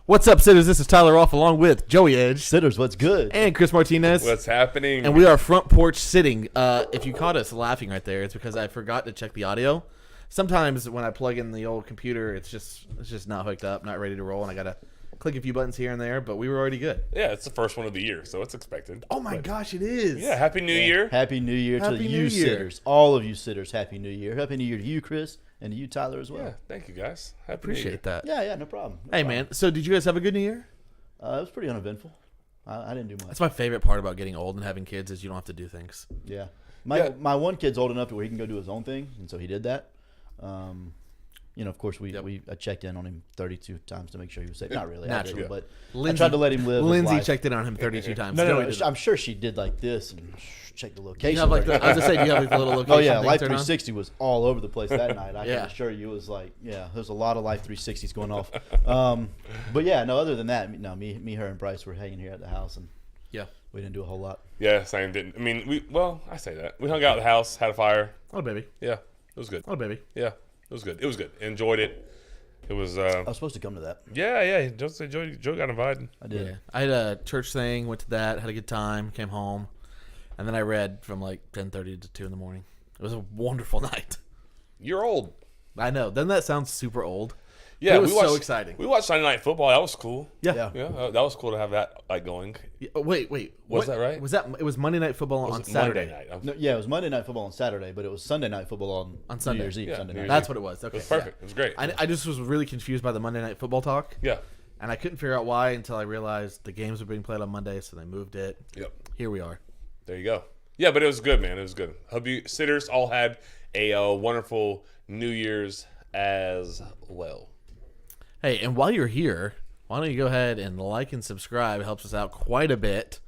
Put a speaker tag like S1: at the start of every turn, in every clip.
S1: What's up, sitters? This is Tyler Off along with Joey Edge.
S2: Sitters, what's good?
S1: And Chris Martinez.
S3: What's happening?
S1: And we are front porch sitting. If you caught us laughing right there, it's because I forgot to check the audio. Sometimes when I plug in the old computer, it's just not hooked up, not ready to roll, and I gotta click a few buttons here and there. But we were already good.
S3: Yeah, it's the first one of the year, so it's expected.
S1: Oh my gosh, it is!
S3: Yeah, Happy New Year.
S2: Happy New Year
S1: Happy
S2: to
S1: New
S2: you
S1: Year.
S2: sitters. All of you sitters, Happy New Year. Happy New Year to you, Chris, and to you, Tyler, as well.
S3: Yeah, thank you guys. Happy
S1: Appreciate that.
S2: Yeah, no problem. No
S1: Hey
S2: problem.
S1: man, so did you guys have a good New Year?
S2: It was pretty uneventful. I didn't do much.
S1: That's my favorite part about getting old and having kids is you don't have to do things.
S2: Yeah.
S3: Yeah.
S2: My one kid's old enough to where he can go do his own thing, and so he did that. Of course, I checked in on him 32 times to make sure he was safe. Not really,
S1: Naturally.
S2: actually, but
S1: Lindsay,
S2: I tried to let him live his
S1: Lindsay
S2: life.
S1: checked in on him 32 times.
S2: No,
S1: Joey did
S2: I'm sure she did like this and check the
S1: You
S2: location.
S1: have like the, I was gonna say, do you have like the little location?
S2: Oh yeah,
S1: thing
S2: Life
S1: turned on?
S2: 360 was all over the place that night. I
S1: Yeah.
S2: can assure you, it was like, there's a lot of Life 360s going off. But yeah, no. Other than that, no, me, her, and Bryce were hanging here at the house, and
S1: Yeah.
S2: we didn't do a whole lot.
S3: Yeah, same. Didn't. I mean, I say that. We hung out at the house, had a fire.
S1: Oh baby.
S3: Yeah, it was good.
S1: Oh baby.
S3: Yeah, it was good. It was good. Enjoyed it. It was.
S2: I was supposed to come to that.
S3: Yeah. Just Joe got invited.
S2: I did.
S1: Yeah. I had a church thing, went to that, had a good time, came home, and then I read from like 10:30 to 2 in the morning. It was a wonderful night.
S3: You're old.
S1: I know. Doesn't that sound super old?
S3: Yeah,
S1: It was
S3: we watched,
S1: so exciting.
S3: We watched Sunday Night Football. That was cool.
S2: Yeah.
S3: Yeah, that was cool to have that going.
S1: Yeah, oh, wait.
S3: Was
S1: What-
S3: that right?
S1: Was that? It was Monday Night Football
S3: Was
S1: on
S3: it
S1: Saturday.
S3: Monday night.
S2: No, yeah, it was Monday Night Football on Saturday, but it was Sunday Night Football on
S1: Sunday.
S2: New Year's Eve.
S3: Yeah,
S2: Sunday
S3: New
S2: night.
S3: Year's
S1: That's what it was.
S3: It
S1: Okay.
S3: was perfect.
S1: yeah.
S3: It was great.
S1: I just was really confused by the Monday Night Football talk,
S3: Yeah.
S1: and I couldn't figure out why until I realized the games were being played on Monday, so they moved it.
S3: Yep.
S1: Here we are.
S3: There you go. Yeah, but it was good, man. It was good. Hubby sitters all had a wonderful New Year's as well.
S1: Hey, and while you're here, why don't you go ahead and like and subscribe? It helps us out quite a bit.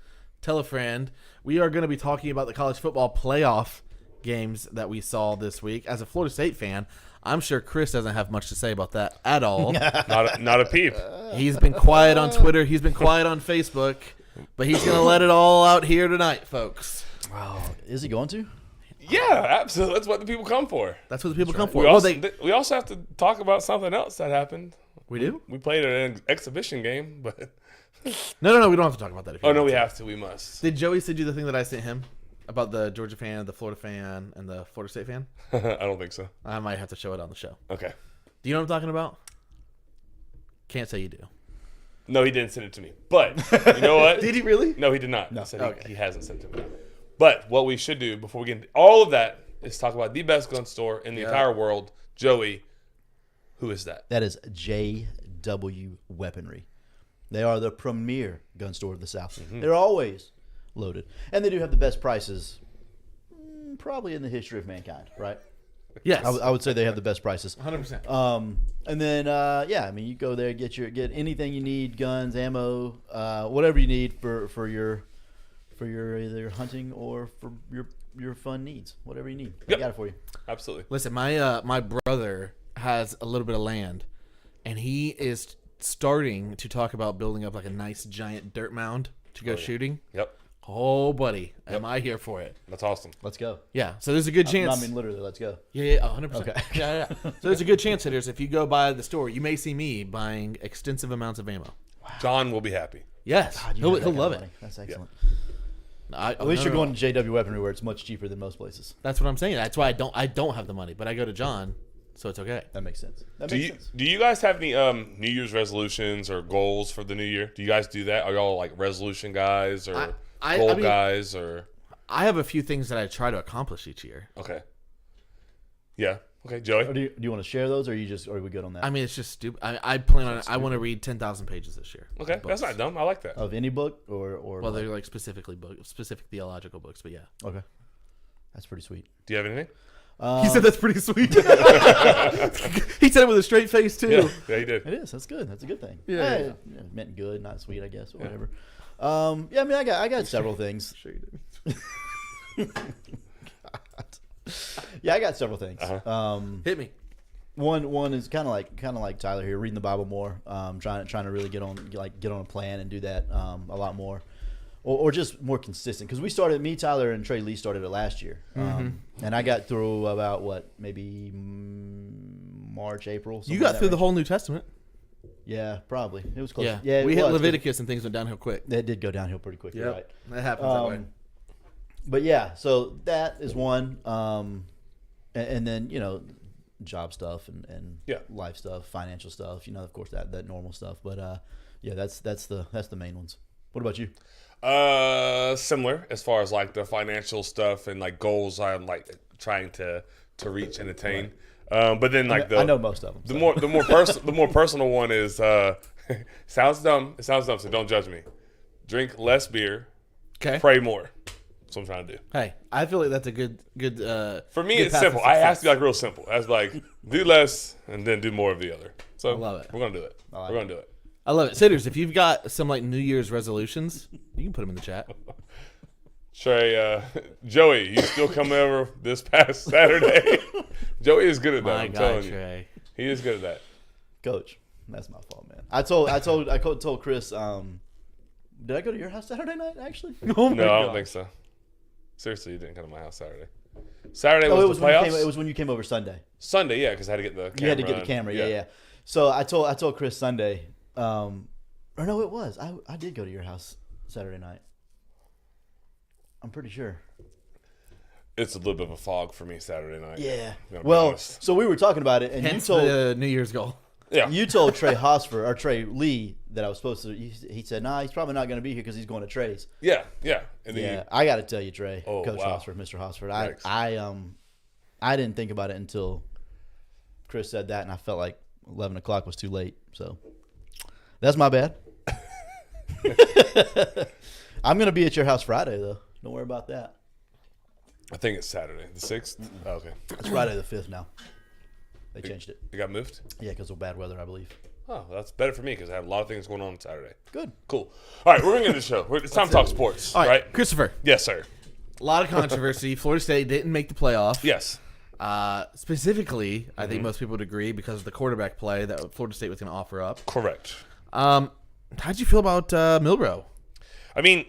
S1: Tell a friend. We are going to be talking about the college football playoff games that we saw this week. As a Florida State fan, I'm sure Chris doesn't have much to say about that at all.
S3: Not a peep.
S1: He's been quiet on Twitter. He's been quiet on Facebook. But he's going to let it all out here tonight, folks.
S2: Wow. Is he going to?
S3: Yeah, absolutely. That's what the people come for.
S1: That's what the people come for.
S3: We
S1: Well,
S3: we also have to talk about something else that happened.
S1: we do?
S3: We played an exhibition game, but
S1: No. We don't have to talk about that. If you
S3: oh no,
S1: want
S3: we
S1: to.
S3: have to. We must.
S1: Did Joey send you the thing that I sent him about the Georgia fan, the Florida fan, and the Florida State fan?
S3: I don't think so.
S1: I might have to show it on the show.
S3: Okay.
S1: Do you know what I'm talking about? Can't say you do.
S3: No, he didn't send it to me. But you know what?
S1: Did he really?
S3: No, he did not.
S2: No.
S3: He said
S1: Okay.
S3: he hasn't sent it to me. But what we should do before we get into all of that is talk about the best gun store in the entire world. Joey, who is that?
S2: That is JW Weaponry. They are the premier gun store of the South. They're always loaded. And they do have the best prices probably in the history of mankind, right?
S1: Yes.
S2: I would say they have the best prices.
S1: 100%.
S2: And then, you go there, get anything you need, guns, ammo, whatever you need for your either hunting or for your fun needs, whatever you need. I
S3: Yep.
S2: got it for you.
S3: Absolutely.
S1: Listen, my brother has a little bit of land, and he is starting to talk about building up like a nice giant dirt mound to go shooting.
S3: Yep.
S1: Oh, buddy, am I here for it?
S3: That's awesome.
S2: Let's go.
S1: Yeah, so there's a good chance.
S2: I mean, literally, let's go.
S1: Yeah, 100%.
S2: Okay.
S1: Yeah. So there's a good chance, hitters, if you go by the store, you may see me buying extensive amounts of ammo.
S3: John will be happy.
S1: Yes,
S2: God, you
S1: he'll
S2: have that kind
S1: love
S2: of
S1: it.
S2: money. That's excellent.
S1: At
S2: At least you're going to JW Weaponry where it's much cheaper than most places.
S1: That's what I'm saying. That's why I don't have the money, but I go to John, so it's okay.
S2: That makes sense.
S3: Do you guys have any New Year's resolutions or goals for the new year? Do you guys do that? Are y'all like resolution guys or goal guys or?
S1: I have a few things that I try to accomplish each year.
S3: Okay. Yeah. Okay, Joey.
S2: Or do you want to share those, or are we good on that?
S1: I mean, it's just stupid. I plan on. I want to read 10,000 pages this year.
S3: Okay,
S1: Books.
S3: that's not dumb. I like that.
S2: Of any book or
S1: Well, they're like specific theological books, but yeah.
S2: okay, that's pretty sweet.
S3: Do you have anything?
S1: He said that's pretty sweet. He said it with a straight face too.
S3: Yeah, he did.
S2: It is. That's good. That's a good thing.
S1: Yeah,
S2: Hey, meant good, not sweet, I guess, or whatever. I mean, I got several things.
S1: Sure you did.
S2: Yeah, I got several things.
S1: Hit me.
S2: One is kind of like Tyler here, reading the Bible more. Trying to really get on a plan and do that a lot more, or just more consistent. Because we started, me, Tyler, and Trey Lee started it last year, and I got through about maybe March, April.
S1: You got through the whole New Testament.
S2: Yeah, probably. It was close.
S1: Yeah,
S2: Yeah,
S1: we hit Leviticus and things went downhill quick.
S2: That did go downhill pretty quick. You're right.
S1: That happens that way.
S2: But yeah, so that is one. And then, job stuff and life stuff, financial stuff, of course that normal stuff. But yeah, that's the main ones. What about you?
S3: Similar as far as like the financial stuff and like goals I'm like trying to reach and attain. Right. But then like
S2: I know most of them.
S3: The more personal one is sounds dumb. It sounds dumb, so don't judge me. Drink less beer.
S1: Okay.
S3: Pray more. That's what I'm trying to do.
S1: Hey, I feel like that's a good.
S3: For me, it's simple. I have to be like real simple. As like do less and then do more of the other. So
S1: I love it.
S3: We're gonna do it. We're gonna do it.
S1: I love it, Sitters. If you've got some like New Year's resolutions, you can put them in the chat.
S3: Trey, Joey, you still coming over this past Saturday? Joey is good at that. I'm telling
S1: Trey.
S3: you, he is good at that.
S2: Coach, that's my fault, man. I told Chris. Did I go to your house Saturday night? Actually,
S3: No, I don't think so. Seriously, you didn't come to my house Saturday. Saturday was the playoffs.
S2: It was when you came over Sunday.
S3: Sunday, yeah, because I had to get the camera.
S2: You had to get the camera, yeah. So I told Chris Sunday, or no, it was. I did go to your house Saturday night. I'm pretty sure.
S3: It's a little bit of a fog for me Saturday night.
S2: Yeah. Well, so we were talking about it, and
S1: Hence
S2: you told
S1: the New Year's goal.
S3: Yeah.
S2: You told Trey Hosford or Trey Lee that I was supposed to. He said, "Nah, he's probably not going to be here because he's going to Trey's."
S3: Yeah. And
S2: then I got to tell you, Trey,
S3: Oh,
S2: Coach
S3: wow.
S2: Hosford, Mr. Hosford.
S3: Thanks.
S2: I didn't think about it until Chris said that, and I felt like 11 o'clock was too late. So that's my bad. I'm going to be at your house Friday, though. Don't worry about that.
S3: I think it's Saturday, the 6th. Oh, okay.
S2: It's Friday the 5th now. They changed it.
S3: It got moved?
S2: Yeah, because of bad weather, I believe.
S3: Oh, that's better for me because I have a lot of things going on Saturday.
S2: Good.
S3: Cool. All right, we're going to get the show. It's time to talk sports,
S1: All
S3: right?
S1: Christopher.
S3: Yes, sir.
S1: A lot of controversy. Florida State didn't make the playoff.
S3: Yes.
S1: Specifically, I think most people would agree because of the quarterback play that Florida State was going to offer up.
S3: Correct.
S1: How'd you feel about Milroe?
S3: I mean,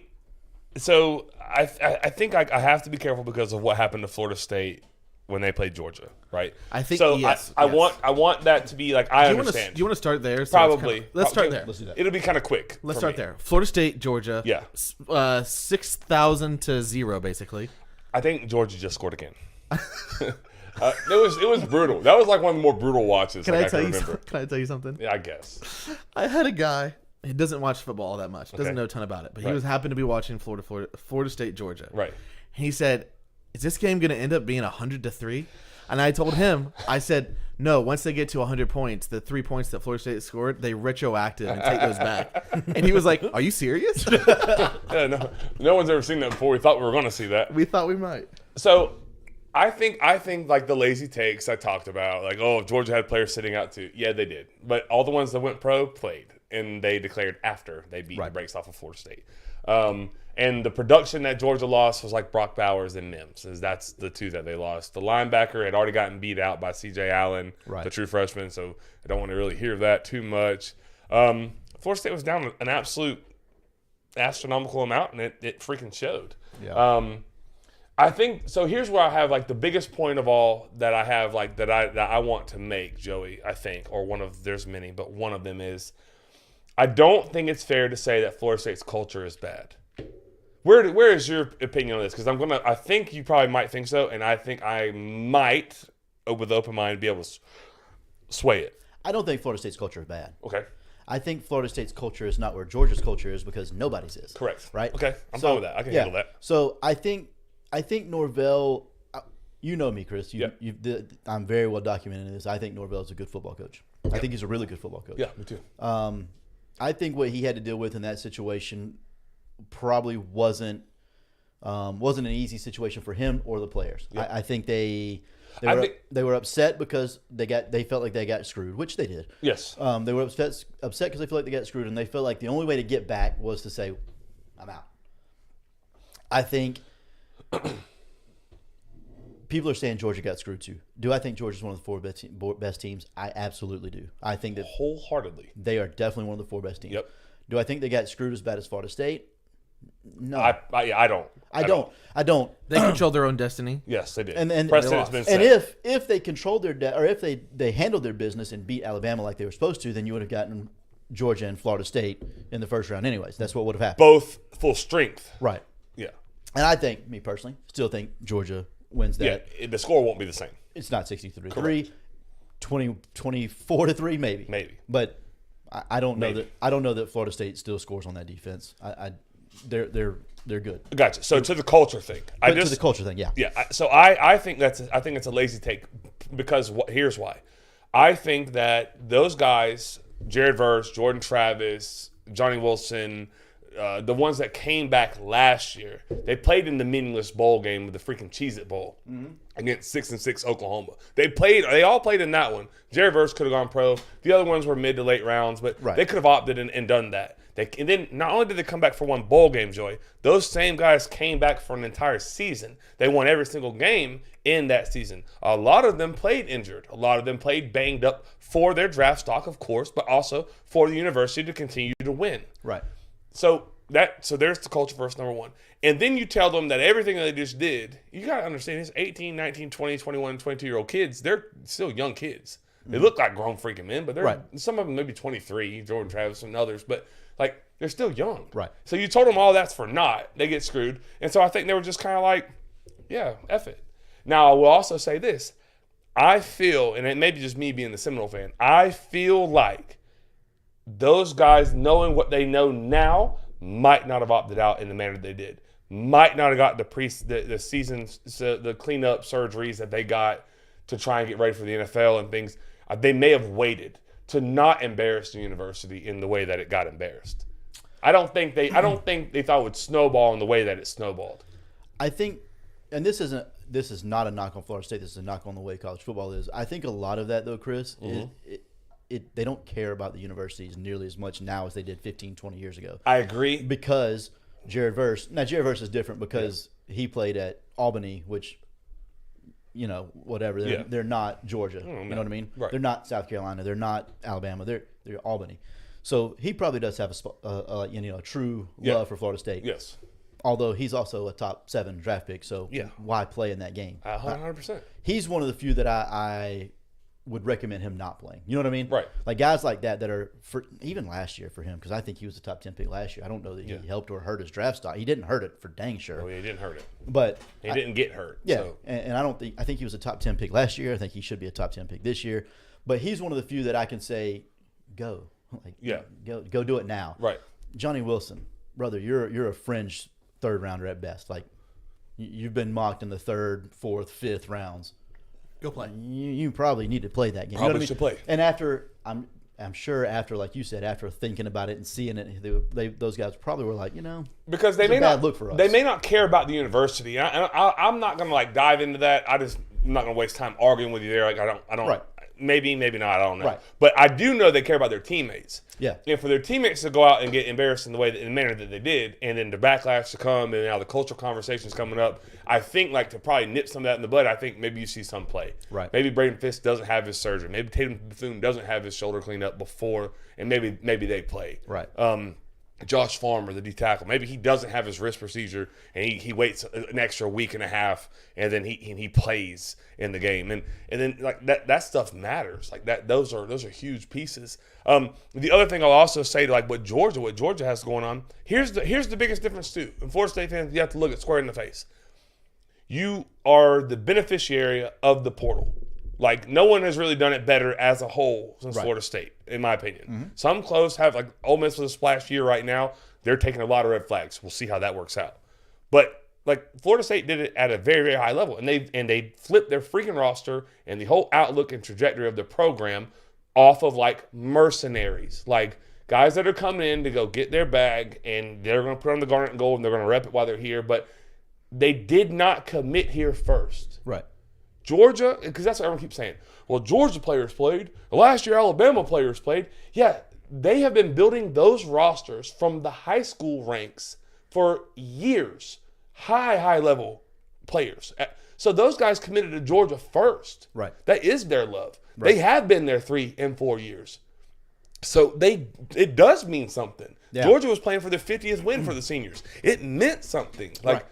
S3: so I think I have to be careful because of what happened to Florida State when they played Georgia, right?
S1: I think
S3: so.
S1: Yes,
S3: I want that to be like I understand.
S1: Do you want to start there? So
S3: Probably.
S1: Let's start there.
S2: Let's do that.
S3: It'll be kind of quick.
S1: Let's
S3: for
S1: start
S3: me.
S1: there. Florida State, Georgia.
S3: Yeah.
S1: 6,000 to 0, basically.
S3: I think Georgia just scored again. It was brutal. That was like one of the more brutal watches.
S1: Can
S3: like
S1: I tell you?
S3: remember.
S1: Can I tell you something?
S3: Yeah, I guess.
S1: I had a guy. He doesn't watch football all that much. Doesn't
S3: Okay.
S1: know a ton about it. But
S3: Right.
S1: he was happened to be watching Florida State, Georgia.
S3: Right.
S1: He said, "Is this game going to end up being 100-3?" And I told him, I said, "No. Once they get to 100 points, the 3 points that Florida State scored, they retroactive and take those back." And he was like, "Are you serious?"
S3: Yeah, no one's ever seen that before. We thought we were going to see that.
S1: We thought we might.
S3: So I think like the lazy takes I talked about, like, oh, if Georgia had players sitting out too. Yeah, they did. But all the ones that went pro played, and they declared after they beat the brakes off of Florida State. And the production that Georgia lost was like Brock Bowers and Mims. That's the two that they lost. The linebacker had already gotten beat out by C.J. Allen, the true freshman, so I don't want to really hear that too much. Florida State was down an absolute astronomical amount, and it freaking showed.
S2: Yeah.
S3: I think so. Here's where I have like the biggest point of all that I have like that I want to make, Joey. I think, or there's many, but one of them is, I don't think it's fair to say that Florida State's culture is bad. Where is your opinion on this? Because I think you probably might think so, and I think I might, with open mind, be able to sway it.
S2: I don't think Florida State's culture is bad.
S3: Okay.
S2: I think Florida State's culture is not where Georgia's culture is because nobody's is.
S3: Correct.
S2: Right?
S3: Okay. I'm fine with that. I can handle that.
S2: So I think Norvell, you know me, Chris. I'm very well documented in this. I think Norvell's a good football coach. I think he's a really good football coach.
S3: Yeah, me too.
S2: I think what he had to deal with in that situation probably wasn't an easy situation for him or the players. Yeah. I think they were upset because they felt like they got screwed, which they did.
S3: Yes.
S2: They were upset because they felt like they got screwed, and they felt like the only way to get back was to say, "I'm out." I think people are saying Georgia got screwed too. Do I think Georgia's one of the four best teams? I absolutely do. I think that
S3: wholeheartedly
S2: they are definitely one of the four best teams.
S3: Yep.
S2: Do I think they got screwed as bad as Florida State? No,
S3: I don't.
S2: I don't.
S1: They control their own destiny.
S3: Yes, they did.
S2: And
S3: precedent's been set.
S2: And if they controlled or if they handled their business and beat Alabama like they were supposed to, then you would have gotten Georgia and Florida State in the first round anyways. That's what would have happened.
S3: Both full strength.
S2: Right.
S3: Yeah.
S2: And I think, me personally, still think Georgia wins that.
S3: Yeah. The score won't be the same.
S2: It's not 63-3, 24-3 maybe.
S3: Maybe.
S2: But I don't know
S3: Maybe.
S2: that Florida State still scores on that defense. They're good.
S3: Gotcha. So to the culture thing,
S2: But to the culture thing, yeah.
S3: Yeah. So I think it's a lazy take because here's why. I think that those guys, Jared Verse, Jordan Travis, Johnny Wilson, the ones that came back last year, they played in the meaningless bowl game with the freaking Cheez-It Bowl against 6-6 Oklahoma. They all played in that one. Jared Verse could have gone pro. The other ones were mid to late rounds, but they could have opted and done that. And then not only did they come back for one bowl game, Joey, those same guys came back for an entire season. They won every single game in that season. A lot of them played injured. A lot of them played banged up for their draft stock, of course, but also for the university to continue to win.
S2: Right.
S3: So there's the culture verse number one. And then you tell them that everything that they just did, you got to understand, it's 18, 19, 20, 21, 22-year-old kids. They're still young kids. They look like grown freaking men, but they're some of them maybe 23, Jordan Travis and others, but like they're still young.
S2: Right.
S3: So you told them all that's for naught. They get screwed. And so I think they were just kind of like, yeah, F it. Now, I will also say this. I feel, and it may be just me being the Seminole fan, I feel like those guys, knowing what they know now, might not have opted out in the manner they did. Might not have got the season, the cleanup surgeries that they got to try and get ready for the NFL and things. They may have waited to not embarrass the university in the way that it got embarrassed. I don't think they thought it would snowball in the way that it snowballed.
S2: I think, and this is not a knock on Florida State. This is a knock on the way college football is. I think a lot of that, though, Chris, is they don't care about the universities nearly as much now as they did 15, 20 years ago.
S3: I agree.
S2: Because Jared Verse is different because he played at Albany, which, whatever. They're not Georgia. You know what I mean?
S3: Right.
S2: They're not South Carolina. They're not Alabama. They're Albany. So he probably does have a true love for Florida State.
S3: Yes.
S2: Although he's also a top 7 draft pick, so why play in that game?
S3: 100%.
S2: He's one of the few that I would recommend him not playing. You know what I mean?
S3: Right.
S2: Like guys like that are for even last year for him, because I think he was a top 10 pick last year. I don't know that he helped or hurt his draft stock. He didn't hurt it for dang sure.
S3: Oh, yeah, he didn't hurt it.
S2: But
S3: he didn't get hurt.
S2: Yeah,
S3: So.
S2: and I think he was a top 10 pick last year. I think he should be a top 10 pick this year. But he's one of the few that I can say, go. Go do it now.
S3: Right.
S2: Johnny Wilson, brother, you're a fringe third rounder at best. Like you've been mocked in the third, fourth, fifth rounds.
S1: Go play.
S2: You probably need to play that game.
S3: Probably should play.
S2: And after I'm sure after, like you said, after thinking about it and seeing it, those guys probably were like,
S3: because they
S2: it's
S3: may
S2: a bad
S3: not
S2: look for us.
S3: They may not care about the university. I'm not gonna dive into that. I'm not gonna waste time arguing with you there. Like I don't.
S2: Right.
S3: Maybe not. I don't know.
S2: Right.
S3: But I do know they care about their teammates.
S2: Yeah.
S3: And for their teammates to go out and get embarrassed in the manner that they did, and then the backlash to come, and now the cultural conversations coming up, I think to probably nip some of that in the bud, I think maybe you see some play.
S2: Right.
S3: Maybe Braden Fisk doesn't have his surgery. Maybe Tatum Bethune doesn't have his shoulder cleaned up before, and maybe they play.
S2: Right.
S3: Josh Farmer, the D tackle, maybe he doesn't have his wrist procedure, and he waits an extra week and a half, and then he plays in the game, and then like that stuff matters. Like that, those are huge pieces. The other thing I'll also say to what Georgia has going on. Here's the biggest difference too. And Florida State fans, you have to look it square in the face. You are the beneficiary of the portal. Like, no one has really done it better as a whole since Florida State, in my opinion. Mm-hmm. Some clubs have, like Ole Miss with a splash year right now. They're taking a lot of red flags. We'll see how that works out. But, Florida State did it at a very, very high level. And they flipped their freaking roster and the whole outlook and trajectory of the program off of, mercenaries. Like, guys that are coming in to go get their bag, and they're going to put on the garnet and gold, and they're going to rep it while they're here. But they did not commit here first.
S2: Right.
S3: Georgia, because that's what everyone keeps saying. Well, Georgia players played. Last year, Alabama players played. Yeah, they have been building those rosters from the high school ranks for years. High-level players. So those guys committed to Georgia first.
S2: Right.
S3: That is their love.
S2: Right.
S3: They have been there 3 and 4 years. So it does mean something. Yeah. Georgia was playing for their 50th win for the seniors. It meant something.
S2: Right.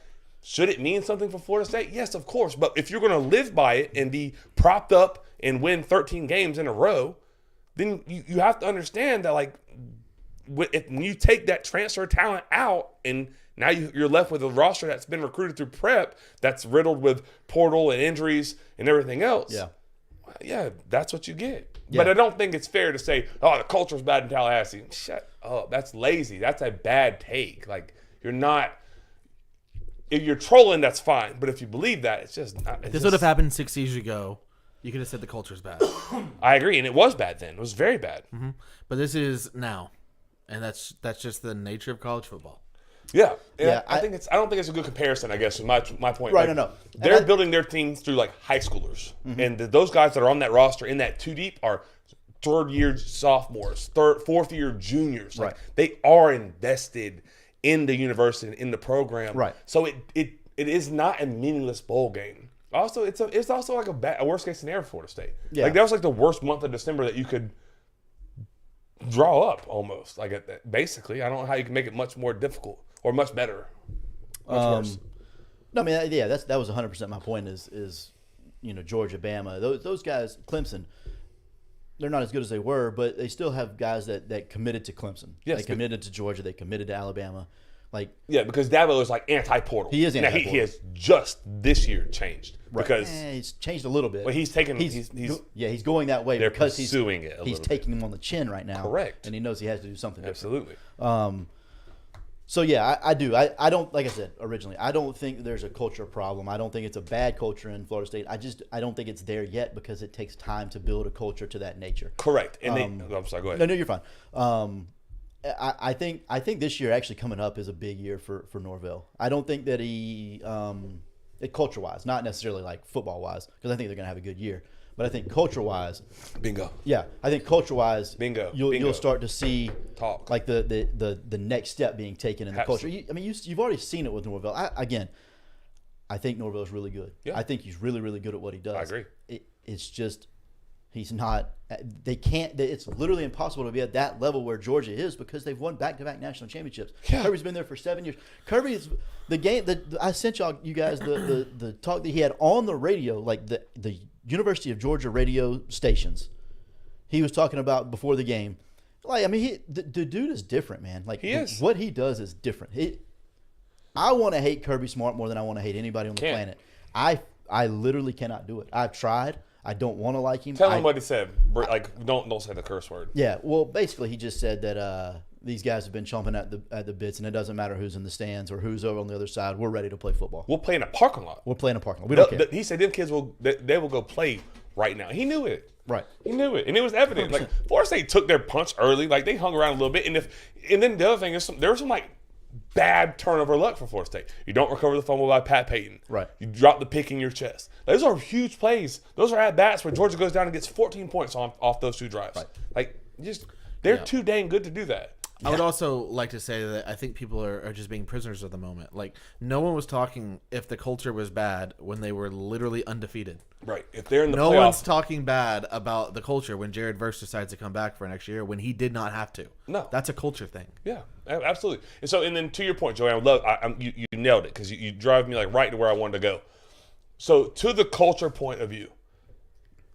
S3: Should it mean something for Florida State? Yes, of course. But if you're going to live by it and be propped up and win 13 games in a row, then you have to understand that, like, when you take that transfer talent out and now you're left with a roster that's been recruited through prep that's riddled with portal and injuries and everything else. Yeah, that's what you get. But I don't think it's fair to say, oh, the culture's bad in Tallahassee. Shut up. That's lazy. That's a bad take. Like, you're not – if you're trolling, that's fine. But if you believe that, it's just not.
S1: This would have happened 6 years ago. You could have said the culture's bad.
S3: I agree, and it was bad then. It was very bad.
S1: Mm-hmm. But this is now, and that's just the nature of college football.
S3: Yeah, I think I don't think it's a good comparison. I guess is my point.
S2: Right,
S3: like,
S2: no.
S3: They're building their teams through like high schoolers, and those guys that are on that roster in that two deep are third-year sophomores, fourth-year juniors. Like, they are invested in the university and in the program.
S2: Right.
S3: So it is not a meaningless bowl game. Also, it's also like a worst case scenario for Florida State.
S2: Yeah.
S3: Like, that was like the worst month of December that you could draw up almost. Like, basically, I don't know how you can make it much more difficult or much better. Much worse.
S2: No, I mean, yeah, that was 100% my point. Is Georgia, Bama, those guys, Clemson. They're not as good as they were, but they still have guys that committed to Clemson.
S3: Yes,
S2: they committed to Georgia. They committed to Alabama.
S3: Yeah, because Dabo is like anti-portal.
S2: He is anti-portal.
S3: Now, he has just this year changed because
S2: he's changed a little bit.
S3: Well, he's taken.
S2: He's going that way because
S3: pursuing it.
S2: He's taking him on the chin right now.
S3: Correct,
S2: and he knows he has to do something.
S3: Absolutely.
S2: Different. So yeah, I do. I don't, like I said originally, I don't think there's a culture problem. I don't think it's a bad culture in Florida State. I don't think it's there yet because it takes time to build a culture to that nature.
S3: Correct. And I'm sorry. Go ahead.
S2: No, you're fine. I think this year actually coming up is a big year for Norvell. I don't think that he, culture wise, not necessarily like football wise, because I think they're gonna have a good year. But I think culture wise,
S3: bingo.
S2: Yeah, I think culture wise,
S3: bingo.
S2: You'll start to see
S3: talk
S2: like the next step being taken in the culture. You've already seen it with Norvell. I think Norvell's really good.
S3: Yeah.
S2: I think he's really, really good at what he does.
S3: I agree.
S2: It's just he's not. They can't. It's literally impossible to be at that level where Georgia is because they've won back-to-back national championships.
S3: Yeah.
S2: Kirby's been there for 7 years. Kirby is the game. I sent you guys the talk that he had on the radio, like the University of Georgia radio stations. He was talking about before the game. Like, I mean, the dude is different, man. Like,
S3: he is.
S2: What he does is different. I want to hate Kirby Smart more than I want to hate anybody on the planet. I literally cannot do it. I've tried. I don't want to like him.
S3: Tell him what he said. Like, don't say the curse word.
S2: Yeah. Well, basically, he just said that these guys have been chomping at the bits, and it doesn't matter who's in the stands or who's over on the other side. We're ready to play football.
S3: We'll play in a parking lot.
S2: We're playing a parking lot. We don't care.
S3: He said them kids will go play right now. He knew it.
S2: Right.
S3: He knew it, and it was evident. 100%. Like, Florida State took their punch early. Like, they hung around a little bit, and then the other thing is there was some like bad turnover luck for Florida State. You don't recover the fumble by Pat Payton.
S2: Right.
S3: You drop the pick in your chest. Those are huge plays. Those are at bats where Georgia goes down and gets 14 points off those two drives.
S2: Right.
S3: Like, they're too dang good to do that.
S1: I would also like to say that I think people are just being prisoners of the moment. Like, no one was talking if the culture was bad when they were literally undefeated.
S3: Right. If they're in the
S1: no
S3: playoff,
S1: one's talking bad about the culture when Jared Verse decides to come back for next year when he did not have to.
S3: No.
S1: That's a culture thing.
S3: Yeah, absolutely. And then to your point, Joey, I would love you nailed it because you drive me like right to where I wanted to go. So to the culture point of view,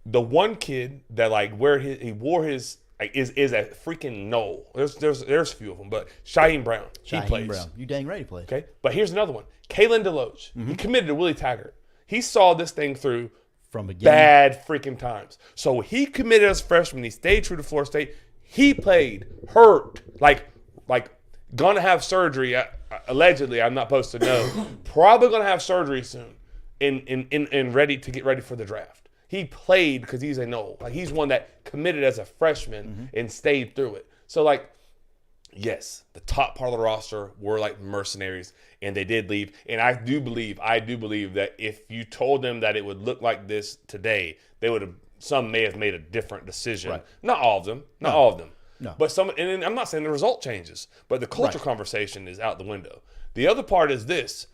S3: the one kid that like where he wore his like, is a freaking Knoll. There's a few of them, but Shaheem Brown, he plays.
S2: Brown. You dang right he plays.
S3: Okay, but here's another one. Kalen DeLoach. He committed to Willie Taggart. He saw this thing through
S2: from beginning.
S3: Bad freaking times. So he committed as a freshman. He stayed true to Florida State. He played hurt, like gonna have surgery. Allegedly, I'm not supposed to know. Probably gonna have surgery soon, and ready to get ready for the draft. He played because he's a Knoll. Like, he's one that committed as a freshman and stayed through it. So, like, yes, the top part of the roster were like mercenaries, and they did leave. And I do believe that if you told them that it would look like this today, some may have made a different decision.
S2: Right.
S3: Not all of them. Not all of them.
S2: No.
S3: But some, and I'm not saying the result changes, but the culture conversation is out the window. The other part is this: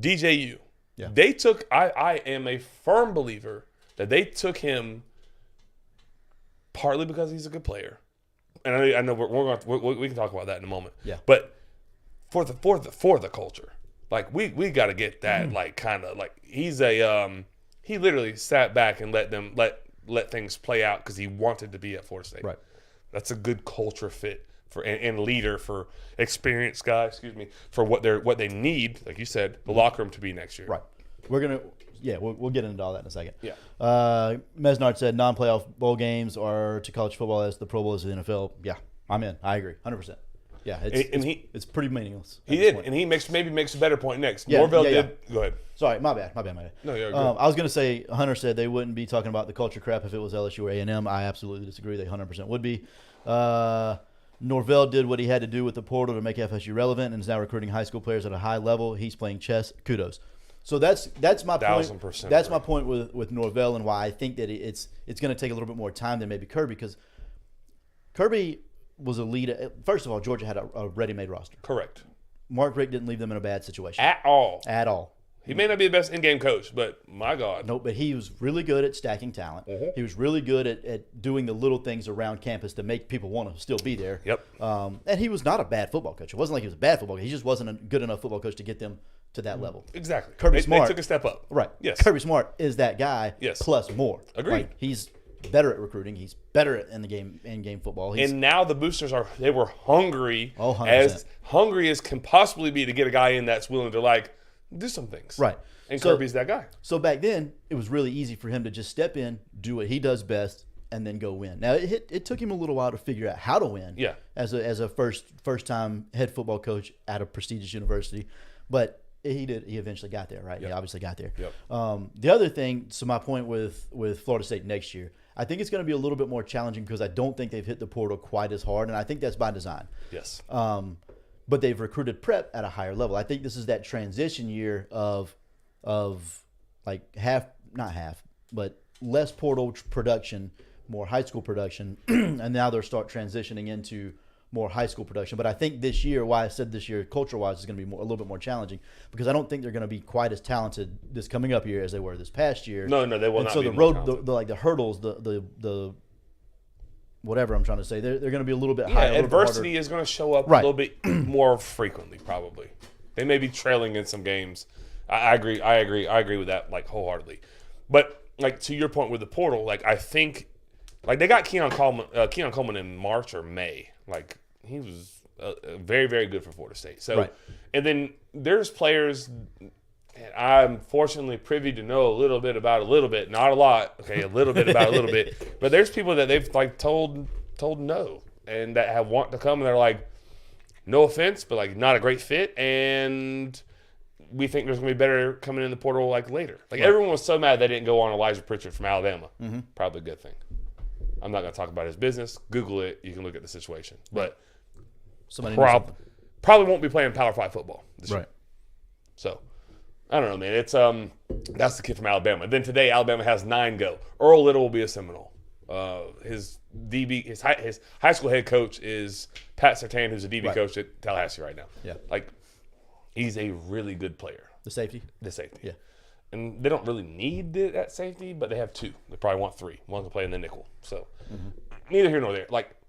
S3: DJU.
S2: Yeah.
S3: They took. I am a firm believer that they took him partly because he's a good player, and I know we can talk about that in a moment.
S2: Yeah.
S3: But for the culture, like we got to get that like kind of like he's a he literally sat back and let let things play out because he wanted to be at Florida State.
S2: Right.
S3: That's a good culture fit and leader for experienced guy. For what they need, like you said, the locker room to be next year.
S2: Right. We'll get into all that in a second.
S3: Yeah.
S2: Mesnard said non-playoff bowl games are to college football as the Pro Bowl is to the NFL. Yeah, I'm in. I agree, 100%. Yeah, it's pretty meaningless.
S3: He did, and he maybe makes a better point next.
S2: Yeah,
S3: Norvell
S2: yeah.
S3: did. Go ahead.
S2: Sorry, my bad.
S3: No, you're good.
S2: I was going to say, Hunter said they wouldn't be talking about the culture crap if it was LSU or A&M. I absolutely disagree. They 100% would be. Norvell did what he had to do with the portal to make FSU relevant and is now recruiting high school players at a high level. He's playing chess. Kudos. So that's my point.
S3: 1000%
S2: That's my
S3: right.
S2: point with Norvell and why I think that it's going to take a little bit more time than maybe Kirby, because Kirby was a lead. First of all, Georgia had a ready-made roster.
S3: Correct.
S2: Mark Richt didn't leave them in a bad situation
S3: At all.
S2: at all.
S3: He may not be the best in-game coach, but my God.
S2: Nope, but he was really good at stacking talent.
S3: Mhm.
S2: He was really good at doing the little things around campus to make people want to still be there.
S3: Yep.
S2: And he was not a bad football coach. It wasn't like he was a bad football coach. He just wasn't a good enough football coach to get them to that level.
S3: Exactly.
S2: Kirby
S3: They
S2: Smart.
S3: took a step up.
S2: Right.
S3: Yes.
S2: Kirby Smart is that guy.
S3: Yes.
S2: Plus more.
S3: Agreed.
S2: Like, he's better at recruiting. He's better at in-game football. He's,
S3: And now the boosters they were hungry,
S2: Oh, 100%.
S3: as hungry as can possibly be to get a guy in that's willing to do some things.
S2: right.
S3: And
S2: So-
S3: Kirby's that guy.
S2: So back then, it was really easy for him to just step in, do what he does best, and then go win. Now it took him a little while to figure out how to win.
S3: Yeah.
S2: As a first time head football coach at a prestigious university, but he did. He eventually got there, right?
S3: Yep.
S2: He obviously got there.
S3: Yep.
S2: The other thing, so my point with Florida State next year, I think it's going to be a little bit more challenging because I don't think they've hit the portal quite as hard, and I think that's by design.
S3: Yes.
S2: But they've recruited prep at a higher level. I think this is that transition year of like not half, but less portal production, more high school production, and now they'll start transitioning into more high school production. But I think this year, why I said this year culture-wise is going to be a little bit more challenging, because I don't think they're going to be quite as talented this coming up year as they were this past year.
S3: No, they will
S2: and
S3: not
S2: so
S3: be
S2: the
S3: more
S2: road,
S3: talented.
S2: the hurdles, the whatever I'm trying to say, they're going to be a little bit
S3: Yeah,
S2: higher. a little bit
S3: adversity
S2: harder.
S3: is going to show up
S2: Right.
S3: a little bit more frequently, probably. They may be trailing in some games. I agree with that, wholeheartedly. But to your point with the portal, I think they got Keon Coleman in March or May. He was very, very good for Florida State. So,
S2: Right.
S3: And then there's players. And I'm fortunately privy to know a little bit about a little bit, not a lot. Okay, a little bit about a little bit. But there's people that they've told no, and that have want to come, and they're like, no offense, but not a great fit, and we think there's gonna be better coming in the portal later. Everyone was so mad they didn't go on Elijah Pritchard from Alabama.
S2: Mm-hmm.
S3: Probably a good thing. I'm not gonna talk about his business. Google it. You can look at the situation, but
S2: Somebody knows something.
S3: probably won't be playing Power 5 football this year.
S2: Right.
S3: So, I don't know, man. It's that's the kid from Alabama. Then today, Alabama has 9 go. Earl Little will be a Seminole. His high school head coach is Pat Surtain, who's a DB
S2: Right.
S3: coach at Tallahassee right now.
S2: Yeah.
S3: He's a really good player,
S2: The safety.
S3: the safety.
S2: Yeah.
S3: And they don't really need it at safety, but they have 2. They probably want 3. One can play in the nickel. So, neither here nor there.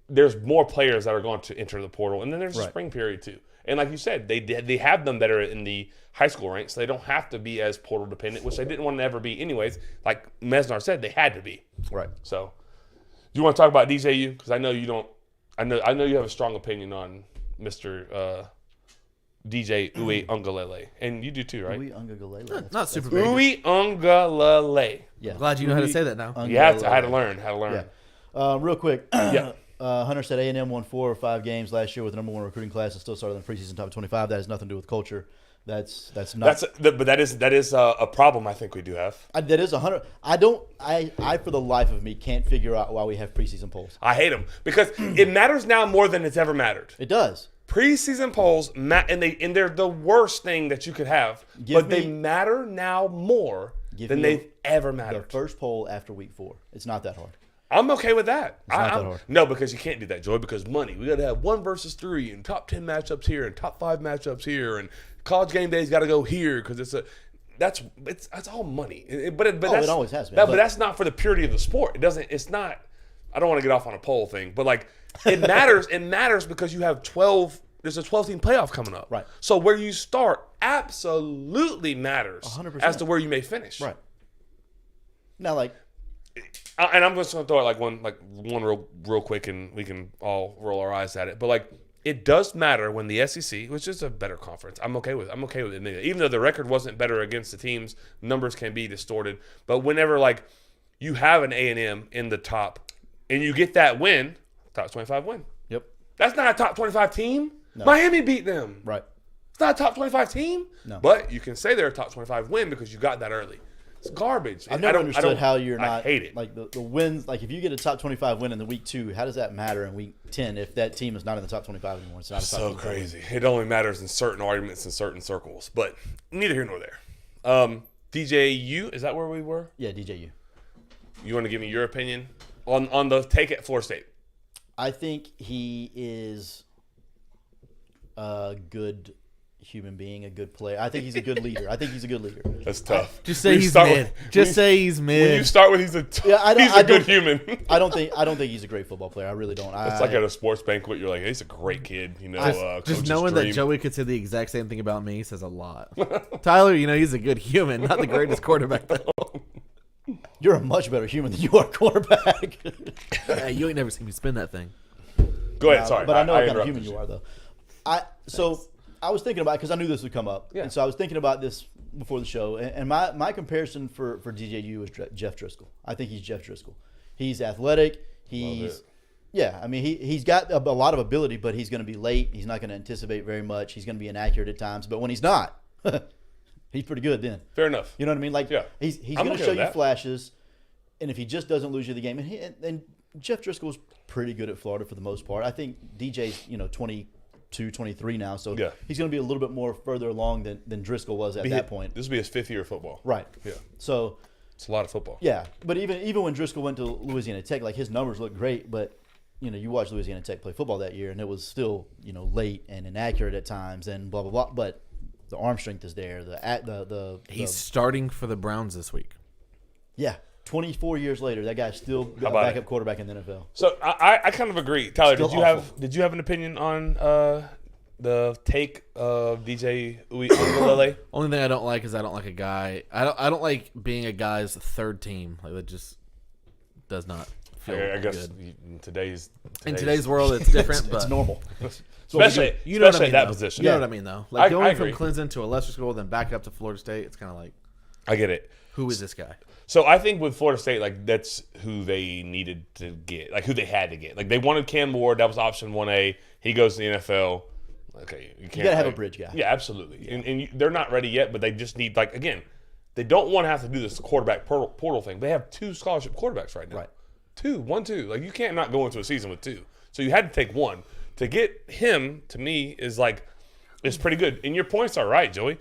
S3: There's more players that are going to enter the portal, and then there's a
S2: Right.
S3: spring period too. And like you said, they have them that are in the high school ranks, so they don't have to be as portal dependent, which they didn't want to ever be anyways. Like Mesnar said, they had to be.
S2: Right.
S3: So, do you want to talk about DJU? Because I know you don't. I know you have a strong opinion on Mr. DJ Uwe Ungalele, and you do too, right?
S2: Louis Ungagalele.
S1: Not super big.
S3: Uwe Ungalele.
S2: Yeah.
S1: Glad you know how to say that now.
S3: You have to. I had to learn.
S2: Yeah. Real quick.
S3: Yeah.
S2: Hunter said A&M won 4 or 5 games last year with the number 1 recruiting class and still started in the preseason top 25. That has nothing to do with culture. That's not.
S3: But that is a problem I think we do have.
S2: That is 100. I for the life of me can't figure out why we have preseason polls.
S3: I hate them because it matters now more than it's ever mattered.
S2: It does.
S3: Preseason polls, and they're the worst thing that you could have, they matter now more than they've ever
S2: The
S3: mattered.
S2: first poll after week 4. It's not that hard.
S3: I'm okay with that.
S2: not that hard.
S3: No, because you can't do that, Joy, because money. We got to have 1 versus 3 and top 10 matchups here and top 5 matchups here, and college game day's got to go here because that's all money. But
S2: it always has been.
S3: But that's not for the purity of the sport. It's not. I don't want to get off on a poll thing, but it matters. It matters because you have 12. There's a 12-team playoff coming up.
S2: Right.
S3: So where you start absolutely matters
S2: 100%.
S3: as to where you may finish.
S2: Right. Now,
S3: and I'm just gonna throw out one real quick, and we can all roll our eyes at it. But like, it does matter when the SEC, which is a better conference. I'm okay with it. Even though the record wasn't better against the teams, numbers can be distorted. But whenever like you have an A&M in the top, and you get that win, top 25 win.
S2: Yep.
S3: That's not a top 25 team.
S2: No.
S3: Miami beat them.
S2: Right.
S3: It's not a top 25 team.
S2: No.
S3: But you can say they're a top 25 win because you got that early. It's garbage.
S2: I've never understood how you're not.
S3: I hate it.
S2: Like the wins. Like if you get a top 25 win in the week 2, how does that matter in week 10 if that team is not in the top 25 anymore? It's not a top
S3: So
S2: 25
S3: crazy. It only matters in certain arguments in certain circles. But neither here nor there. DJU, is that where we were?
S2: Yeah, DJU.
S3: You want to give me your opinion on the take at Florida State?
S2: I think he is a good human being, a good player. I think he's a good leader.
S3: That's tough.
S1: Just say he's mid. Say he's mid.
S3: When you start with he's a good human.
S2: I don't think he's a great football player. I really don't.
S3: It's like at a sports banquet, you're like, hey, he's a great kid.
S1: Just knowing that Joey could say the exact same thing about me says a lot. Tyler, he's a good human, not the greatest quarterback though.
S2: You're a much better human than you are quarterback.
S1: Hey, you ain't never seen me spin that thing.
S3: Go ahead, sorry.
S2: But I know what kind of human you are, though. I was thinking about it because I knew this would come up.
S3: Yeah.
S2: And so I was thinking about this before the show. And my comparison for DJU is Jeff Driscoll. I think he's Jeff Driscoll. He's athletic. Yeah, I mean, he's got a lot of ability, but he's going to be late. He's not going to anticipate very much. He's going to be inaccurate at times. But when he's not, he's pretty good then.
S3: Fair enough.
S2: You know what I mean? Like,
S3: yeah.
S2: he's going to show you flashes. And if he just doesn't lose you the game, and Jeff Driscoll's pretty good at Florida for the most part. I think DJ's 22, 23 now, so he's going to be a little bit more further along than Driscoll was at that point.
S3: This will be his 5th year of football.
S2: Right.
S3: Yeah.
S2: So
S3: it's a lot of football.
S2: Yeah, but even when Driscoll went to Louisiana Tech, like his numbers looked great, but you watch Louisiana Tech play football that year, and it was still late and inaccurate at times, and blah blah blah. But the arm strength is there.
S1: He's starting for the Browns this week.
S2: Yeah. 24 years later, that guy's still a backup quarterback in the NFL.
S3: So I kind of agree. Tyler,
S2: Still
S3: did you have an opinion on the take of DJ Uiagalelei?
S1: Only thing I don't like is I don't like a guy. I don't like being a guy's third team. Like that just does not feel
S3: I guess
S1: good.
S3: in today's
S2: world,
S1: it's different.
S2: It's normal.
S3: Especially
S1: at
S3: that position.
S1: You know what I mean, though. Like going from
S3: agree.
S1: Clemson to a lesser school, then back up to Florida State. It's kind of like,
S3: I get it.
S1: Who is this guy?
S3: So I think with Florida State, like that's who they needed to get, like who they had to get. Like they wanted Cam Ward, that was option 1A. He goes to the NFL. Okay, you
S2: gotta have a bridge guy.
S3: Yeah, absolutely. Yeah. And they're not ready yet, but they just need again, they don't want to have to do this quarterback portal thing. They have 2 scholarship quarterbacks right now.
S2: Right.
S3: 2. Like you can't not go into a season with 2. So you had to take one. To get him, to me, is pretty good. And your points are right, Joey.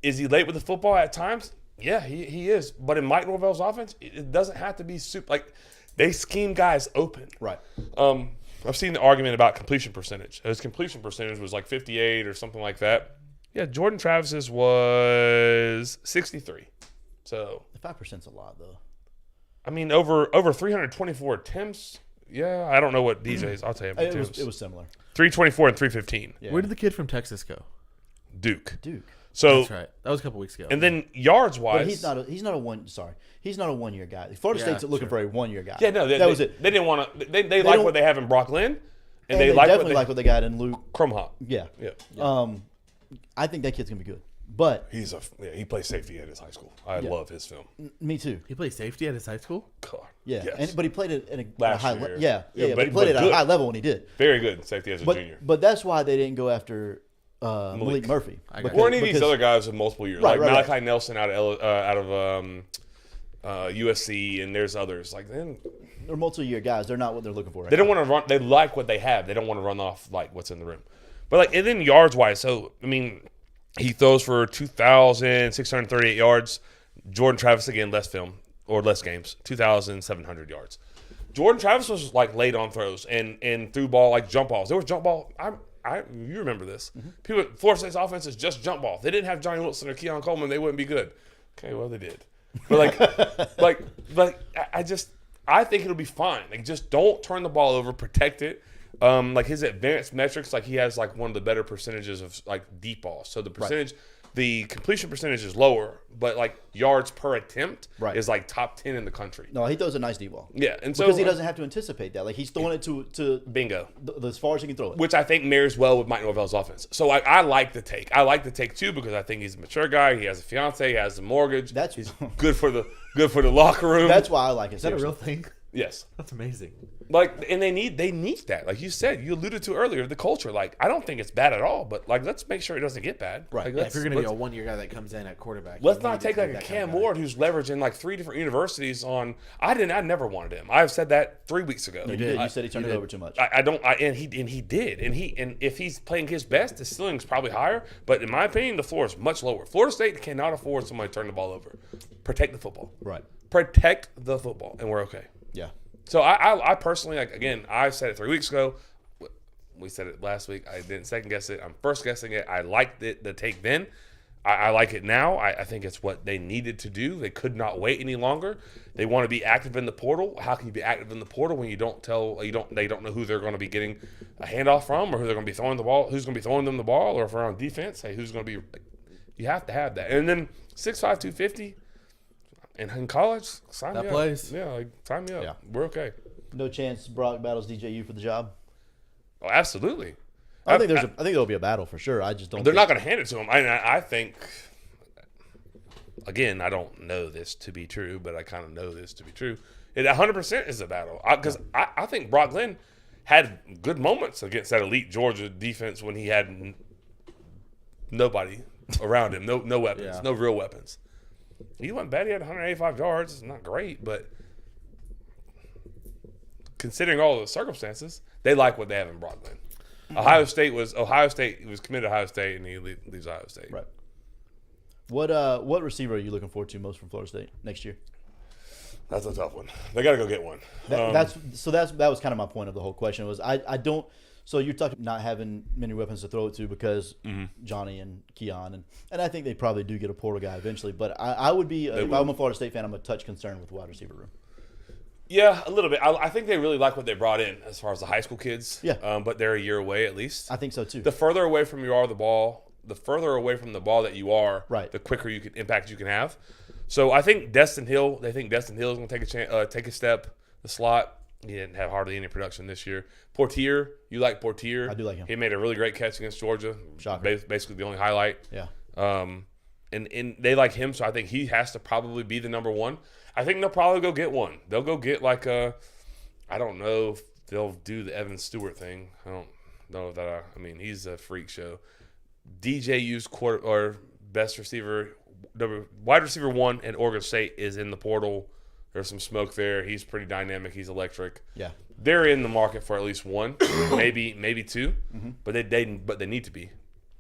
S3: Is he late with the football at times? Yeah, he is. But in Mike Norvell's offense, it doesn't have to be super. Like, they scheme guys open.
S2: Right.
S3: I've seen the argument about completion percentage. His completion percentage was like 58 or something like that. Yeah, Jordan Travis's was 63. So
S2: 5%'s a lot, though.
S3: I mean, over 324 attempts. Yeah, I don't know what DJ's. I'll tell you.
S2: It was similar.
S3: 324 and 315.
S2: Yeah.
S1: Where did the kid from Texas go?
S3: Duke.
S1: So that's right. That was a couple weeks ago.
S3: And then yards wise,
S2: but he's not a 1 year guy. Florida State's looking for a 1 year guy.
S3: Yeah, no, that was it. They didn't want to. They like what they have in Brock Lynn,
S2: and they definitely like what they got in Luke
S3: Krumhop.
S2: Yeah.
S3: Yeah.
S2: I think that kid's gonna be good. But
S3: he plays safety at his high school. I love his film.
S2: Me too.
S1: He played safety at his high school.
S3: God.
S2: Yeah,
S3: yes.
S2: but he played it at a
S3: Last
S2: high
S3: year.
S2: level. Yeah, but he played it at a high level when he did.
S3: Very good safety as a junior.
S2: But that's why they didn't go after Malik Murphy.
S3: Or any of these other guys with multiple years, like
S2: Right.
S3: Malachi Nelson out of USC, and there's others. Like
S2: they're multi-year guys. They're not what they're looking for.
S3: They don't want to run. They like what they have. They don't want to run off like what's in the room. But and then yards wise, so I mean, he throws for 2,638 yards. Jordan Travis again, less film or less games, 2,700 yards. Jordan Travis was late on throws and threw ball like jump balls. There was jump ball. You remember this? People, Florida State's offense is just jump ball. If they didn't have Johnny Wilson or Keon Coleman, they wouldn't be good. Okay, well they did. But I think it'll be fine. Just don't turn the ball over, protect it. His advanced metrics, he has one of the better percentages of deep balls. So the percentage, the completion percentage is lower, but like yards per attempt
S2: Right.
S3: is like top 10 in the country.
S2: No, he throws a nice deep ball.
S3: Yeah, and so
S2: Because he doesn't have to anticipate that. Like he's throwing it to
S3: bingo.
S2: as far as he can throw it.
S3: Which I think marries well with Mike Norvell's offense. So I like the take. I like the take too because I think he's a mature guy. He has a fiance. He has a mortgage.
S2: That's
S3: good for the locker room.
S2: That's why I like it.
S1: Is that a real thing?
S3: Yes.
S1: That's amazing.
S3: Like, and they need that. Like you said, you alluded to earlier, the culture. Like, I don't think it's bad at all, but like, let's make sure it doesn't get bad.
S2: Right.
S3: Like,
S1: Yeah, if you're going to be a 1-year guy that comes in at quarterback,
S3: let's
S1: you
S3: not
S1: need to
S3: take like a
S1: that
S3: Cam
S1: kind of guy.
S3: Ward who's leveraging like 3 different universities on. I never wanted him. I've said that 3 weeks ago.
S2: You did. You said he turned it over too much.
S3: And he did. And if he's playing his best, his ceiling's probably higher. But in my opinion, the floor is much lower. Florida State cannot afford somebody to turn the ball over. Protect the football.
S2: Right.
S3: Protect the football, and we're okay.
S2: Yeah.
S3: So I personally, like, again, I said it 3 weeks ago. We said it last week. I didn't second guess it. I'm first guessing it. I liked it, the take then. I like it now. I think it's what they needed to do. They could not wait any longer. They want to be active in the portal. How can you be active in the portal when they don't know who they're going to be getting a handoff from, or who they're going to be throwing the ball, who's going to be throwing them the ball, or if they're on defense, hey, who's going to be? You have to have that. And then 6'5", 250. And in college, sign me up.
S1: plays.
S3: Yeah, like, sign me up.
S2: Yeah.
S3: We're okay.
S2: No chance Brock battles DJU for the job.
S3: Oh, absolutely.
S2: I think there'll be a battle for sure. I just don't.
S3: They're not going to hand it to him. I think. Again, I don't know this to be true, but I kind of know this to be true. It 100% is a battle because I think Brock Glenn had good moments against that elite Georgia defense when he had nobody around him, no weapons, no real weapons. He wasn't bad. He had 185 yards. It's not great, but considering all the circumstances, they like what they have in Brock Glenn. Ohio State was committed to Ohio State, and he leaves Ohio State.
S2: Right. What receiver are you looking forward to most from Florida State next year?
S3: That's a tough one. They got to go get one.
S2: That was kind of my point of the whole question was I don't. So you're talking not having many weapons to throw it to because Johnny and Keon and I think they probably do get a portal guy eventually. But I would be if I'm a Florida State fan, I'm a touch concerned with the wide receiver room.
S3: Yeah, a little bit. I think they really like what they brought in as far as the high school kids.
S2: Yeah.
S3: But they're a year away at least.
S2: I think so too.
S3: The further away from you are the ball, the further away from the ball that you are,
S2: right,
S3: the quicker impact you can have. So I think Destin Hill. They think Destin Hill is going to take a step. The slot. He didn't have hardly any production this year. Portier, you like Portier?
S2: I do like him.
S3: He made a really great catch against Georgia.
S2: Shocker.
S3: Basically the only highlight.
S2: Yeah.
S3: And they like him, so I think he has to probably be the number one. I think they'll probably go get one. They'll go get like a. I don't know if they'll do the Evan Stewart thing. I don't know that. I mean, he's a freak show. DJU's best receiver, wide receiver 1 at Oregon State is in the portal. There's some smoke there. He's pretty dynamic. He's electric.
S2: Yeah.
S3: They're in the market for at least one, maybe 2, but they need to be.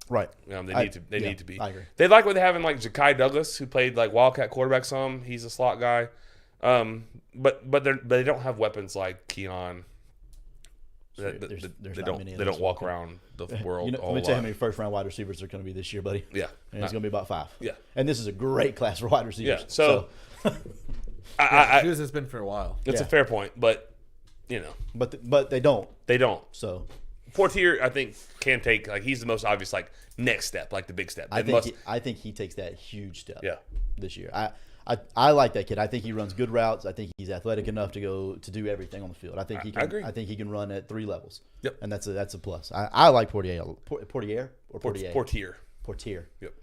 S2: Right.
S3: They need to be.
S2: I agree.
S3: They like what they have in like Ja'Kai Douglas, who played like Wildcat quarterback some. He's a slot guy. But they don't have weapons like Keon. They don't walk around the world.
S2: Let me tell you how many first round wide receivers are going to be this year, buddy.
S3: Yeah.
S2: And it's going to be about 5.
S3: Yeah.
S2: And this is a great class for wide receivers.
S3: Yeah. So
S1: as good as it's been for a while.
S3: It's a fair point, but
S2: But they don't.
S3: They don't.
S2: So
S3: Portier, I think, can take he's the most obvious next step, like the big step.
S2: I think he takes that huge step.
S3: Yeah.
S2: This year, I like that kid. I think he runs good routes. I think he's athletic enough to do everything on the field. I think he can.
S3: I agree.
S2: I think he can run at 3 levels.
S3: Yep.
S2: And that's a plus. I like Portier. Portier or Portier.
S3: Portier. Yep.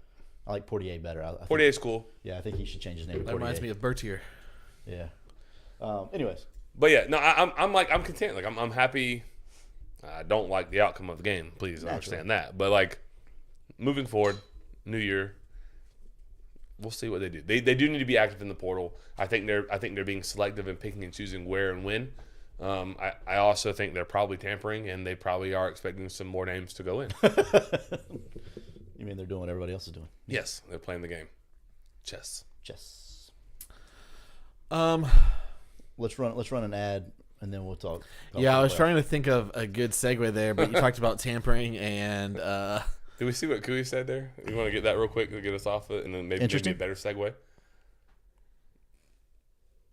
S2: I like Portier better.
S3: Portier's cool.
S2: Yeah, I think he should change his name.
S1: That reminds me of Bertier.
S2: Yeah. Anyways.
S3: But yeah, no, I'm content. I'm happy. I don't like the outcome of the game. Please understand that. But moving forward, new year, we'll see what they do. They do need to be active in the portal. I think they're being selective and picking and choosing where and when. I also think they're probably tampering, and they probably are expecting some more names to go in.
S2: You mean they're doing what everybody else is doing?
S3: Yes, they're playing the game. Chess.
S2: Let's run an ad and then we'll talk.
S1: Yeah, I was trying to think of a good segue there, but you talked about tampering and.
S3: Did we see what Kui said there? You want to get that real quick to get us off it, and then maybe a better segue?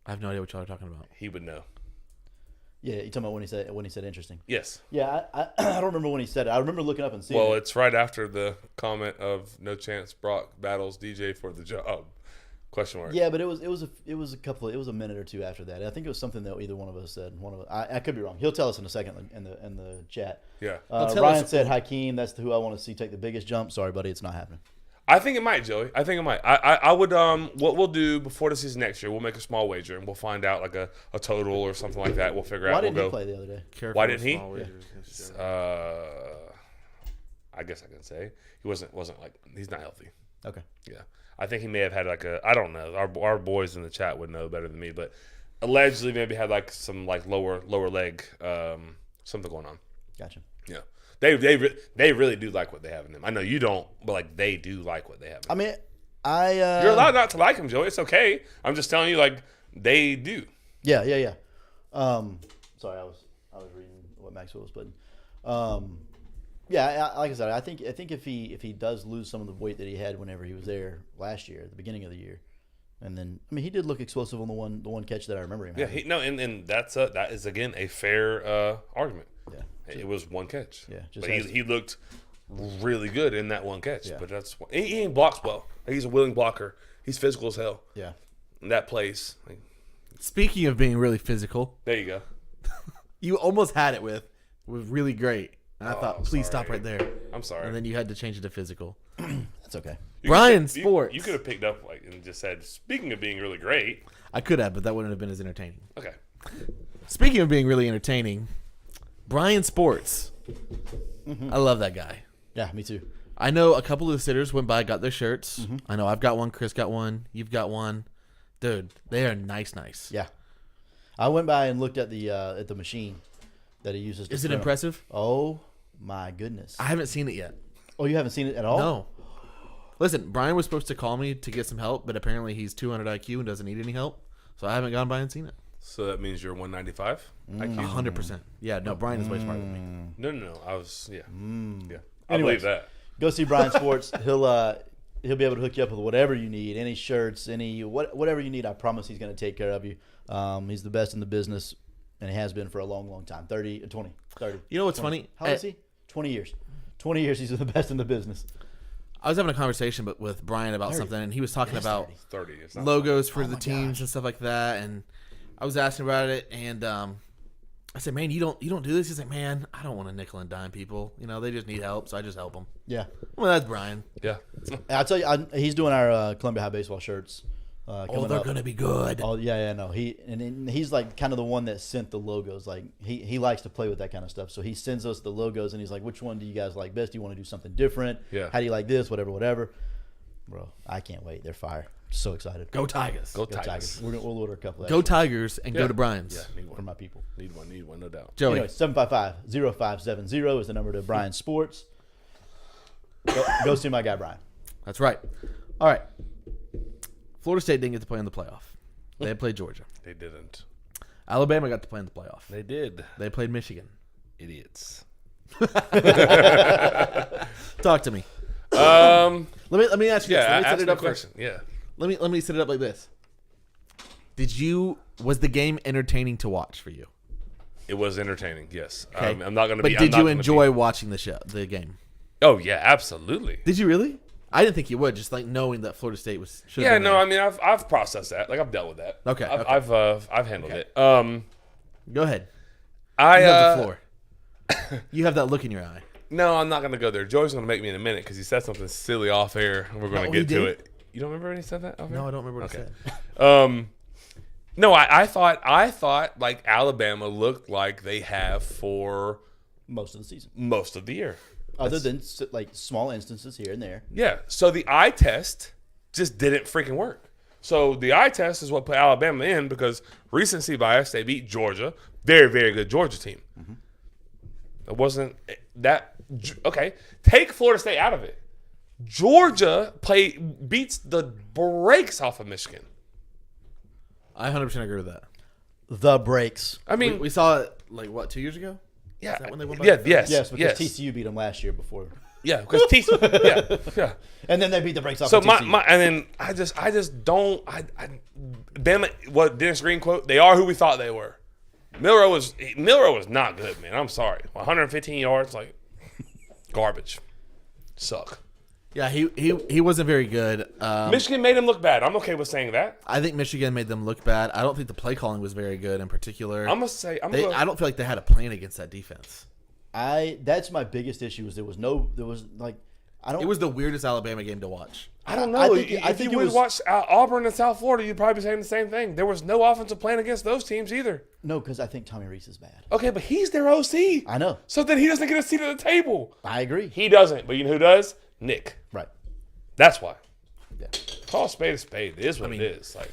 S1: I have no idea what y'all are talking about.
S3: He would know.
S2: Yeah, you talking about when he said interesting?
S3: Yes.
S2: Yeah, I don't remember when he said it. I remember looking up and seeing.
S3: Well,
S2: it.
S3: it's right after the comment of no chance Brock battles DJ for the job. Question mark.
S2: Yeah, but it was a minute or two after that. I think it was something that either one of us said. I could be wrong. He'll tell us in a second in the chat.
S3: Yeah.
S2: Ryan said Hakeem. That's who I want to see take the biggest jump. Sorry, buddy, it's not happening.
S3: I think it might, Joey. I think it might. I would what we'll do before the season next year, we'll make a small wager and we'll find out like a total or something like that. We'll figure
S2: Why
S3: out.
S2: didn't
S3: We'll
S2: he
S3: go.
S2: play the other day?
S1: Careful
S3: Why didn't he? I guess I can say he wasn't like he's not healthy.
S2: Okay.
S3: Yeah, I think he may have had like I don't know. Our boys in the chat would know better than me, but allegedly maybe had like some like lower leg something going on.
S2: Gotcha.
S3: Yeah, they really do like what they have in them. I know you don't, but like they do like what they have. In them.
S2: I mean,
S3: You're allowed not to like them, Joey. It's okay. I'm just telling you, like they do.
S2: Yeah. Sorry, I was reading what Maxwell was putting. Yeah, like I said, I think if he does lose some of the weight that he had whenever he was there last year, at the beginning of the year, and then he did look explosive on the one catch that I remember him.
S3: Yeah,
S2: having.
S3: and that is again a fair argument.
S2: Yeah,
S3: it was one catch.
S2: Yeah,
S3: but he looked really good in that one catch.
S2: Yeah.
S3: But he blocks well. He's a willing blocker. He's physical as hell.
S2: Yeah,
S3: in that place.
S1: Speaking of being really physical,
S3: there you go.
S1: You almost had it with really great. And I thought, please
S3: sorry.
S1: stop right there.
S3: I'm sorry.
S1: And then you had to change it to physical.
S2: that's okay.
S1: Brian Sports.
S3: You could have picked up like and just said, speaking of being really great.
S1: I could have, but that wouldn't have been as entertaining.
S3: Okay.
S1: Speaking of being really entertaining, Brian Sports. I love that guy.
S2: Yeah, me too.
S1: I know a couple of the sitters went by, got their shirts. I know I've got one. Chris got one. You've got one. Dude, they are nice.
S2: Yeah, I went by and looked at the machine that he uses.
S1: Is it impressive?
S2: Oh my goodness!
S1: I haven't seen it yet.
S2: Oh, you haven't seen it at all?
S1: No. Listen, Brian was supposed to call me to get some help, but apparently he's 200 IQ and doesn't need any help. So I haven't gone by and seen it.
S3: So that means you're 195 IQ?
S1: 100%. Yeah, no, Brian is way smarter than me.
S3: No. I was yeah. I
S2: Anyways,
S3: believe that.
S2: Go see Brian Sports. He'll be able to hook you up with whatever you need, any shirts, whatever you need. I promise he's going to take care of you. He's the best in the business, and he has been for a long, long time. 30.
S1: You know what's
S2: 20.
S1: funny?
S2: How old is he? 20 years. 20 years he's the best in the business.
S1: I was having a conversation with Brian about
S2: 30.
S1: something, and he was talking about
S3: 30. It's not
S1: logos for the
S2: my
S1: teams
S2: gosh.
S1: and stuff like that, and I was asking about it, and I said, "Man, you don't do this?" He's like, "Man, I don't want to nickel and dime people. You know, they just need help, so I just help them."
S2: Yeah.
S1: Well, that's Brian.
S3: Yeah.
S2: I'll tell you, he's doing our Columbia High baseball shirts.
S1: Oh, they're gonna be good.
S2: Oh yeah, no. He's like kind of the one that sent the logos. Like he likes to play with that kind of stuff. So he sends us the logos, and he's like, "Which one do you guys like best? Do you want to do something different?
S3: Yeah.
S2: How do you like this? Whatever." Bro, I can't wait. They're fire. So excited.
S1: Go Tigers.
S3: Go
S2: Go
S3: Tigers.
S2: Tigers. We'll order a couple.
S1: Go
S2: extra
S1: Tigers and go to Brian's.
S3: Yeah, need
S2: for
S3: one.
S2: my people.
S3: Need one, no doubt.
S1: Joey.
S2: Anyway, 755-0570 is the number to Brian Sports. Go see my guy Brian.
S1: That's right. All right. Florida State didn't get to play in the playoff. They had played Georgia.
S3: They didn't.
S1: Alabama got to play in the playoff.
S3: They did.
S1: They played Michigan.
S3: Idiots.
S1: Talk to me. Let me ask you this.
S3: Yeah,
S1: Let me set
S3: ask
S1: it
S3: me a
S1: up
S3: question.
S1: first.
S3: Yeah.
S1: Let me set it up like this. Was the game entertaining to watch for you?
S3: It was entertaining, yes.
S1: Okay.
S3: I'm not going to be.
S1: But did you enjoy watching the game?
S3: Oh, yeah, absolutely.
S1: Did you really? I didn't think you would. Just like knowing that Florida State should have
S3: Yeah,
S1: been
S3: no,
S1: there.
S3: I mean, I've processed that. Like, I've dealt with that.
S1: Okay,
S3: I've handled
S1: Okay.
S3: it.
S1: Go ahead.
S3: I
S1: You have the floor. You have that look in your eye.
S3: No, I'm not going to go there. Joey's going to make me in a minute because he said something silly off air. And we're going
S1: Oh,
S3: to get
S1: he
S3: to
S1: did?
S3: it. You don't remember when he said that off air?
S1: No, I don't remember what he
S3: Okay.
S1: said.
S3: No, I thought like Alabama looked like they have for
S2: Most of the season.
S3: most of the year.
S2: Other than like small instances here and there.
S3: Yeah. So the eye test just didn't freaking work. So the eye test is what put Alabama in because recency bias, they beat Georgia. Very, very good Georgia team. It wasn't that okay. Take Florida State out of it. Georgia beats the brakes off of Michigan.
S1: I 100% agree with that.
S2: The breaks.
S3: I mean,
S1: We saw it like what 2 years ago?
S3: yeah,
S1: Is that when they won by?
S3: yeah, yes,
S2: Yes, because
S3: yes.
S2: TCU beat them last year before.
S3: Yeah, because TCU, yeah.
S2: And then they beat the brakes off
S3: So
S2: of TCU.
S3: and then I just don't Bama. What Dennis Green quote? They are who we thought they were. Milroe was not good, man. I'm sorry. 115 yards, like garbage. Suck.
S1: Yeah, he wasn't very good.
S3: Michigan made him look bad. I'm okay with saying that.
S1: I think Michigan made them look bad. I don't think the play calling was very good in particular.
S3: I'm gonna say
S1: I don't feel like they had a plan against that defense.
S2: That's my biggest issue. Is it was
S1: the weirdest Alabama game to watch.
S3: I don't know.
S2: I think
S3: you
S2: it
S3: would
S2: was
S3: watch Auburn and South Florida, you'd probably be saying the same thing. There was no offensive plan against those teams either.
S2: no, because I think Tommy Reese is bad.
S3: Okay, but he's their OC.
S2: I know.
S3: So then he doesn't get a seat at the table.
S2: I agree.
S3: He doesn't. But you know who does? Nick.
S2: Right.
S3: That's why.
S2: Yeah.
S3: Call a spade a spade. It is what it is. Like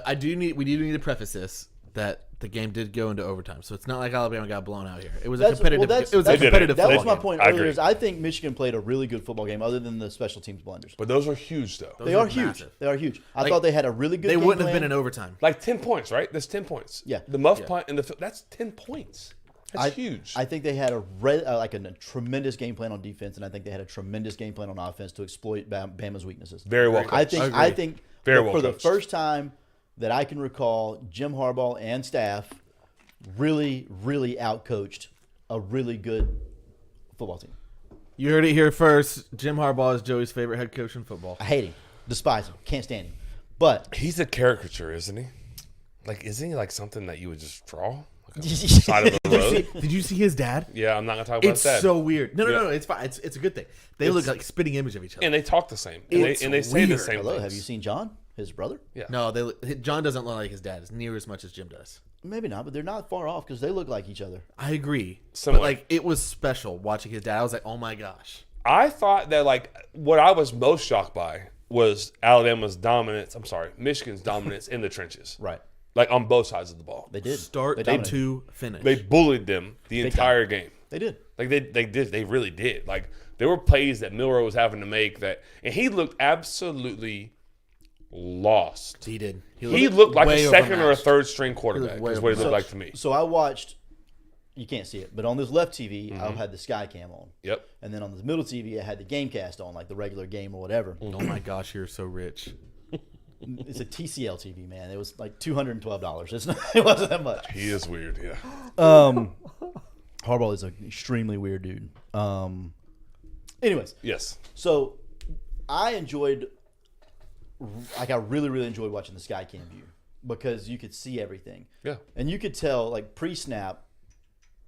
S1: We do need to preface this that the game did go into overtime, so it's not like Alabama got blown out here. It was a competitive.
S2: That
S1: football
S2: was my
S1: game.
S2: point
S3: I
S2: earlier.
S3: agree.
S2: Is I think Michigan played a really good football game, other than the special teams blunders.
S3: But those are huge, though.
S2: They
S1: are
S2: are huge.
S1: massive.
S2: They are huge. I thought they had a really good.
S1: They
S2: game
S1: wouldn't have
S2: plan.
S1: been in overtime.
S3: Like 10 points, right? That's 10 points.
S2: Yeah.
S3: The muff punt and that's 10 points. That's huge.
S2: I think they had a tremendous game plan on defense, and I think they had a tremendous game plan on offense to exploit Bama's weaknesses.
S3: Very well coached.
S2: I think
S3: Very
S2: that
S3: well
S2: for the
S3: coached.
S2: first time that I can recall, Jim Harbaugh and staff really, really outcoached a really good football team.
S1: You heard it here first. Jim Harbaugh is Joey's favorite head coach in football.
S2: I hate him, despise him, can't stand him. But
S3: He's a caricature, isn't he? Like, isn't he like something that you would just draw? Like a side of the road?
S1: Did you see his dad?
S3: Yeah, I'm not going to talk about
S1: It's
S3: that.
S1: so weird. No,
S3: Yeah.
S1: it's fine. It's a good thing. They look like spitting image of each other.
S3: And they talk the same. And
S1: It's
S3: they say the
S1: weird.
S3: same
S2: hello,
S3: things.
S2: have you seen John, his brother?
S3: Yeah.
S1: No, John doesn't look like his dad as near as much as Jim does.
S2: Maybe not, but they're not far off because they look like each other.
S1: I agree.
S3: Similar.
S1: But like it was special watching his dad. I was like, oh my gosh.
S3: I thought that, like, what I was most shocked by was Alabama's dominance. I'm sorry, Michigan's dominance in the trenches.
S2: Right.
S3: Like, on both sides of the ball.
S2: They did.
S1: Start
S2: They
S1: day
S2: dominated.
S1: to finish.
S3: They bullied them the entire game.
S2: They did.
S3: Like, they did. They really did. Like, there were plays that Milroe was having to make and he looked absolutely lost.
S1: He did.
S3: He looked like
S1: way
S3: a second or a
S1: overmatched.
S3: third string quarterback,
S1: way
S3: is what he looked
S1: overmatched.
S3: like to me.
S2: So I watched. You can't see it, but on this left TV, I had the Sky Cam on,
S3: Yep.
S2: and then on this middle TV, I had the Gamecast on, like the regular game or whatever.
S1: Oh my gosh, you're so rich.
S2: It's a TCL TV, man. It was like $212. It's not. It wasn't that much.
S3: He is weird, yeah.
S2: Harbaugh is an extremely weird dude. Anyways,
S3: Yes.
S2: so I really, really enjoyed watching the Sky Cam view because you could see everything.
S3: Yeah.
S2: And you could tell, like, pre-snap,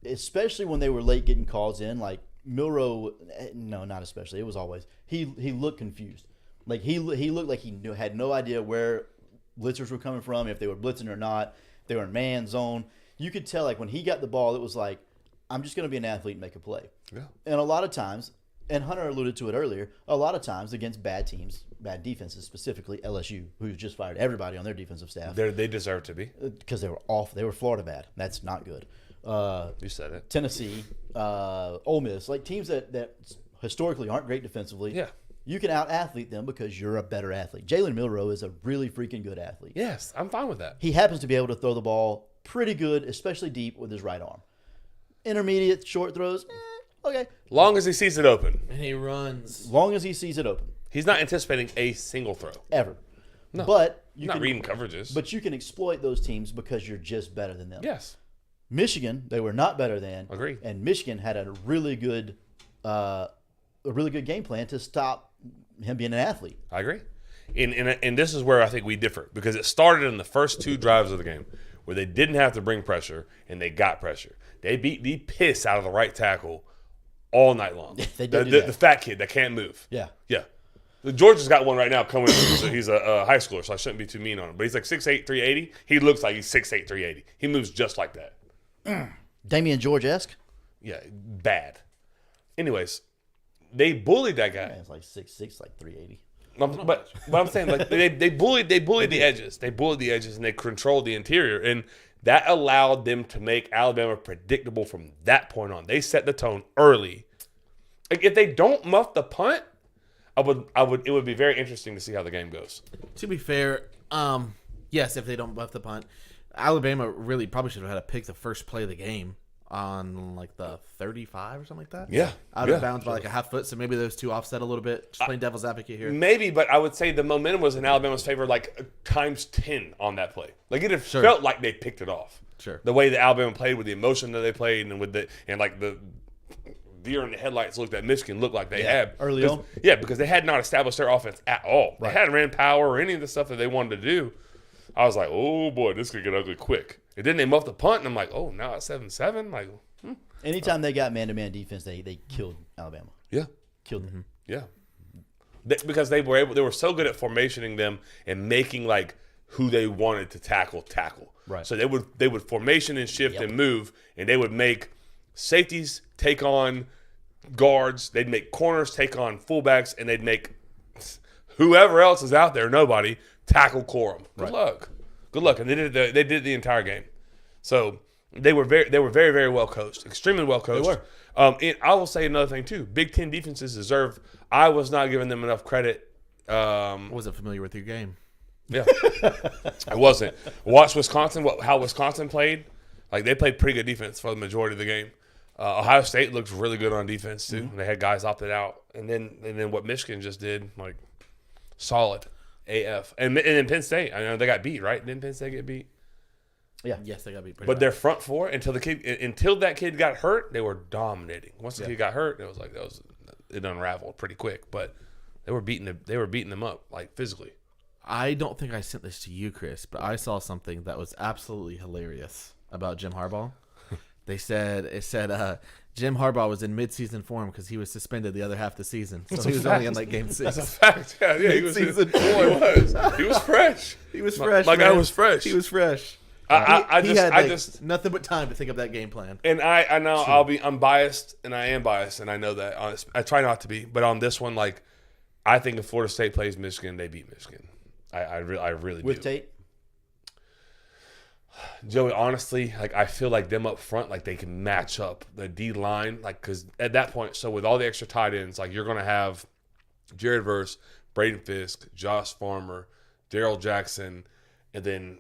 S2: especially when they were late getting calls in, like, Milroe, no, not especially. It was always. He looked confused. Like, he looked like he had no idea where blitzers were coming from, if they were blitzing or not, if they were in man zone. You could tell, like, when he got the ball, it was like, I'm just going to be an athlete and make a play.
S3: Yeah.
S2: And a lot of times, and Hunter alluded to it earlier, a lot of times against bad teams, bad defenses, specifically LSU, who just fired everybody on their defensive staff
S3: They deserve to be.
S2: because they were off. They were Florida bad. That's not good.
S3: You said it.
S2: Tennessee, Ole Miss, like teams that historically aren't great defensively.
S3: Yeah.
S2: You can out-athlete them because you're a better athlete. Jalen Milroe is a really freaking good athlete.
S3: Yes, I'm fine with that.
S2: He happens to be able to throw the ball pretty good, especially deep with his right arm. Intermediate, short throws, okay.
S3: Long as he sees it open.
S1: And he runs.
S2: As long as he sees it open,
S3: He's not anticipating a single throw.
S2: ever.
S3: No.
S2: But
S3: He's
S2: you
S3: not
S2: can,
S3: reading coverages.
S2: But you can exploit those teams because you're just better than them.
S3: yes.
S2: Michigan, they were not better than.
S3: Agreed.
S2: And Michigan had a really good game plan to stop him being an athlete.
S3: I agree. And this is where I think we differ because it started in the first two drives of the game where they didn't have to bring pressure and they got pressure. They beat the piss out of the right tackle all night long.
S2: They did do
S3: the
S2: that.
S3: fat kid that can't move.
S2: Yeah.
S3: Yeah. Georgia's got one right now coming in. He's a high schooler, so I shouldn't be too mean on him. But he's like 6'8", 380. He looks like he's 6'8", 380. He moves just like that.
S2: Damian George-esque.
S3: Yeah, bad. Anyways, they bullied that guy.
S2: Man, it's like 6'6", like 380.
S3: But I'm saying, like, they bullied the edges. They bullied the edges and they controlled the interior, and that allowed them to make Alabama predictable from that point on. They set the tone early. Like, if they don't muff the punt, it would be very interesting to see how the game goes.
S1: To be fair, yes, if they don't buff the punt, Alabama really probably should have had to pick the first play of the game on like the 35 or something like that.
S3: Yeah.
S1: Out
S3: Yeah.
S1: of bounds by like a half foot. So maybe those two offset a little bit. Just playing devil's advocate here.
S3: Maybe, but I would say the momentum was in Alabama's favor, like times 10 on that play. Like it
S1: Sure.
S3: felt like they picked it off.
S1: Sure.
S3: The way that Alabama played, with the emotion that they played, and with the deer in the headlights looked at Michigan looked like they had
S2: early
S3: 'Cause-
S2: on.
S3: Yeah, because they had not established their offense at all. They hadn't ran power or any of the stuff that they wanted to do. I was like, oh boy, this could get ugly quick. And then they muffed the punt, and I'm like, oh, now it's 7-7. Like,
S2: Anytime they got man-to-man defense, they killed Alabama.
S3: yeah.
S2: Killed them.
S3: Yeah, because they were so good at formationing them and making like who they wanted to tackle.
S2: Right.
S3: So they would formation and shift and move, and they would make safeties take on guards. They'd make corners take on fullbacks, and they'd make whoever else is out there, nobody, tackle Corum. Good luck, and they did the entire game. So they were very very well coached, extremely well coached.
S2: They were.
S3: And I will say another thing too. Big Ten defenses deserve. I was not giving them enough credit.
S1: Wasn't familiar with your game.
S3: Yeah, I wasn't. Watch Wisconsin. How Wisconsin played. Like they played pretty good defense for the majority of the game. Ohio State looked really good on defense too.
S2: Mm-hmm.
S3: They had guys opted out, and then what Michigan just did, like solid AF. And then Penn State. I know they got beat, right? Didn't Penn State get beat?
S2: Yeah.
S1: Yes, they got beat pretty
S3: But
S1: bad.
S3: their front four until that kid got hurt, they were dominating. Once the kid got hurt, it unraveled pretty quick. But they were beating them up like physically.
S1: I don't think I sent this to you, Chris, but I saw something that was absolutely hilarious about Jim Harbaugh. It said Jim Harbaugh was in midseason form because he was suspended the other half of the season, so he was only in like game 6.
S3: That's a fact. Yeah, he was.
S1: Mid-season
S3: He was fresh.
S1: He was fresh.
S3: My guy
S1: man.
S3: was fresh.
S1: He was fresh.
S3: I
S1: had
S3: just
S1: nothing but time to think of that game plan.
S3: and I know I'm biased, and I am biased, and I know that. I try not to be, but on this one, like I think if Florida State plays Michigan, they beat Michigan. I really
S2: With
S3: do.
S2: Tate?
S3: Joey, honestly, like I feel like them up front, like they can match up the D line, like because at that point, so with all the extra tight ends, like you're gonna have Jared Verse, Braden Fisk, Josh Farmer, Daryl Jackson, and then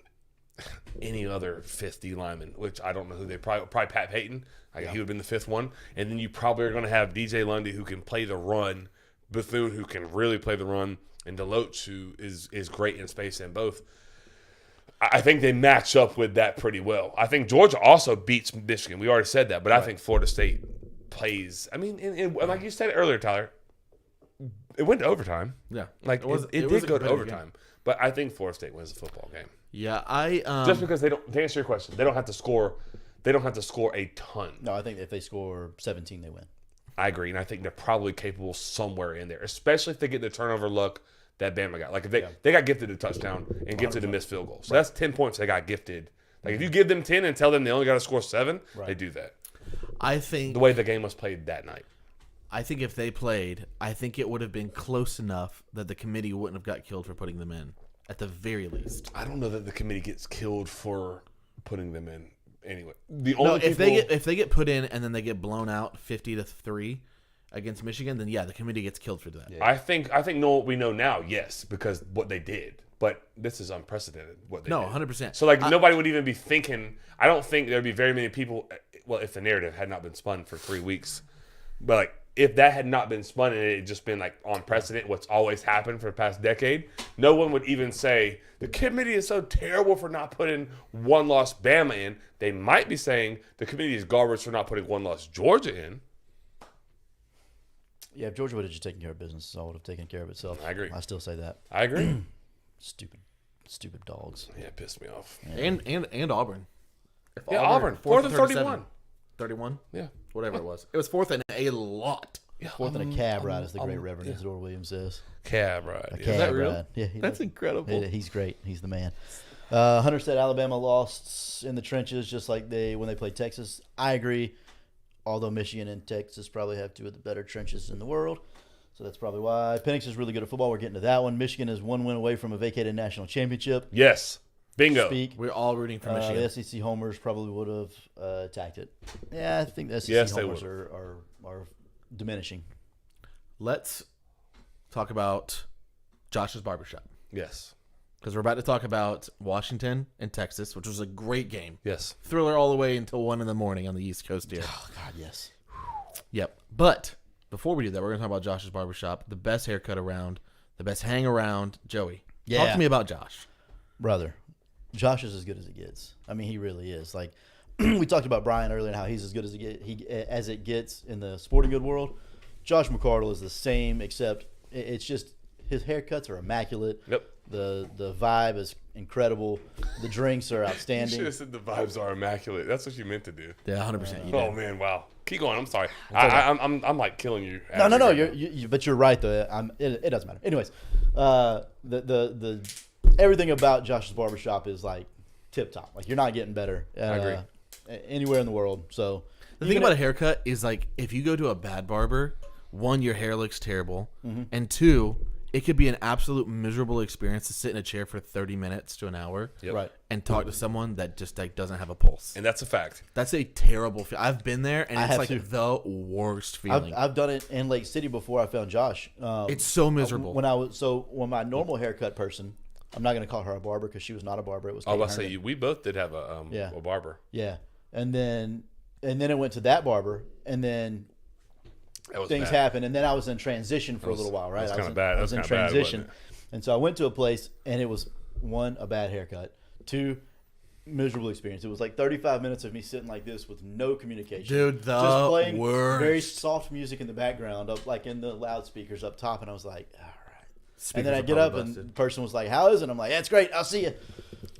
S3: any other fifth D lineman, which I don't know who they probably Pat Payton. Like he would have been the fifth one, and then you probably are gonna have DJ Lundy who can play the run, Bethune who can really play the run, and Deloach who is great in space in both. I think they match up with that pretty well. I think Georgia also beats Michigan. We already said that, but I think Florida State plays. I mean, and like you said earlier, Tyler, it went to overtime.
S1: Yeah,
S3: Like it
S1: was
S3: did
S1: a
S3: go to
S1: competitive
S3: overtime.
S1: game.
S3: But I think Florida State wins the football game
S1: Yeah, I
S3: just because they don't. To answer your question, they don't have to score. They don't have to score a ton.
S2: No, I think if they score 17, they win.
S3: I agree, and I think they're probably capable somewhere in there, especially if they get the turnover luck that Bama got. Like if they got gifted a touchdown and gifted a missed field goal. So that's 10 points they got gifted. Like if you give them 10 and tell them they only got to score 7, they do that.
S1: I think
S3: The way the game was played that night.
S1: I think if they played, I think it would have been close enough that the committee wouldn't have got killed for putting them in, at the very least.
S3: I don't know that the committee gets killed for putting them in anyway. The
S1: No,
S3: only
S1: if they get put in and then they get blown out 50-3 against Michigan, then yeah, the committee gets killed for that.
S3: I think know what we know now, yes, because what they did. But this is unprecedented what they
S1: No,
S3: did.
S1: 100%.
S3: So like nobody would even be thinking. I don't think there'd be very many people. Well, if the narrative had not been spun for 3 weeks, but like if that had not been spun and it had just been like on precedent, what's always happened for the past decade, no one would even say the committee is so terrible for not putting one-loss Bama in. They might be saying the committee is garbage for not putting one-loss Georgia in.
S2: Yeah, if Georgia would have just taken care of business, it would have taken care of itself.
S3: I agree.
S2: I still say that.
S3: I agree.
S2: Stupid dogs.
S3: Yeah, it pissed me off.
S1: And Auburn. If
S3: Yeah, Auburn. 4th and 31.
S1: 31?
S3: Yeah.
S1: Whatever it was. It was 4th and a lot.
S2: Fourth in a cab ride, as the great Reverend Isidore Williams says.
S3: Cab ride.
S2: A
S3: Yeah.
S2: cab
S1: that real?
S2: ride. Yeah,
S1: That's incredible.
S2: He's great. He's the man. Hunter said Alabama lost in the trenches just like when they played Texas. I agree. Although Michigan and Texas probably have two of the better trenches in the world. So that's probably why. Penix is really good at football. We're getting to that one. Michigan is one win away from a vacated national championship.
S3: Yes. Bingo.
S2: Speak.
S1: We're all rooting for Michigan.
S2: The SEC homers probably would have attacked it. Yeah, I think the SEC
S3: Yes, they
S2: homers
S3: would.
S2: are diminishing.
S1: Let's talk about Josh's barbershop.
S3: Yes.
S1: because we're about to talk about Washington and Texas, which was a great game.
S3: Yes.
S1: Thriller all the way until 1 a.m. on the East Coast here.
S2: Oh God, yes.
S1: Yep. But before we do that, we're going to talk about Josh's Barbershop, the best haircut around, the best hang around. Joey, talk
S2: Yeah.
S1: to me about Josh.
S2: Brother, Josh is as good as it gets. I mean, he really is. Like we talked about Brian earlier and how he's as good as it gets in the sporting good world. Josh McCardle is the same, except it's just his haircuts are immaculate.
S3: Yep.
S2: The vibe is incredible. The drinks are
S3: You should
S2: outstanding.
S3: have said the vibes are immaculate. That's what you meant to do.
S1: Yeah, 100%. You
S3: Oh
S1: did.
S3: man, wow. Keep going. I'm sorry.
S2: okay.
S3: I'm like killing you.
S2: No. But you're right though. It doesn't matter. Anyways, the everything about Josh's Barbershop is like tip top. Like you're not getting better.
S3: agree.
S2: Anywhere in the world. So
S1: The thing about a haircut is like if you go to a bad barber, one, your hair looks terrible, and two, it could be an absolute miserable experience to sit in a chair for 30 minutes to an hour
S3: Yep.
S2: right.
S1: and talk to someone that just like doesn't have a pulse.
S3: And that's a fact.
S1: That's a terrible feel. I've been there, and
S2: I
S1: it's
S2: have
S1: like
S2: too.
S1: the worst feeling.
S2: I've done it in Lake City before I found Josh.
S1: It's so miserable.
S2: When my normal haircut person, I'm not going to call her a barber because she was not a barber. It was.
S3: I was
S2: Kate
S3: about to say
S2: Herndon.
S3: we both did have
S2: Yeah.
S3: a barber.
S2: Yeah, and then it went to that barber, and then
S3: That was
S2: things
S3: bad.
S2: happened, and then I was in transition for a little while. Right,
S3: that was
S2: I
S3: kinda
S2: in-
S3: bad.
S2: I
S3: That
S2: was
S3: was
S2: in
S3: kinda bad,
S2: transition,
S3: wasn't
S2: and so I went to a place, and it was one, a bad haircut, two, miserable experience. It was like 35 minutes of me sitting like this with no communication,
S1: Dude, the
S2: just playing
S1: worst.
S2: very soft music in the background, up like in the loudspeakers up top, and I was like, all right.
S1: Speakers
S2: And then I
S1: are
S2: get up,
S1: probably
S2: and
S1: busted.
S2: the person was like, "How is it?" I'm like, "That's great. I'll see you."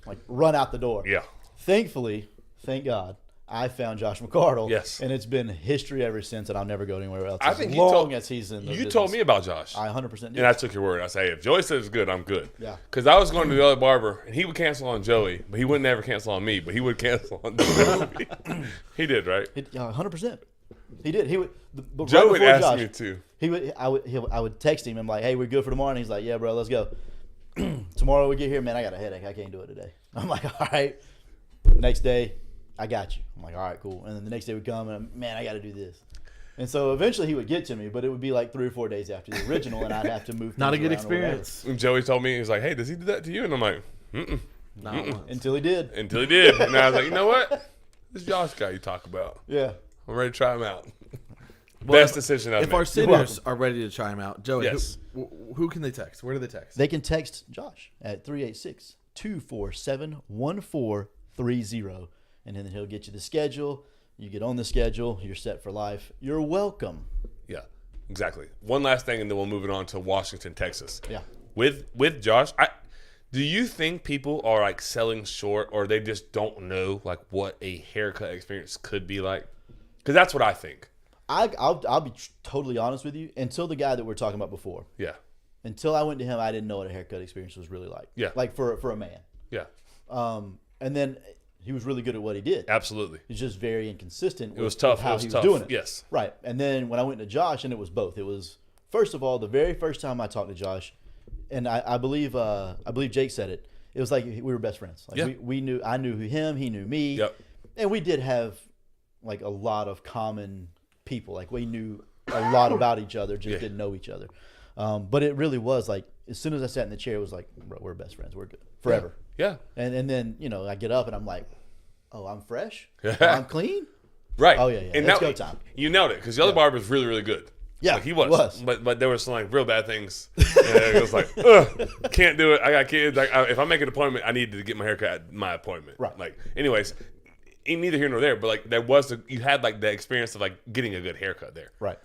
S2: Like, run out the door.
S3: Yeah.
S2: Thankfully, thank God, I found Josh McCardle.
S3: Yes.
S2: And it's been history ever since, and I'll never go anywhere else.
S3: I
S2: as
S3: think
S2: long as he's in the
S3: You
S2: business.
S3: told me about Josh.
S2: I 100% did.
S3: And I took your word. I say, if Joey says it's good, I'm good.
S2: Yeah.
S3: Because I was going to the other barber, and he would cancel on Joey, but he would never cancel on me. But he would cancel on Joey. He did, right?
S2: 100%. He did. He would. But
S3: Joe
S2: right
S3: would
S2: before
S3: ask
S2: Josh,
S3: me too.
S2: He would. I would text him. I'm like, "Hey, we're good for tomorrow." And he's like, "Yeah, bro, let's go." Tomorrow we get here, man. I got a headache. I can't do it today. I'm like, "All right." Next day, I got you. I'm like, "All right, cool." And then the next day would come, and man, I got to do this. And so eventually he would get to me, but it would be like 3 or 4 days after the original, and I'd have to move.
S1: Not a
S2: things
S1: good
S2: around or whatever.
S1: experience.
S3: And Joey told me, he was like, hey, does he do that to you? And I'm like, mm-mm.
S1: Not once.
S2: Until he did.
S3: Until he did. And I was like, you know what? This Josh guy you talk about.
S2: Yeah.
S3: I'm ready to try him out.
S1: Well,
S3: Best decision I've
S1: If our
S3: made.
S1: sitters are ready to try him out, Joey,
S3: Yes.
S1: who can they text? Where do they text?
S2: They can text Josh at 386-247-1430, and then he'll get you the schedule. You get on the schedule. You're set for life. You're welcome.
S3: Yeah, exactly. One last thing, and then we'll move it on to Washington, Texas.
S2: Yeah.
S3: With Josh, do you think people are like selling short, or they just don't know like what a haircut experience could be like? Because that's what I think.
S2: I'll be totally honest with you. Until the guy that we're talking about before,
S3: Yeah,
S2: until I went to him, I didn't know what a haircut experience was really like.
S3: Yeah.
S2: Like for a man.
S3: yeah,
S2: And then he was really good at what he did.
S3: absolutely.
S2: He's just very inconsistent.
S3: It was tough.
S2: With how
S3: It was
S2: he was
S3: tough.
S2: doing it.
S3: Yes.
S2: Right. And then when I went to Josh, and it was both. It was first of all the very first time I talked to Josh, and I believe Jake said it. It was like we were best friends. Like
S3: Yeah.
S2: we knew. I knew him. He knew me.
S3: Yep.
S2: And we did have like a lot of common people. Like we knew a lot about each other. Just
S3: Yeah.
S2: didn't know each other. But it really was like as soon as I sat in the chair, it was like, bro, we're best friends. We're good forever.
S3: Yeah,
S2: And then I get up and I'm like, oh, I'm fresh. Oh, I'm clean.
S3: right.
S2: Oh, yeah.
S3: And
S2: It's
S3: now,
S2: go time.
S3: You nailed it because the other barber was really, really good.
S2: Yeah,
S3: like he was.
S2: he was.
S3: But there were some like real bad things. And it was like, ugh, can't do it. I got kids. Like if I make an appointment, I need to get my haircut at my appointment.
S2: Right.
S3: Like, anyways, neither here nor there. But like you had like the experience of like getting a good haircut there.
S2: Right.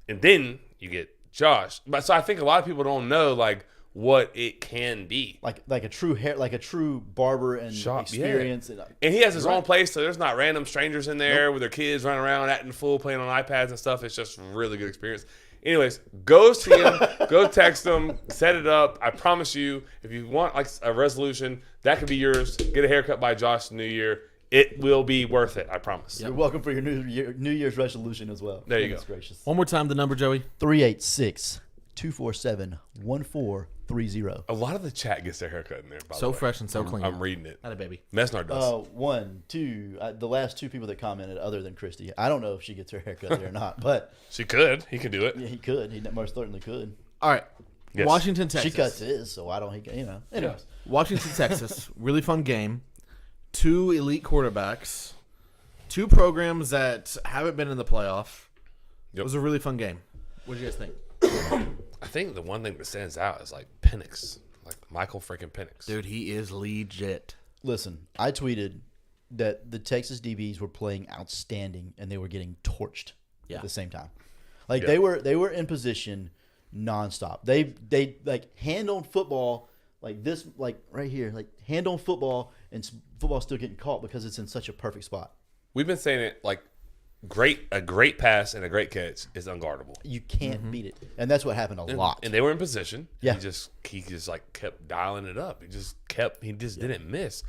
S3: And then you get Josh. But so I think a lot of people don't know like what it can be.
S2: Like a true barber and
S3: Shop,
S2: experience.
S3: And he has his own place, so there's not random strangers in there with their kids running around acting fool, playing on iPads and stuff. It's just a really good experience. Anyways, go see him, go text him, set it up. I promise you, if you want like a resolution, that could be yours. Get a haircut by Josh New Year. It will be worth it. I promise.
S2: You're welcome for your New Year's resolution as well.
S3: There you
S2: Goodness
S3: go.
S2: Gracious.
S1: One more time, the number, Joey.
S2: 386-247-1430.
S3: A lot of the chat gets their haircut in there. By
S1: So
S3: the way.
S1: fresh and so clean.
S3: I'm reading it.
S1: Not a baby.
S3: Mesnar does.
S2: One, two, the last two people that commented, other than Christy. I don't know if she gets her haircut there or not, but
S3: She could. He could do it.
S2: yeah, he could. He most certainly could.
S1: All right.
S3: Yes.
S1: Washington, Texas.
S2: She cuts his, so why don't he? You know. Anyways,
S1: Washington, Texas. Really fun game. 2 elite quarterbacks. 2 programs that haven't been in the playoff.
S3: Yep.
S1: It was a really fun game. What did you guys think?
S3: I think the one thing that stands out is like Penix, like Michael freaking Penix.
S1: Dude, he is legit.
S2: listen. I tweeted that the Texas DBs were playing outstanding and they were getting torched at the same time. Like they were in position nonstop. They like hand on football like this, like right here, like hand on football, and football still getting caught because it's in such a perfect spot.
S3: We've been saying it like a great pass and a great catch is unguardable.
S2: You can't beat it, and that's what happened a lot.
S3: And they were in position.
S2: Yeah.
S3: He just like kept dialing it up. He just didn't miss.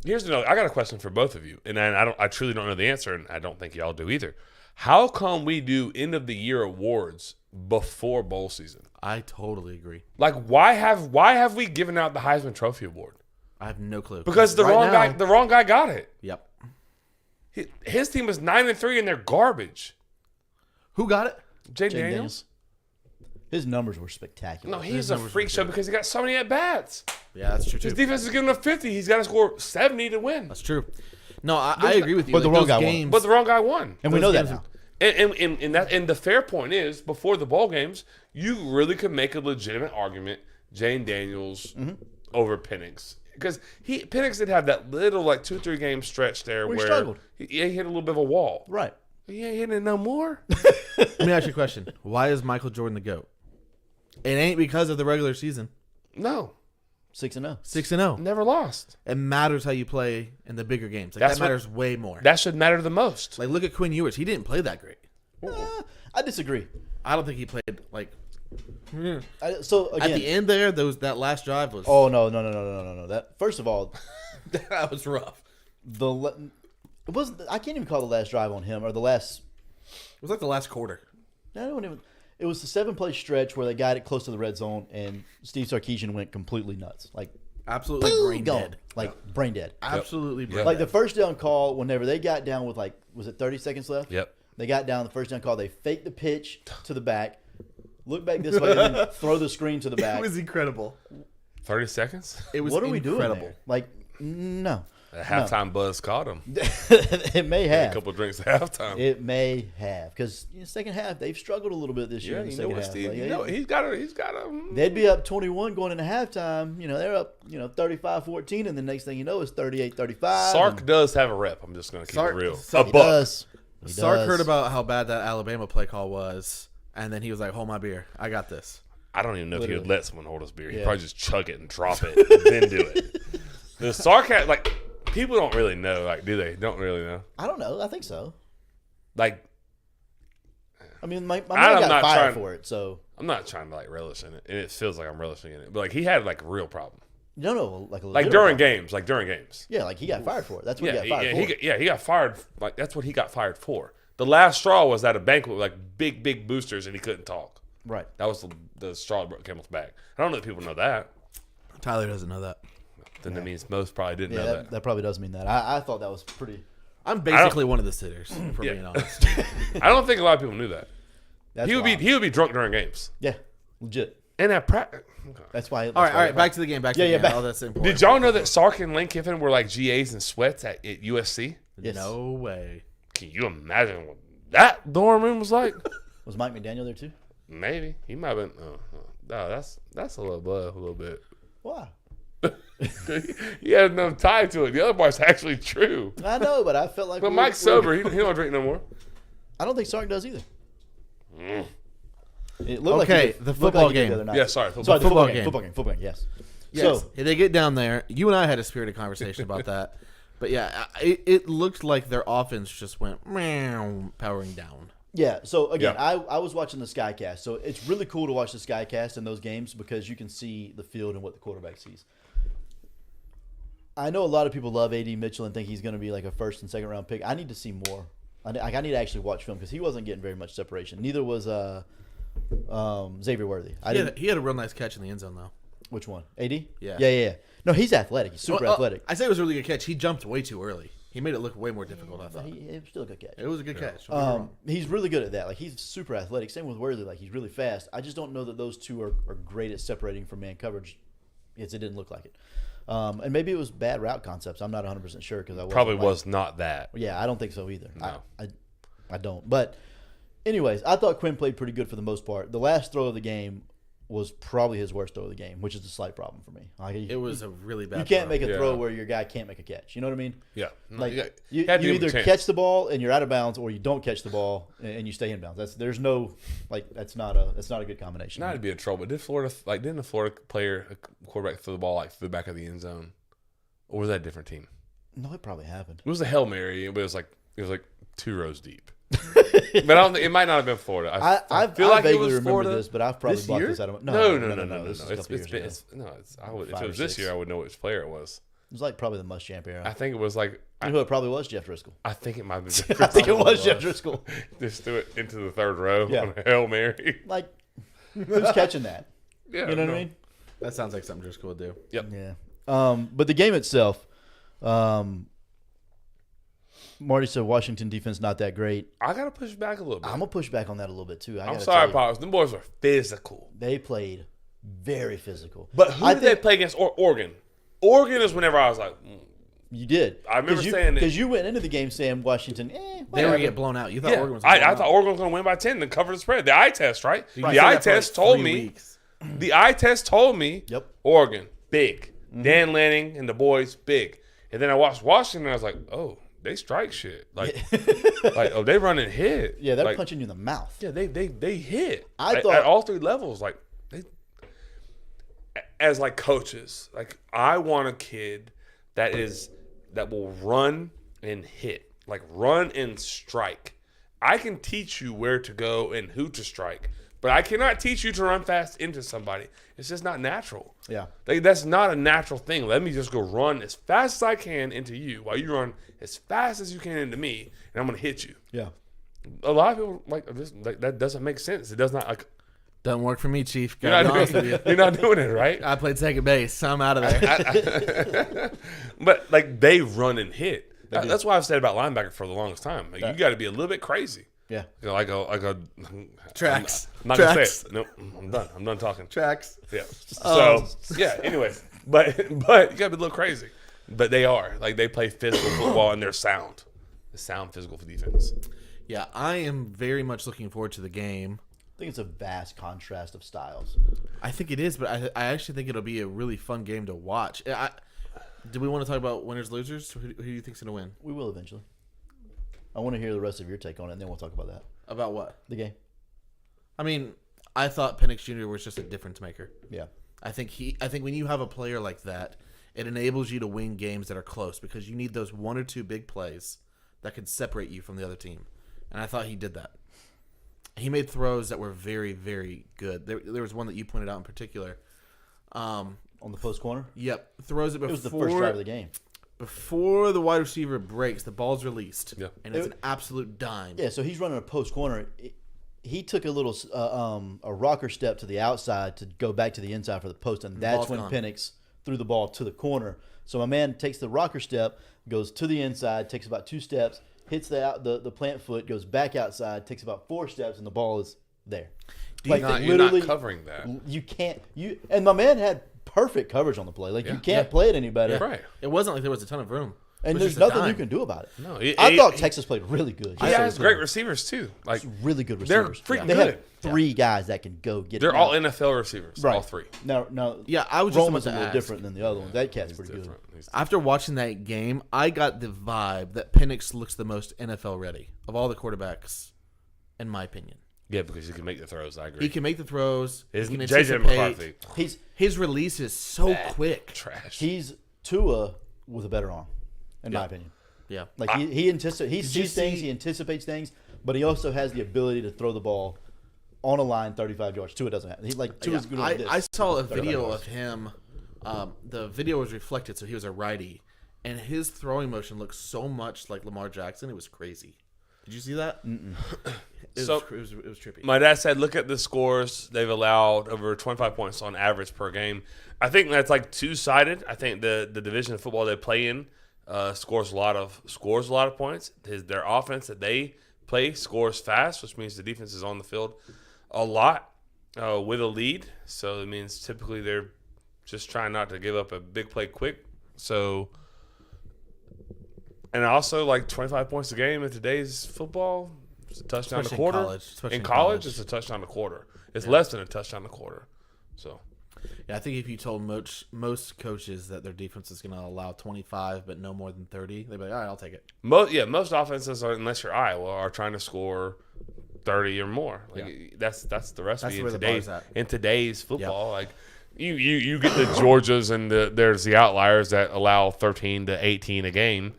S3: Here's another. I got a question for both of you, and I truly don't know the answer, and I don't think y'all do either. How come we do end of the year awards before bowl season?
S1: I totally agree.
S3: Like why have we given out the Heisman Trophy award?
S1: I have no clue.
S3: Because the wrong guy got it.
S1: Yep.
S3: His team was 9-3 and they're garbage.
S1: Who got it?
S3: Jay Daniels?
S2: His numbers were spectacular.
S3: No, he's a freak show because he got so many at bats.
S1: Yeah, that's true too.
S3: His defense is giving him 50. He's got to score 70 to win.
S1: That's true. No, I agree with you.
S2: But the wrong guy won.
S1: games,
S3: But the wrong guy won.
S2: And we
S1: those
S2: know that
S1: games-
S2: now.
S3: And the fair point is, before the bowl games, you really could make a legitimate argument Jane Daniels over Penix. Because Penix did have that little 2-3 game stretch there
S2: Where
S3: where
S2: he struggled.
S3: he hit a little bit of a wall.
S2: Right.
S3: He ain't hitting it no more.
S1: Let me ask you a question. Why is Michael Jordan the GOAT? It ain't because of the regular season.
S3: No.
S2: 6-0.
S1: 6-0.
S3: Never lost.
S1: It matters how you play in the bigger games. That matters way more.
S3: That should matter the most.
S1: Like, look at Quinn Ewers. He didn't play that great.
S2: I disagree.
S1: I don't think he played,
S2: So again,
S1: at the end there, that last drive was...
S2: oh no. That first of all,
S1: that was rough.
S2: It wasn't. I can't even call the last drive on him or the last.
S1: It was like the last quarter.
S2: I don't even. It was the 7-play stretch where they got it close to the red zone and Steve Sarkisian went completely nuts, like
S1: Absolutely
S2: boom,
S1: brain
S2: gone.
S1: dead.
S2: Like brain dead.
S1: Absolutely brain
S2: Like
S1: dead.
S2: the first down call, whenever they got down with was it 30 seconds left?
S3: Yep.
S2: They got down the first down call. They faked the pitch to the back, look back this way, and then throw the screen to the back.
S1: It was incredible.
S3: 30 seconds?
S1: It was
S2: What are we doing
S1: incredible.
S2: there? Like, no.
S3: A halftime buzz caught him.
S2: It may
S3: A
S2: have.
S3: couple drinks at halftime.
S2: It may have because second half they've struggled a little bit this year.
S3: Yeah,
S2: in the
S3: you know
S2: second
S3: what,
S2: half.
S3: Steve?
S2: Like,
S3: You know, he's got a.
S2: they'd be up 21 going into halftime. They're up 35-14, and the next thing you know is 38-35.
S3: Sark does have a rep. I'm just going to keep
S1: Sark-
S3: it real.
S1: Sark
S2: He
S3: a buck.
S2: does. He
S1: Sark
S2: does.
S1: heard about how bad that Alabama play call was, and then he was like, hold my beer. I got this.
S3: I don't even know if he
S2: Literally.
S3: would let someone hold his beer. He'd
S2: Yeah.
S3: probably just chug it and drop it, and then do it. The Sark had, people don't really know, do they? Don't really know.
S2: I don't know. I think so.
S3: Like,
S2: I mean, my
S3: I'm
S2: man got
S3: not
S2: fired
S3: trying-
S2: for it, so
S3: I'm not trying to relish in it, and it feels like I'm relishing in it. But he had a real problem.
S2: no, like a
S3: Like
S2: legitimate
S3: during
S2: problem.
S3: games, during games.
S2: Yeah, he got fired for it. That's what
S3: Yeah,
S2: he got fired for.
S3: he got fired. That's what he got fired for. The last straw was at a banquet with big boosters, and he couldn't talk.
S2: Right.
S3: That was the straw that broke Camel's back. I don't know if people know that.
S1: Tyler doesn't know that.
S3: Then that means most probably didn't
S2: Yeah,
S3: know
S2: that, that probably does mean that. I thought that was pretty.
S1: I'm basically one of the sitters, for
S3: Yeah.
S1: being honest.
S3: I don't think a lot of people knew that.
S2: That's
S3: He would
S2: wild.
S3: be drunk during games.
S2: Yeah, legit.
S3: And at practice. Okay.
S2: That's why.
S1: All right, back to the game. Back to
S2: Yeah,
S1: the
S2: yeah,
S1: game.
S2: back-
S1: Oh, that's important.
S3: Did y'all know that Sark and Lane Kiffin were GAs and sweats at USC?
S2: Yes.
S1: No way.
S3: Can you imagine what that dorm room was like?
S2: Was Mike McDaniel there too?
S3: Maybe he might have been. No, that's a little bit, a little bit.
S2: Why?
S3: He had no tie to it. The other part's actually true.
S2: I know, but I felt like.
S3: But Mike's sober. He don't drink no more.
S2: I don't think Sark does either.
S3: Mm.
S2: It looked
S1: Okay,
S2: like he did-
S1: the
S2: looked
S1: football
S2: like he did
S1: game.
S2: the other night.
S3: Yeah, sorry.
S2: Sorry, the
S1: football
S2: football game.
S1: game.
S2: Football game. Yes.
S1: Yes,
S2: So
S1: they get down there. You and I had a spirited conversation about that. But yeah, it looked like their offense just went meow, powering down.
S2: yeah. So again,
S3: Yeah.
S2: I was watching the Skycast. So it's really cool to watch the Skycast in those games because you can see the field and what the quarterback sees. I know a lot of people love A.D. Mitchell and think he's going to be a first and second round pick. I need to see more. I need to actually watch film because he wasn't getting very much separation. Neither was Xavier Worthy.
S1: He had a real nice catch in the end zone, though.
S2: Which one? AD?
S1: Yeah.
S2: Yeah. No, he's athletic. He's super athletic.
S1: I say it was a really good catch. He jumped way too early. He made it look way more difficult, I thought.
S2: It was still a good catch.
S1: It was a good catch. Don't get me wrong.
S2: He's really good at that. Like, he's super athletic. Same with Worthy. Like, he's really fast. I just don't know that those two are great at separating from man coverage. Yes, it didn't look like it. And maybe it was bad route concepts. I'm not 100% sure because I
S3: Probably was not that.
S2: Yeah, I don't think so either.
S3: No.
S2: I don't. But anyways, I thought Quinn played pretty good for the most part. The last throw of the game was probably his worst throw of the game, which is a slight problem for me. Like,
S1: It was a really bad
S2: you can't
S1: throw.
S2: make a
S3: Yeah.
S2: throw where your guy can't make a catch. You know what I mean?
S3: Yeah. No,
S2: Like
S3: you
S2: you
S3: had to give him a
S2: either
S3: chance.
S2: catch the ball and you're out of bounds, or you don't catch the ball and you stay in bounds. That's not a good combination.
S3: Not to be in trouble, but didn't a Florida player, a quarterback, throw the ball like through the back of the end zone, or was that a different team?
S2: No, it probably happened.
S3: It was a Hail Mary, but it was like 2 rows deep. But I don't think it might not have been Florida. I feel like it
S2: vaguely
S3: was
S2: remember
S3: Florida.
S2: this, but I've probably
S1: This
S2: bought
S1: year?
S2: this out of
S3: No.
S2: This is a couple years ago.
S3: If it
S2: 5 or
S3: was this
S2: 6.
S3: year, I would know which player it was.
S2: It was like probably the Muschamp era.
S3: I think it was like
S2: You know who it probably was? Jeff Driscoll.
S3: I think it might have been. Jeff
S2: I think it
S3: Driscoll.
S2: was Jeff Driscoll.
S3: Just threw it into the third row
S2: Yeah.
S3: on a Hail Mary.
S2: Like, who's catching that?
S3: Yeah,
S2: You know what
S3: no.
S2: I mean?
S1: That sounds like something Driscoll would do.
S3: Yep.
S2: Yeah. But the game itself, Marty said Washington defense not that great.
S3: I gotta push back a little bit.
S2: I'm gonna push back on that a little bit too.
S3: I'm sorry,
S2: Paul.
S3: Pops. Them boys are physical.
S2: They played very physical.
S3: But who
S2: I
S3: did they
S2: think
S3: play against? Oregon. Oregon is whenever I was like,
S2: you did.
S3: I remember saying it.
S2: because you went into the game saying Washington.
S1: They were
S2: whatever.
S1: going to get blown out. You thought
S3: yeah,
S1: Oregon was
S3: I thought Oregon was going to win by 10 and cover the spread. The eye test, right?
S1: You
S3: The
S1: said
S3: eye
S1: that for like
S3: test told
S1: 3
S3: me.
S1: weeks.
S3: The eye test told me.
S2: Yep.
S3: Oregon, big. Dan Lanning and the boys, big. And then I watched Washington, and I was like, oh, they strike shit. Like, oh, they run and hit.
S2: Yeah, they're
S3: like,
S2: punching you in the mouth.
S3: Yeah, they hit.
S2: I thought-
S3: at all 3 levels, like they, as like coaches, like I want a kid that will run and hit, like run and strike. I can teach you where to go and who to strike, but I cannot teach you to run fast into somebody. It's just not natural.
S2: Yeah.
S3: Like, that's not a natural thing. Let me just go run as fast as I can into you while you run as fast as you can into me, and I'm gonna hit you.
S2: Yeah.
S3: A lot of people like that doesn't make sense. It does not like.
S1: Doesn't work for me, Chief.
S3: You're
S1: Gotta
S3: not,
S1: be honest with
S3: doing,
S1: you.
S3: you're not doing it, right?
S1: I played second base, so I'm out of there.
S3: But like they run and hit. That's why I've said about linebacker for the longest time. Like, you got to be a little bit crazy.
S2: Yeah.
S3: You know, like a
S1: Tracks.
S3: I'm not gonna
S1: Tracks.
S3: say it. Nope. I'm done. I'm done talking.
S1: Tracks.
S3: Yeah. So yeah. Anyways, but you got to be a little crazy. But they are like they play physical football and they're sound. The sound physical defense.
S1: Yeah, I am very much looking forward to the game.
S2: I think it's a vast contrast of styles.
S1: I think it is, but I actually think it'll be a really fun game to watch. Do we want to talk about winners, losers? Who do you think's going to win?
S2: We will eventually. I want to hear the rest of your take on it, and then we'll talk about that.
S1: About what?
S2: The game.
S1: I mean, I thought Penix Jr. was just a difference maker.
S2: Yeah.
S1: I think when you have a player like that, it enables you to win games that are close because you need those 1 or 2 big plays that can separate you from the other team. And I thought he did that. He made throws that were very, very good. There was one that you pointed out in particular.
S2: On the post corner?
S1: Yep. Throws it before.
S2: It was the first drive of the game.
S1: Before the wide receiver breaks, the ball's released.
S3: Yeah.
S1: And it's an absolute dime.
S2: Yeah, so he's running a post corner. He took a little a rocker step to the outside to go back to the inside for the post, and that's
S1: ball's
S2: when
S1: gone.
S2: Penix threw the ball to the corner. So my man takes the rocker step, goes to the inside, takes about 2 steps, hits the plant foot, goes back outside, takes about 4 steps, and the ball is there.
S3: You're not covering that.
S2: You can't. And my man had perfect coverage on the play. Like, you can't play it any better.
S3: Right.
S1: It wasn't like there was a ton of room.
S2: And
S1: It was
S2: there's
S1: just a
S2: nothing you
S1: dime.
S2: can do about it.
S3: No,
S2: I thought Texas played really good.
S3: He has great receivers too. Like
S2: Really good
S3: They're
S2: receivers.
S3: freaking
S2: They
S3: good.
S2: have 3 guys that can go get.
S3: they're
S2: it.
S3: all NFL receivers,
S2: Right.
S3: all 3.
S2: Now,
S1: Yeah, I was just
S2: Roman's a
S1: about to
S2: little
S1: ask.
S2: different than the other one. That cat's pretty good.
S3: Different.
S1: After watching that game, I got the vibe that Penix looks the most NFL ready of all the quarterbacks, in my opinion.
S3: Yeah, because he can make the throws. I agree.
S1: He can make the throws. He can
S3: JJ
S1: anticipate.
S3: McCarthy
S1: His release is so quick.
S3: trash.
S2: He's Tua with a better arm, in my opinion.
S1: Yeah.
S2: Like he anticipates, he
S1: you
S2: sees things,
S1: see-
S2: he anticipates things, but he also has the ability to throw the ball on a line 35 yards. Tua doesn't have. Tua's good like this.
S1: I saw a
S2: 35
S1: video
S2: yards.
S1: of him. The video was reflected, so he was a righty, and his throwing motion looked so much like Lamar Jackson. It was crazy. Did you see that? It was trippy.
S3: My dad said, look at the scores. They've allowed over 25 points on average per game. I think that's like 2-sided. I think the division of football they play in scores a lot of points. Their offense that they play scores fast, which means the defense is on the field a lot with a lead. So it means typically they're just trying not to give up a big play quick. So, and also like 25 points a game in today's football, it's a touchdown
S1: Especially
S3: a quarter.
S1: in college,
S3: In college, it's a touchdown a quarter. It's less than a touchdown a quarter. So.
S1: Yeah, I think if you told most coaches that their defense is going to allow 25 but no more than 30, they'd be like, all right, I'll take it.
S3: Most offenses, unless you're Iowa, are trying to score 30 or more. Like that's the recipe in today's football.
S1: Yeah.
S3: Like you get the Georgias and there's the outliers that allow 13 to 18 a game.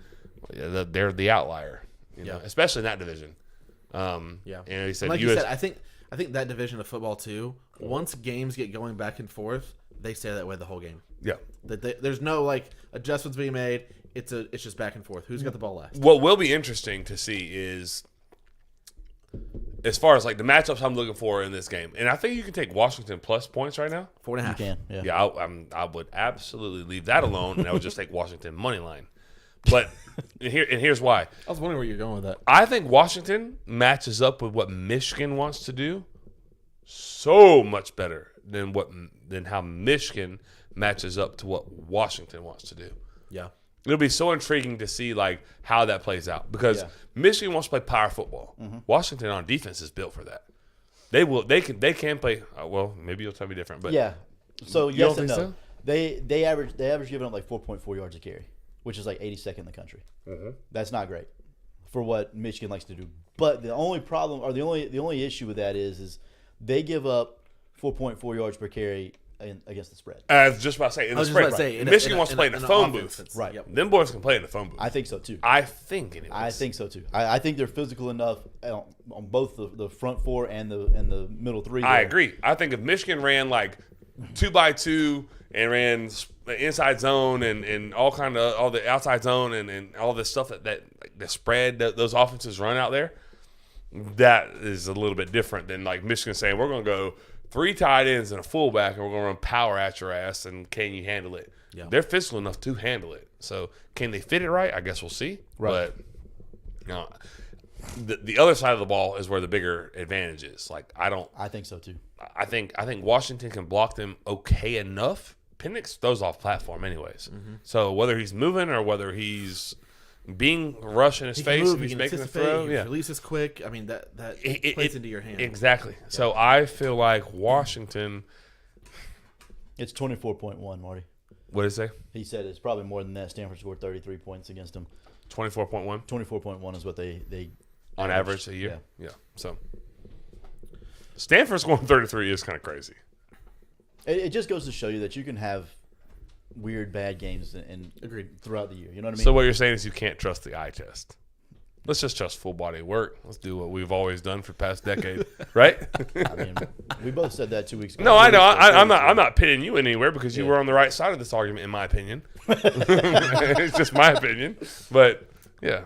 S3: They're the outlier, know, especially in that division. And he said,
S1: like you said, I think that division of football too. Once games get going back and forth, they stay that way the whole game.
S3: Yeah,
S1: there's no like adjustments being made. It's just back and forth. Who's got the ball last?
S3: What will be interesting to see is, as far as like the matchups I'm looking for in this game, and I think you can take Washington plus points right now.
S1: 4.5.
S2: You can, yeah.
S3: Yeah, I would absolutely leave that alone, and I would just take Washington money line. But here's why.
S1: I was wondering where you're going with that.
S3: I think Washington matches up with what Michigan wants to do so much better than how Michigan matches up to what Washington wants to do.
S1: Yeah.
S3: It'll be so intriguing to see like how that plays out because Michigan wants to play power football. Mm-hmm. Washington on defense is built for that. They can play. Well, maybe you'll tell me different, but
S2: yeah. So
S3: you
S2: yes
S3: don't
S2: and
S3: think
S2: no.
S3: so?
S2: They average giving up like 4.4 yards a carry, which is like 82nd in the country. Mm-hmm. That's not great for what Michigan likes to do. But the only problem, or the only issue with that is they give up 4.4 yards per carry against the spread.
S3: I was just about to say in the spread. Michigan wants to play in the phone booth.
S2: Right.
S1: Yep.
S3: Them boys can play in the phone booth.
S2: I think so too.
S3: I think anyways.
S2: I think so too. I think they're physical enough on both the front four and the middle three.
S3: I agree. I think if Michigan ran like 2x2 and ran the inside zone and all the outside zone and all this stuff that like the spread that those offenses run out there, that is a little bit different than like Michigan saying we're going to go 3 tight ends and a fullback and we're going to run power at your ass and can you handle it?
S1: Yeah.
S3: They're physical enough to handle it. So can they fit it right? I guess we'll see.
S2: Right.
S3: But the other side of the ball is where the bigger advantage is. Like
S2: I think so too.
S3: I think Washington can block them okay enough. Penix throws off platform anyways. Mm-hmm. So whether he's moving or whether he's being rushed in his face and he's making the throw,
S1: release is quick. I mean that plays into your hand.
S3: Exactly. Yeah. So I feel like Washington.
S2: It's 24.1, Marty.
S3: What did he say?
S2: He said it's probably more than that. Stanford scored 33 points against them.
S3: 24.1.
S2: 24.1 is what they
S3: on average a year.
S2: Yeah.
S3: So Stanford scoring 33 is kind of crazy.
S2: It just goes to show you that you can have weird bad games and
S1: Agreed.
S2: throughout the year. You know what I mean?
S3: So what you're saying is you can't trust the eye test. Let's just trust full body work. Let's do what we've always done for the past decade, right?
S2: I mean, we both said that 2 weeks ago.
S3: No, I know. I'm not pitting you anywhere because you were on the right side of this argument, in my opinion. It's just my opinion, but yeah.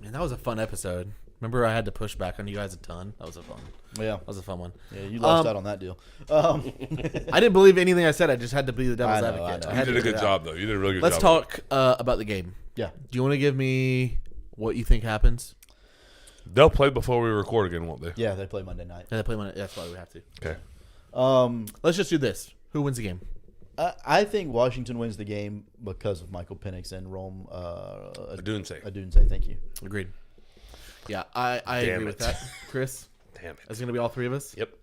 S1: Man, that was a fun episode. Remember, I had to push back on you guys a ton. That was a fun.
S2: Yeah,
S1: that was a fun one.
S2: Yeah, you lost out on that deal.
S1: I didn't believe anything I said. I just had to be the devil's advocate.
S3: You did a good job, though. You did a really good
S1: Let's
S3: job.
S1: Let's talk about the game.
S2: Yeah.
S1: Do you want to give me what you think happens?
S3: They'll play before we record again, won't they?
S2: Yeah, they play Monday night.
S1: Yeah, they play Monday. That's why we have to.
S3: Okay.
S1: Let's just do this. Who wins the game?
S2: I think Washington wins the game because of Michael Penix and Rome
S3: Odunze.
S2: Thank you.
S1: Agreed. Yeah, I agree with that, Chris.
S3: Damn it.
S1: It's going to be all three of us?
S3: Yep.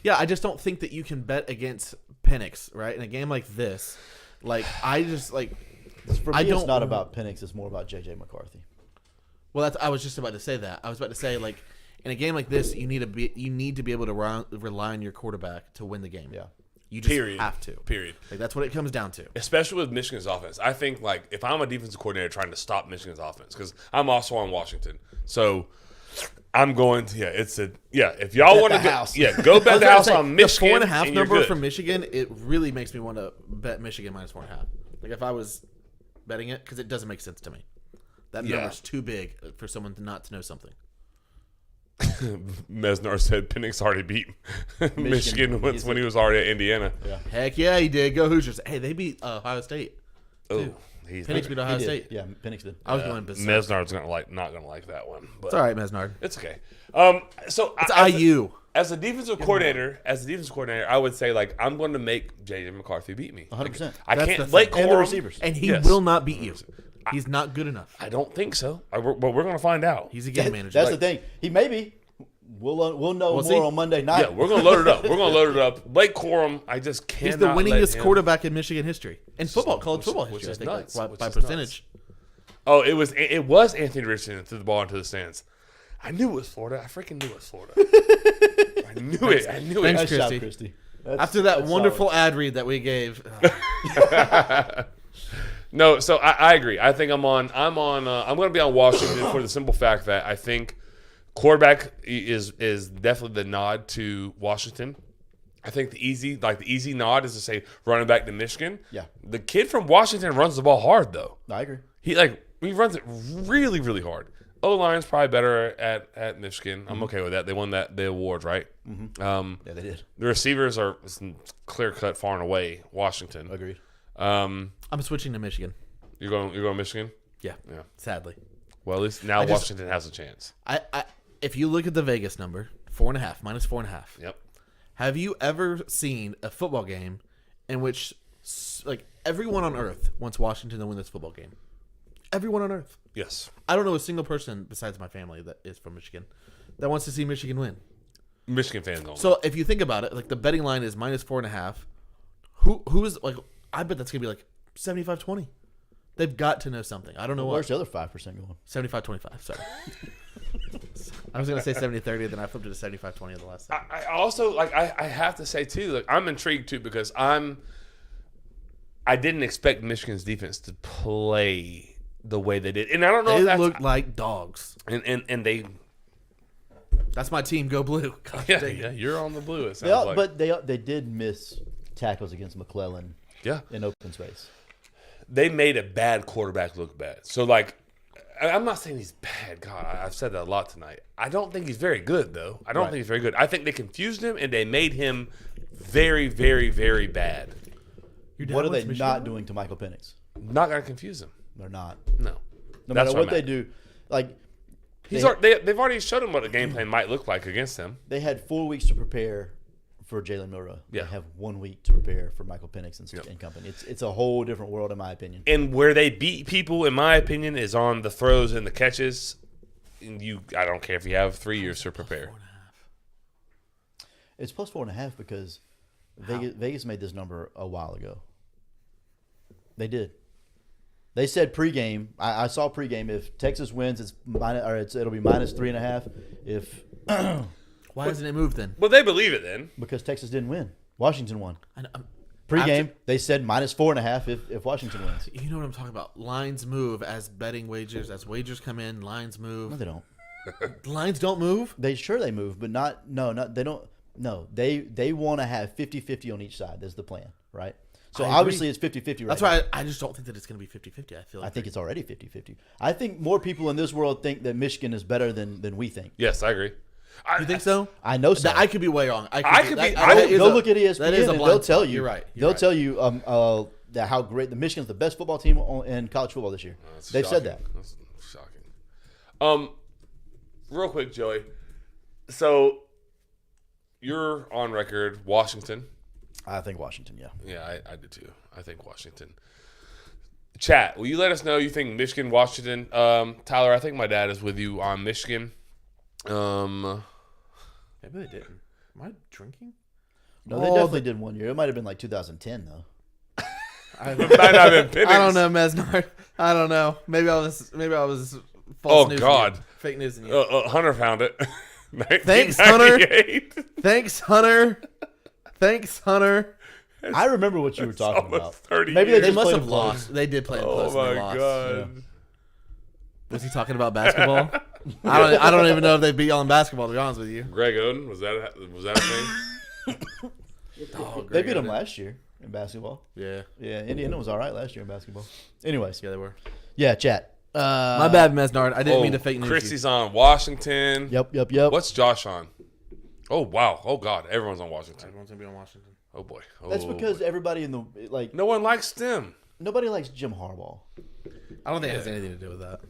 S1: Yeah, I just don't think that you can bet against Penix, right? In a game like this, like, I just, like...
S2: For me, it's not about Penix. It's more about J.J. McCarthy.
S1: Well, I was just about to say that. I was about to say, like, in a game like this, you need to be able to rely on your quarterback to win the game.
S2: Yeah.
S1: You just have to.
S3: Period.
S1: Like, that's what it comes down to.
S3: Especially with Michigan's offense. I think, like, if I'm a defensive coordinator trying to stop Michigan's offense, because I'm also on Washington. So I'm going to, if y'all want to go bet the house on Michigan.
S1: The 4.5 number from Michigan, it really makes me want to bet Michigan minus 4.5. Like, if I was betting it, because it doesn't make sense to me. That number's too big for someone not to know something.
S3: Mesnar said Penix already beat Michigan when he was already at Indiana.
S2: Yeah.
S1: Heck yeah, he did. Go Hoosiers. Hey, they beat Ohio State
S3: Oh, he's
S1: Penix beat Ohio
S2: He did.
S1: State.
S2: Yeah, Penix did.
S1: I was going berserk.
S3: Mesnard's not gonna like that one. But
S1: It's all right, Mesnard.
S3: it's okay. So
S1: It's
S3: as
S1: IU.
S3: As a defensive coordinator, I would say like I'm going to make J.J. McCarthy beat me.
S2: 100%.
S3: I
S1: That's the
S3: can't.
S1: thing.
S3: Blake
S2: And the
S3: Corum-
S2: receivers.
S1: And he
S3: Yes.
S1: will not beat you. He's not good enough.
S3: I don't think so. But we're going to find out.
S1: He's a game manager.
S2: That's the thing. He may be. We'll know
S1: see.
S2: more on Monday night.
S3: Yeah, we're going to load it up. Blake Corum, I just can't.
S1: He's the winningest quarterback in Michigan history. In football, college football
S3: which
S1: history, I
S3: is
S1: think,
S3: nuts,
S1: like,
S3: which
S1: by
S3: is
S1: percentage.
S3: Oh, it was Anthony Richardson that threw the ball into the stands. I knew it was Florida. I freaking knew it was Florida. I knew it.
S1: Thanks,
S2: Nice job,
S1: Christy.
S2: Christy.
S1: After that
S2: that's
S1: wonderful ad read that we gave,
S3: No, so I agree. I think I'm going to be on Washington for the simple fact that I think quarterback is definitely the nod to Washington. I think the easy nod is to say running back to Michigan.
S2: Yeah.
S3: The kid from Washington runs the ball hard though.
S2: I agree.
S3: He runs it really, really hard. O-line's probably better at Michigan. I'm okay with that. They won the award, right?
S2: Yeah, they did.
S3: The receivers are clear cut far and away. Washington.
S2: Agreed.
S1: I'm switching to Michigan.
S3: You're going Michigan?
S1: Yeah,
S3: Yeah.
S1: sadly.
S3: Well, at least now Washington has a chance.
S1: If you look at the Vegas number, -4.5.
S3: Yep.
S1: Have you ever seen a football game in which, like, everyone on earth wants Washington to win this football game? Everyone on earth.
S3: Yes.
S1: I don't know a single person besides my family that is from Michigan that wants to see Michigan win.
S3: Michigan fans only.
S1: So if you think about it, like the betting line is -4.5. Who is like? I bet that's gonna be like 75-20. They've got to know something. I don't know
S2: Where's
S1: what.
S2: the other 5% going?
S1: 75-25. Sorry. I was gonna say 70-30, then I flipped it to 75-20 at the last time.
S3: I also I have to say too, like I'm intrigued too because I didn't expect Michigan's defense to play the way they did, and I don't know if
S1: They
S3: that's
S1: look like dogs.
S3: and they
S1: That's my team. Go blue. God
S3: yeah,
S1: dang it.
S3: yeah you're on the blue. It sounds like.
S2: But they did miss tackles against McClellan
S3: yeah,
S2: in open space.
S3: they made a bad quarterback look bad. So like, I'm not saying he's bad. God, I've said that a lot tonight. I don't think he's very good though. I don't
S2: Right.
S3: think he's very good. I think they confused him and they made him very, very, very bad.
S1: Your dad
S2: What are
S1: wants
S2: they
S1: Michigan
S2: not
S1: to win?
S2: doing to Michael Penix?
S3: Not gonna confuse him.
S2: They're not.
S3: No.
S2: No
S3: That's
S2: matter
S3: what
S2: what
S3: I'm
S2: they
S3: at.
S2: do, like
S3: They've already showed him what a game plan might look like against him.
S2: they had 4 weeks to prepare for Jalen Milroe.
S3: Yeah.
S2: They have 1 week to prepare for Michael Penix and company. It's a whole different world in my opinion.
S3: And where they beat people, in my opinion, is on the throws and the catches. And I don't care if you have 3 years to prepare.
S2: It's plus 4.5 because Vegas made this number a while ago. They did. They said pregame. I saw pregame. If Texas wins, it'll be -3.5. If
S1: Why doesn't it move then?
S3: Well, they believe it then.
S2: because Texas didn't win, Washington won.
S1: I'm,
S2: Pregame, they said -4.5 if Washington wins.
S1: you know what I'm talking about? Lines move as betting wagers. As wagers come in, lines
S2: No,
S1: move.
S2: they don't.
S1: Lines don't move.
S2: They move, but not they don't. No, they want to have 50-50 on each side. That's the plan, right? So
S1: I agree.
S2: obviously it's 50-50 right
S1: That's
S2: now.
S1: why I just don't think that it's going to be 50-50. I feel like
S2: I think it's already 50-50. I think more people in this world think that Michigan is better than we think.
S3: Yes, I agree.
S1: you think so?
S2: I know so.
S1: That I could be way wrong.
S3: I could be-
S1: that is
S2: Go
S1: a-
S2: look at ESPN
S1: that is a
S2: and
S1: blind
S2: they'll tell
S1: spot.
S2: you.
S1: You're right.
S2: They'll tell you that how great the Michigan's the best football team in college football this year.
S3: That's
S2: They've said
S3: shocking.
S2: that.
S3: That's shocking. Real quick, Joey. So you're on record, Washington.
S2: I think Washington, yeah.
S3: Yeah, I did too. I think Washington. Chat, will you let us know you think Michigan, Washington? Tyler, I think my dad is with you on Michigan.
S1: Maybe they didn't. Am I drinking?
S2: No, they definitely did 1 year. It might have been like 2010 though.
S3: It might not have been Penix.
S1: I don't know, Mesnard. I don't know. Maybe I was false
S3: Oh,
S1: news.
S3: God.
S1: Fake news. In you.
S3: Hunter found it.
S1: Thanks, Hunter.
S3: 1998.
S1: Thanks, Hunter. Thanks, Hunter.
S2: I remember what you were talking
S3: almost
S2: about.
S3: 30
S2: Maybe
S3: years.
S1: They
S2: just
S1: must
S2: played
S1: have
S2: it close.
S1: lost. They did play it
S3: Oh
S1: close. and they
S3: my
S1: lost.
S3: god.
S1: Was he talking about basketball? I don't even know if they beat y'all in basketball. To be honest with you.
S3: Greg Oden, was that a thing?
S1: Oh,
S2: They
S1: Greg
S2: beat them
S1: Oden.
S2: last year in basketball.
S1: Yeah.
S2: Yeah, Indiana was all right last year in basketball. Anyways,
S1: Yeah, they were.
S2: yeah, chat.
S1: My bad, Mesnard. I didn't mean to fake news.
S3: Christy's on Washington.
S2: Yep.
S3: What's Josh on? Oh wow. Oh god. Everyone's on Washington.
S1: Everyone's gonna be on Washington.
S3: Oh boy.
S2: That's
S3: Oh,
S2: because
S3: boy.
S2: everybody in the
S3: no one likes them.
S2: nobody likes Jim Harbaugh.
S1: I don't think it has anything to do with that.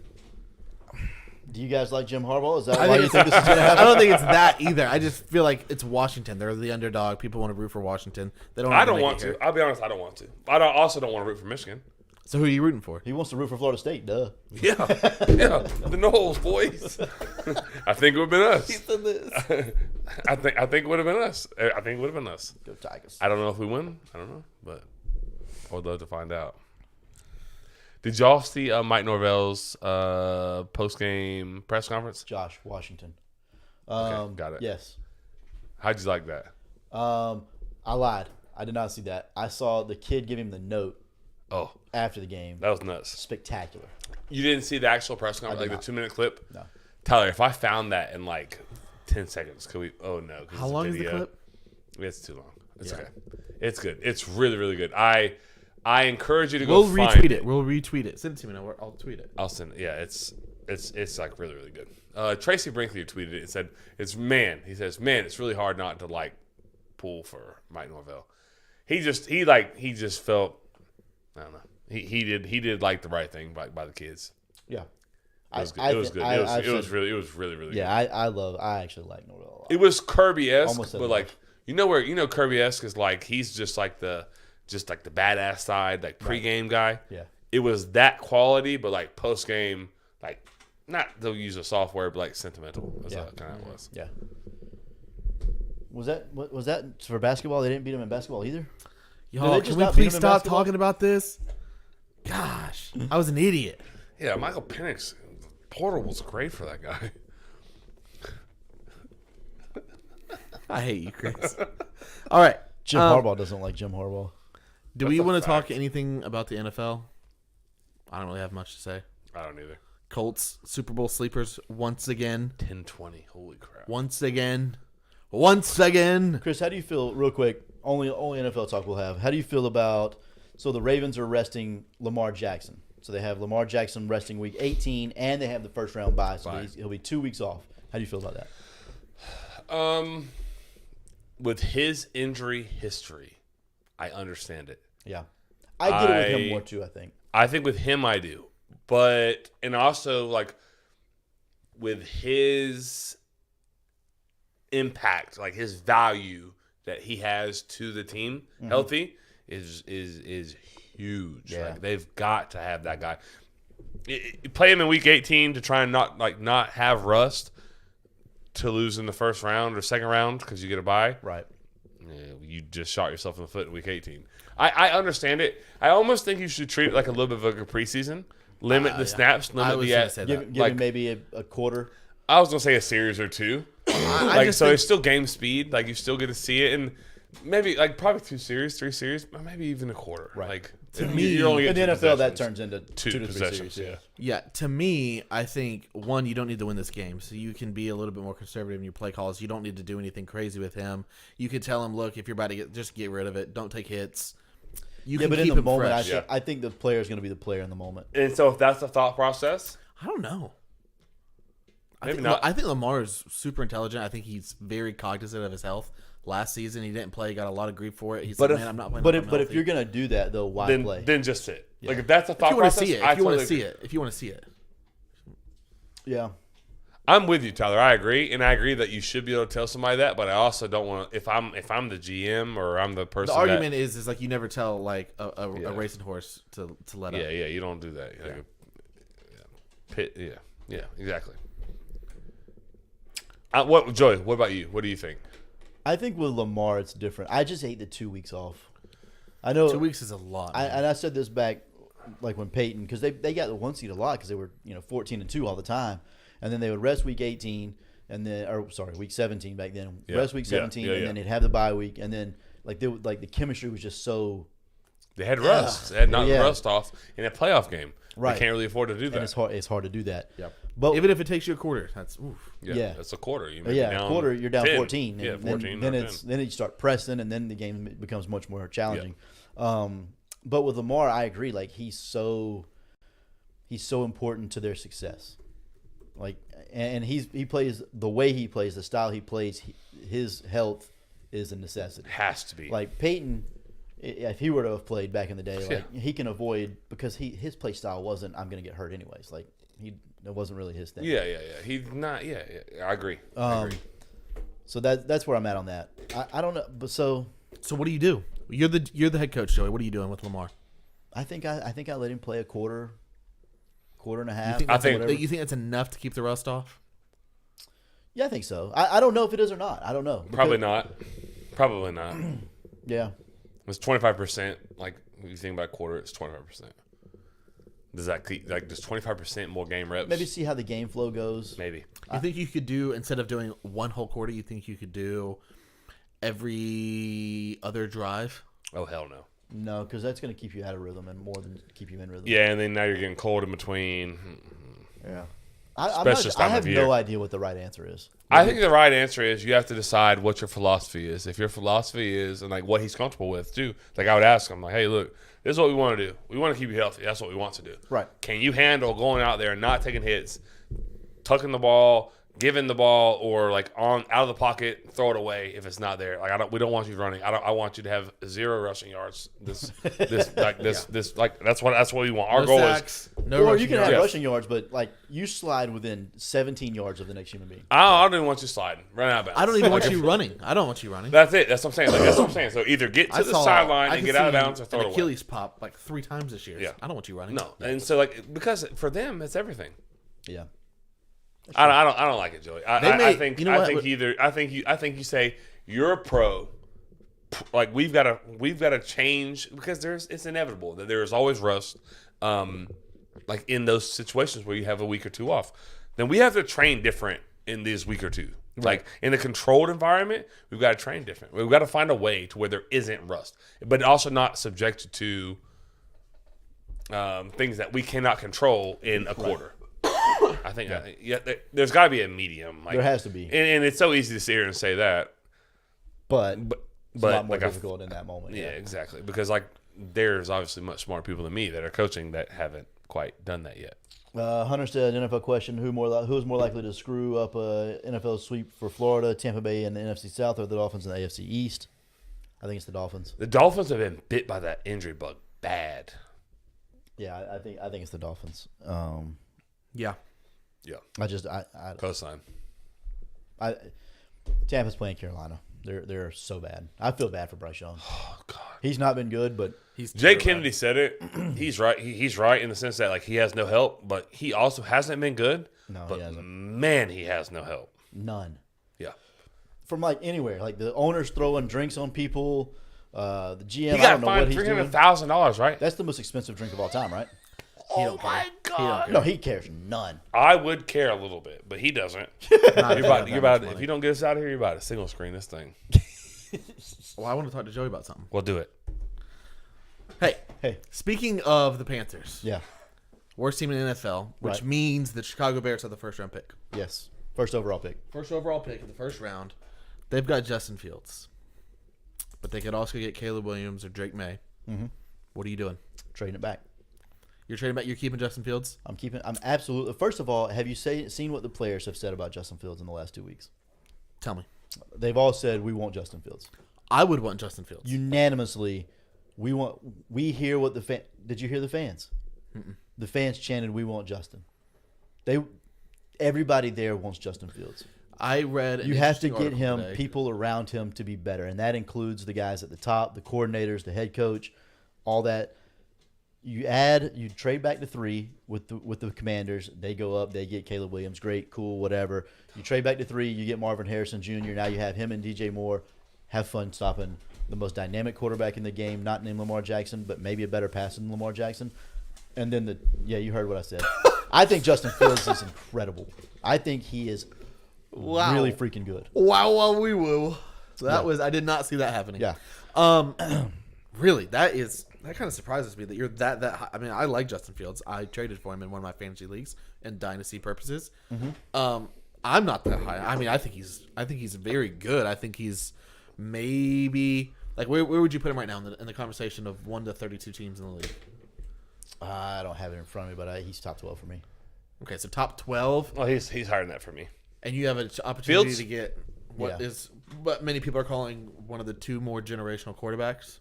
S2: Do you guys like Jim Harbaugh? Is that why you think this is going to happen?
S1: I don't think it's that either. I just feel like it's Washington. They're the underdog. People want to root for Washington. They don't.
S3: I don't want to. I'll be honest. I don't want to. Also don't want to root for Michigan.
S1: So who are you rooting for?
S2: He wants to root for Florida State, duh.
S3: Yeah, the Knowles boys. I think it would have been us. I think it would have been us. I think it would have been us.
S2: Go Tigers.
S3: I don't know if we win. I don't know, but I would love to find out. Did y'all see Mike Norvell's post-game press conference?
S2: Josh Washington.
S3: Okay, got it.
S2: Yes.
S3: How'd you like that?
S2: I lied. I did not see that. I saw the kid give him the note
S3: Oh,
S2: after the game.
S3: that was nuts.
S2: Spectacular.
S3: You didn't see the actual press conference, like
S2: not.
S3: the 2-minute clip?
S2: No.
S3: Tyler, if I found that in like 10 seconds, could we? Oh no! 'cause
S1: How
S3: it's a
S1: long is the
S3: video.
S1: clip?
S3: It's too long. It's
S1: Yeah.
S3: okay. It's good. It's really, really good. I encourage you to go
S1: We'll
S3: find
S1: retweet it. We'll retweet it. Send it to me. I'll tweet it.
S3: I'll send it. Yeah, it's like really, really good. Tracy Brinkley tweeted it and said, he says, it's really hard not to like pull for Mike Norvell. He just felt, I don't know. He did like the right thing by the kids.
S2: Yeah.
S3: It was good. It was good. It was really, really good.
S2: Yeah, I actually like Norvell a lot.
S3: It was Kirby-esque,
S2: Almost said
S3: but like Kirby-esque is like he's just like the badass side, like pregame guy.
S2: Yeah.
S3: It was that quality, but like post game, like not they'll use a software, but like sentimental. That's how it kind of was.
S2: Yeah. Was that for basketball? They didn't beat him in basketball either?
S1: Y'all,
S2: they
S1: can
S2: just
S1: we
S2: not beat
S1: please
S2: him in
S1: stop
S2: basketball?
S1: talking about this? Gosh, I was an idiot.
S3: Yeah, Michael Penix Portal was great for that guy.
S1: I hate you, Chris. All right.
S2: Jim Harbaugh doesn't like Jim Harbaugh.
S1: Do we want to talk anything about the NFL? I don't really have much to say.
S3: I don't either.
S1: Colts Super Bowl sleepers once again.
S3: 10-20. Holy crap.
S1: Once again.
S2: Chris, how do you feel, real quick, only NFL talk we'll have, how do you feel about, so the Ravens are resting Lamar Jackson. So they have Lamar Jackson resting week 18, and they have the first round bye, so he'll be 2 weeks off. How do you feel about that?
S3: With his injury history, I understand it.
S2: Yeah. I get it with him more too, I think.
S3: I think with him I do. But, and also, like, with his impact, like his value that he has to the team, healthy, is huge.
S2: Yeah.
S3: Like, they've got to have that guy. Play him in week 18 to try and not have rust to lose in the first round or second round because you get a bye.
S2: Right.
S3: Yeah, you just shot yourself in the foot in week 18. I understand it. I almost think you should treat it like a little bit of a preseason. Limit the snaps. Limit
S1: I was
S3: the
S1: going to say that.
S2: Give him maybe a quarter.
S3: I was gonna say a series or two. It's still game speed. Like you still get to see it, and maybe probably 2 series, 3 series, or maybe even a quarter.
S2: Right.
S3: Like
S1: To me,
S3: you're only
S2: In the
S3: getting
S2: NFL, that
S3: possessions.
S2: turns into 2 to 3
S3: possessions.
S2: series.
S3: Yeah.
S1: Yeah, to me, I think, one, you don't need to win this game. So you can be a little bit more conservative in your play calls. You don't need to do anything crazy with him. You can tell him, look, if you're about to just get rid of it. Don't take hits. You can
S2: But
S1: keep
S2: in the
S1: him
S2: moment,
S1: fresh.
S2: I think the player is going to be the player in the moment.
S3: And so if that's the thought process,
S1: I don't know.
S3: Maybe not.
S1: I think Lamar is super intelligent. I think he's very cognizant of his health. Last season, he didn't play. He got a lot of grief for it. He said, man, I'm not playing.
S2: But
S1: I'm
S2: if
S1: healthy."
S2: you're going to do that, though, why play?
S3: then just sit. Like if that's the thought
S1: if you want to
S3: process,
S1: see it,
S3: I
S1: if you want to
S3: totally
S1: see
S3: agree.
S1: it, if you want to see it.
S2: Yeah.
S3: I'm with you, Tyler. I agree, and I agree that you should be able to tell somebody that. But I also don't want to. If I'm the GM or I'm the person,
S1: The argument is like you never tell like a
S3: Yeah.
S1: racing horse to let up.
S3: Yeah, you don't do that. Yeah, exactly. Joey? What about you? What do you think?
S2: I think with Lamar, it's different. I just hate the 2 weeks off. I know
S1: 2 weeks is a lot. man.
S2: And I said this back, like when Peyton, because they got the 1 seed a lot because they were 14-2 all the time, and then they would rest week 18 and then week 17 back then.
S3: Yeah.
S2: Rest week 17 and then they'd have the bye week, and then the chemistry was just so.
S3: They had rust. They had knocked
S2: Yeah.
S3: rust off in a playoff game.
S2: Right.
S3: They can't really afford to do that.
S2: And it's hard to do that.
S1: Yep.
S2: But
S1: Even if it takes you a quarter, that's oof.
S2: yeah.
S3: It's a quarter. You
S2: a quarter, you're down
S3: 10.
S2: 14.
S3: Yeah,
S2: And
S3: 14.
S2: then you start pressing, and then the game becomes much more challenging. But with Lamar, I agree. Like he's so important to their success. Like, and he plays the way he plays, the style he plays. His health is a necessity.
S3: Has to be.
S2: Like Peyton, if he were to have played back in the day, like he can avoid because his play style wasn't I'm going to get hurt anyways. Like it wasn't really his thing.
S3: Yeah. He's not. Yeah. I agree.
S2: So that's where I'm at on that. I don't know, but so
S1: what do you do? You're the head coach, Joey. What are you doing with Lamar?
S2: I think I let him play a quarter and a half.
S1: You think that's enough to keep the rust off?
S2: Yeah, I think so. I don't know if it is or not. I don't know.
S3: Probably not.
S2: Yeah.
S3: It's 25%. Like if you think about quarter, it's 25%. Does that keep does 25% more game reps?
S2: Maybe see how the game flow goes.
S3: Maybe.
S1: You think you could do, instead of doing one whole quarter, you think you could do every other drive?
S3: Oh hell no.
S2: No, because that's going to keep you out of rhythm and more than keep you in rhythm.
S3: Yeah, and then now you're getting cold in between.
S2: Yeah.
S3: Especially
S2: I have no idea what the right answer is.
S3: I think the right answer is you have to decide what your philosophy is. If your philosophy is, and like what he's comfortable with too. Like I would ask him, like, hey, look, this is what we want to do. We want to keep you healthy. That's what we want to do.
S2: Right.
S3: Can you handle going out there and not taking hits, tucking the ball, giving the ball, or like out of the pocket, throw it away if it's not there? Like we don't want you running. I want you to have 0 rushing yards. That's what we want. Our goal
S1: sacks,
S3: is
S1: no.
S2: Or you can have
S3: yards.
S2: rushing yards, but like you slide within 17 yards of the next human being.
S3: I don't even want you sliding. Run out of bounds.
S1: I don't even want you running. I don't want you running.
S3: That's it. That's what I'm saying. Like, that's what I'm saying. So either get to the sideline and get out of bounds, or throw it away.
S1: Achilles pop like 3 times this year.
S3: Yeah.
S1: I don't want you running.
S3: No, and so like because for them it's everything.
S2: Yeah.
S3: I don't like it, Joey. I think you say you're a pro. Like we've got to change because it's inevitable that there is always rust. Like in those situations where you have a week or two off, then we have to train different in this week or two. Right. Like in a controlled environment, we've got to train different. We've got to find a way to where there isn't rust, but also not subjected to things that we cannot control in a quarter. I think there's got to be a medium. Like,
S2: there has to be,
S3: and it's so easy to sit here and say that,
S2: but it's a lot more
S3: like
S2: difficult in that moment.
S3: Yeah, exactly. Because like there's obviously much smarter people than me that are coaching that haven't quite done that yet.
S2: Hunter said, NFL question: who's more likely to screw up a NFL sweep for Florida, Tampa Bay, and the NFC South, or the Dolphins and the AFC East? I think it's the Dolphins.
S3: The Dolphins have been bit by that injury bug bad.
S2: Yeah, I think it's the Dolphins.
S1: Yeah.
S2: I
S3: Cosign.
S2: Tampa's playing Carolina. They're so bad. I feel bad for Bryce Young.
S3: Oh God,
S2: he's not been good, but
S3: Jake Kennedy said it. He's right. He's right in the sense that like he has no help, but he also hasn't been good.
S2: No,
S3: but
S2: he hasn't.
S3: Man, he has no help.
S2: None.
S3: Yeah.
S2: From like anywhere, like the owner's throwing drinks on people. The GM,
S3: He
S2: I
S3: got
S2: don't know what
S3: fined
S2: he's doing.
S3: $300,000, right?
S2: That's the most expensive drink of all time, right?
S3: Oh my God!
S2: No, he cares none.
S3: I would care a little bit, but he doesn't.
S1: Not
S3: You're about.
S1: money.
S3: If you don't get us out of here, you're about to single screen this thing.
S1: Well, I want to talk to Joey about something.
S3: We'll do it.
S2: Hey.
S1: Speaking of the Panthers,
S2: Yeah.
S1: worst team in the NFL, which
S2: Right.
S1: means the Chicago Bears have the first round pick.
S2: Yes. First overall pick.
S1: First overall pick in the first round. They've got Justin Fields, but they could also get Caleb Williams or Drake May.
S2: Mm-hmm.
S1: What are you doing?
S2: Trading it back.
S1: You're trading back. You're keeping Justin Fields.
S2: I'm absolutely. First of all, have you seen what the players have said about Justin Fields in the last 2 weeks?
S1: Tell me.
S2: They've all said we want Justin Fields
S1: I would want Justin Fields.
S2: unanimously. We hear what the fan. Did you hear the fans?
S1: Mm-mm.
S2: The fans chanted, "We want Justin." Everybody there wants Justin Fields.
S1: I read.
S2: You have to get
S1: article
S2: him,
S1: today.
S2: people around him to be better, and that includes the guys at the top, the coordinators, the head coach, all that. You trade back to 3 with the Commanders. They go up, they get Caleb Williams, great, cool, whatever. You trade back to 3, you get Marvin Harrison Jr. Now you have him and DJ Moore. Have fun stopping the most dynamic quarterback in the game, not named Lamar Jackson, but maybe a better passer than Lamar Jackson. And then you heard what I said. I think Justin Fields is incredible. I think he is really freaking good.
S1: Wow, wee woo. So that was. I did not see that happening.
S2: Yeah.
S1: Really, that kind of surprises me that you're that high. I mean, I like Justin Fields. I traded for him in one of my fantasy leagues and dynasty purposes.
S2: Mm-hmm.
S1: I'm not that high. I mean, I think he's very good. I think he's maybe like where would you put him right now in the conversation of 1 to 32 teams in the league?
S2: I don't have it in front of me, but he's top 12 for me.
S1: Okay, so top 12,
S3: Well, he's higher than that for me.
S1: and you have an opportunity
S3: Fields?
S1: to get what many people are calling one of the 2 more generational quarterbacks.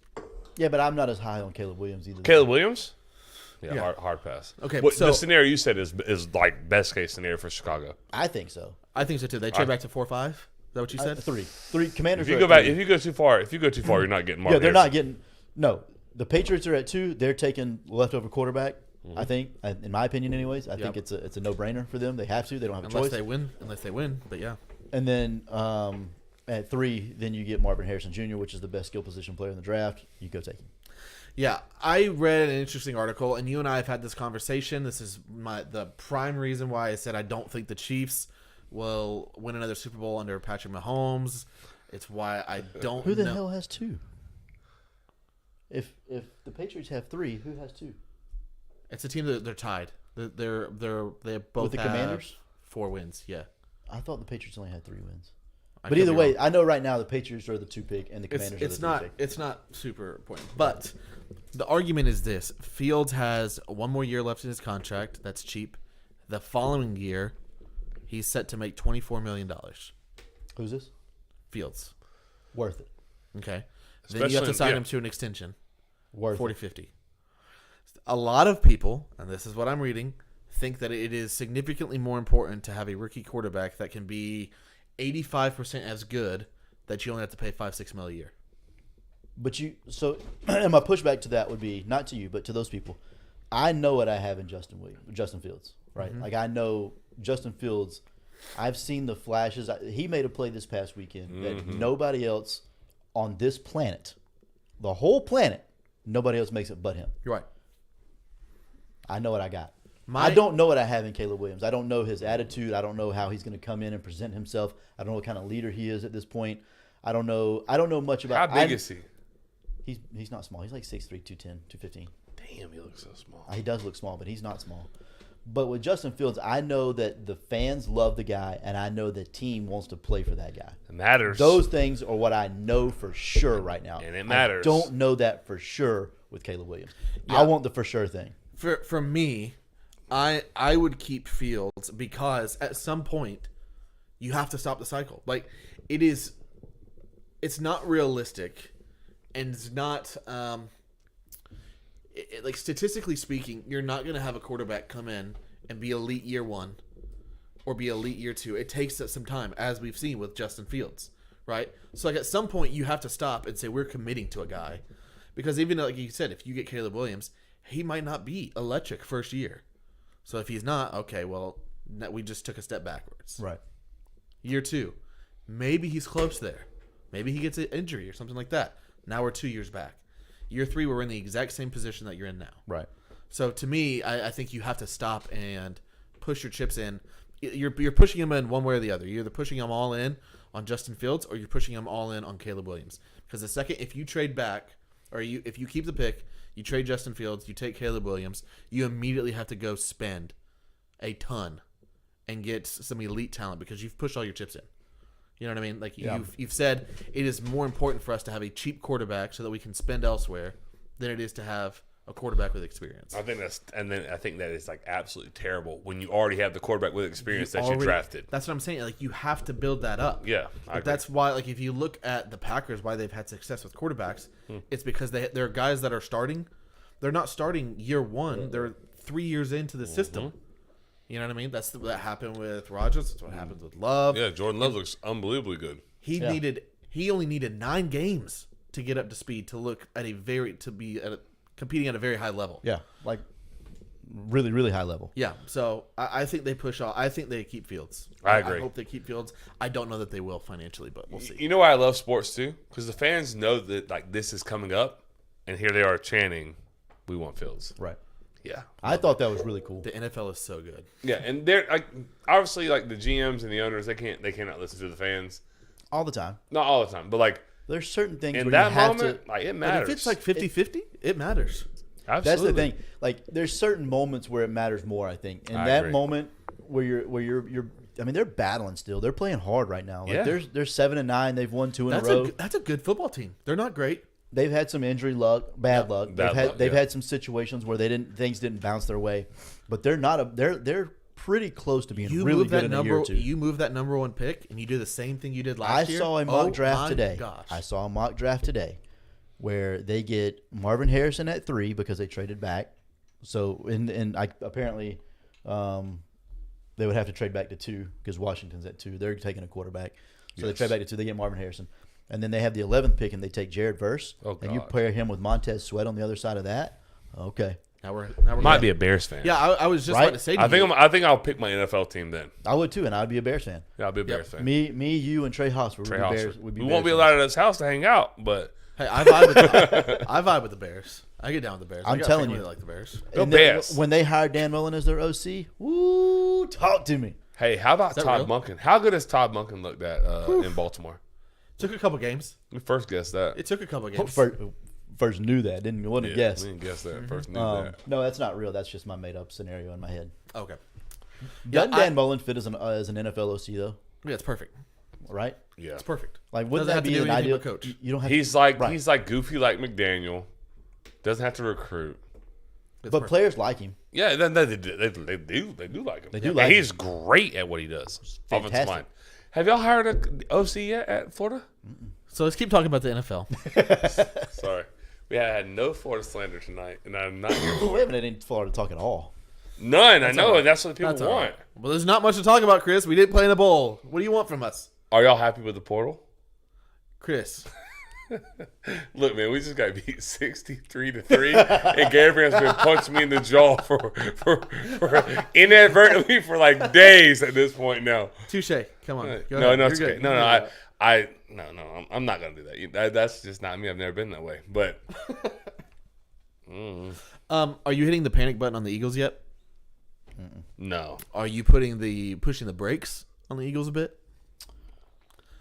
S2: Yeah, but I'm not as high on Caleb Williams either.
S3: Caleb Williams? Yeah,
S1: Yeah.
S3: hard pass.
S1: Okay,
S3: What,
S1: so-
S3: the scenario you said is like best case scenario for Chicago.
S2: I think so.
S1: I think so too. They trade back to 4-5. Is that what you said?
S2: Three. Commanders.
S3: If you
S2: are
S3: go
S2: at
S3: back,
S2: 3.
S3: if you go too far, you're not getting Marvin
S2: Yeah, they're
S3: Harrison.
S2: not getting. No, the Patriots are at 2. They're taking leftover quarterback.
S3: Mm-hmm.
S2: I think, in my opinion, anyways. I think it's a no brainer for them. They have to. They don't have a
S1: Unless
S2: choice.
S1: they win. But yeah.
S2: And then at 3, then you get Marvin Harrison Jr., which is the best skill position player in the draft. You go take him.
S1: Yeah, I read an interesting article, and you and I have had this conversation. This is the prime reason why I said I don't think the Chiefs will win another Super Bowl under Patrick Mahomes. It's why I don't.
S2: Who the
S1: know.
S2: hell has 2? If the Patriots have 3, who has 2?
S1: It's a team that they're tied. They both
S2: With the
S1: have
S2: Commanders?
S1: 4 wins. Yeah,
S2: I thought the Patriots only had 3 wins.
S1: I
S2: But
S1: could
S2: either
S1: be
S2: way,
S1: wrong.
S2: I know right now the Patriots are the 2 pick and the Commanders
S1: it's
S2: are the 3
S1: not
S2: pick.
S1: it's not super important. But the argument is this: Fields has 1 more year left in his contract. That's cheap. The following year, he's set to make $24 million.
S2: Who's this?
S1: Fields.
S2: Worth it.
S1: Okay. Then you have to
S3: Especially-
S1: sign
S3: yeah.
S1: him to an extension.
S2: Worth
S1: 40,
S2: it.
S1: 50. A lot of people, and this is what I'm reading, think that it is significantly more important to have a rookie quarterback that can be 85% as good that you only have to pay $5-6 million a year.
S2: But and my pushback to that would be not to you, but to those people. I know what I have in Justin Fields, right?
S1: Mm-hmm.
S2: Like I know Justin Fields. I've seen the flashes. He made a play this past weekend that nobody else on this planet, the whole planet, nobody else makes it but him.
S1: You're right.
S2: I know what I got. I don't know what I have in Caleb Williams. I don't know his attitude. I don't know how he's going to come in and present himself. I don't know what kind of leader he is at this point. I don't know much about.
S3: How big is he?
S2: He's not small. He's like 6'3", 210, 215.
S3: Damn, he looks so small.
S2: He does look small, but he's not small. But with Justin Fields, I know that the fans love the guy, and I know the team wants to play for that guy.
S3: It matters.
S2: Those things are what I know for sure right now.
S3: And it matters.
S2: I don't know that for sure with Caleb Williams.
S1: Yeah.
S2: I want the for sure thing.
S1: For me, I would keep Fields because at some point you have to stop the cycle. Like it's not realistic, and it's not like statistically speaking, you're not going to have a quarterback come in and be elite year 1 or be elite year 2. It takes some time, as we've seen with Justin Fields, right? So like at some point you have to stop and say we're committing to a guy, because even like you said, if you get Caleb Williams, he might not be electric first year. So if he's not, okay, well, we just took a step backwards.
S2: Right.
S1: Year 2, maybe he's close there. Maybe he gets an injury or something like that. Now we're 2 years back. Year 3, we're in the exact same position that you're in now.
S2: Right.
S1: So to me, I think you have to stop and push your chips in. You're pushing them in one way or the other. You're either pushing them all in on Justin Fields or you're pushing them all in on Caleb Williams. Because the second, if you trade back, or if you keep the pick, you trade Justin Fields, you take Caleb Williams, you immediately have to go spend a ton and get some elite talent because you've pushed all your chips in. You know what I mean? Like you've said it is more important for us to have a cheap quarterback so that we can spend elsewhere than it is to have a quarterback with experience.
S3: I think that is like absolutely terrible when you already have the quarterback with experience that you drafted.
S1: That's what I'm saying. Like you have to build that up.
S3: Yeah, I agree.
S1: That's why, like, if you look at the Packers, why they've had success with quarterbacks, it's because they're guys that are starting. They're not starting year 1. They're 3 years into the system. You know what I mean? That happened with Rodgers. That's what happens with Love.
S3: Yeah, Jordan Love looks unbelievably good.
S1: He only needed 9 games to get up to speed to look at competing at a very high level.
S2: Yeah. Like really, really high level.
S1: Yeah, so I think they push all. I think they keep Fields.
S3: I agree.
S1: I hope they keep Fields. I don't know that they will financially, but we'll see.
S3: You know why I love sports too? Because the fans know that like this is coming up, and here they are chanting, "We want Fields."
S2: Right.
S3: Yeah,
S2: I thought that was really cool.
S1: The NFL is so good.
S3: yeah, and they're like obviously like the GMs and the owners they cannot listen to the fans,
S2: All the time.
S3: not all the time, but like
S2: There's certain things
S3: in
S2: where
S3: that
S2: you have
S3: moment,
S2: to.
S3: like it
S1: But
S3: matters.
S1: if it's like 50-50, it matters.
S3: Absolutely.
S2: That's the thing. Like, there's certain moments where it matters more. I think in
S3: I
S2: that
S3: agree.
S2: moment where you're. I mean, they're battling still. They're playing hard right now. Like,
S3: Yeah.
S2: they're 7-9. They've won 2 in a row.
S1: That's a good football team. They're not great.
S2: They've had some injury luck, bad luck. They've had some situations where things didn't bounce their way, but they're pretty close to being
S1: You
S2: really
S1: move
S2: good
S1: that
S2: in a
S1: number.
S2: year or two.
S1: You move that number 1 pick, and you do the same thing you did
S2: I
S1: last year.
S2: saw a mock draft
S1: my
S2: today.
S1: Gosh.
S2: I saw a mock draft today where they get Marvin Harrison at 3 because they traded back. So apparently they would have to trade back to 2 because Washington's at 2. They're taking a quarterback. So they trade back to 2. They get Marvin Harrison. And then they have the 11th pick, and they take Jared Verse.
S3: Oh,
S2: and you pair him with Montez Sweat on the other side of that. Okay.
S1: Now we're
S3: Might be a Bears fan.
S1: Yeah, I was just
S2: Right?
S1: about to say to
S3: I
S1: you.
S3: think I'll pick my NFL team then.
S2: I would too, and I'd be a Bears fan.
S3: Yeah, I'll be a Bears fan.
S2: Me, you, and Trey Hosford would
S3: Trey
S2: be
S3: Hosford.
S2: Bears. Would be
S3: We
S2: Bears
S3: won't be
S2: fans.
S3: allowed at his house to hang out, but
S1: Hey, I vibe with the Bears. I get down with the Bears.
S2: I'm
S1: I got
S2: telling
S1: family
S2: you.
S1: that like the Bears.
S3: Go
S2: And then
S3: Bears.
S2: when they hired Dan Mullen as their OC, woo, talk to me.
S3: hey, how about
S1: that
S3: Todd
S1: real?
S3: Monken? How good has Todd Monken looked at in Baltimore?
S1: Took a couple games.
S3: We first guessed that.
S1: It took a couple games.
S2: First knew that, wasn't
S3: Yeah,
S2: guess.
S3: we didn't guess that. First knew
S2: Um,
S3: that.
S2: no, that's not real. That's just my made up scenario in my head.
S1: Okay.
S2: Doesn't
S1: I-
S2: Dan Mullen fit as an NFL OC though?
S1: Yeah, it's perfect.
S2: Right?
S3: Yeah.
S1: It's perfect.
S2: Like, wouldn't
S1: Doesn't have
S2: that
S1: to
S2: be
S1: do
S2: an
S1: anything
S2: ideal
S1: but coach.
S2: You don't have.
S3: He's
S2: to,
S3: like
S2: right.
S3: he's like goofy like McDaniel. Doesn't have to recruit.
S1: It's
S2: but
S1: perfect.
S2: players like him.
S3: Yeah, they do like him.
S2: They do
S3: And
S2: like
S3: he's great at what he does. Offensive
S2: fantastic.
S3: line. Have y'all hired an OC yet at Florida?
S1: So let's keep talking about the NFL.
S3: Sorry. We had no Florida slander tonight, and I'm not here.
S2: We haven't had any Florida talk at all.
S3: None, I know,
S1: all right.
S3: and that's what people
S1: That's all
S3: want.
S1: right. Well, there's not much to talk about, Chris. We didn't play in a bowl. What do you want from us,
S3: Are y'all happy with the portal?
S1: Chris?
S3: Look, man, we just got beat 63-3, and Gabriel's been punching me in the jaw for inadvertently for like days at this point now.
S1: Touche. Come on. Go
S3: No,
S1: ahead.
S3: no, it's
S1: You're
S3: okay.
S1: good.
S3: No,
S1: You're
S3: no,
S1: good.
S3: I'm not gonna do that. That's just not me. I've never been that way. But
S1: Are you hitting the panic button on the Eagles yet?
S3: no,
S1: Are you pushing the brakes on the Eagles a bit?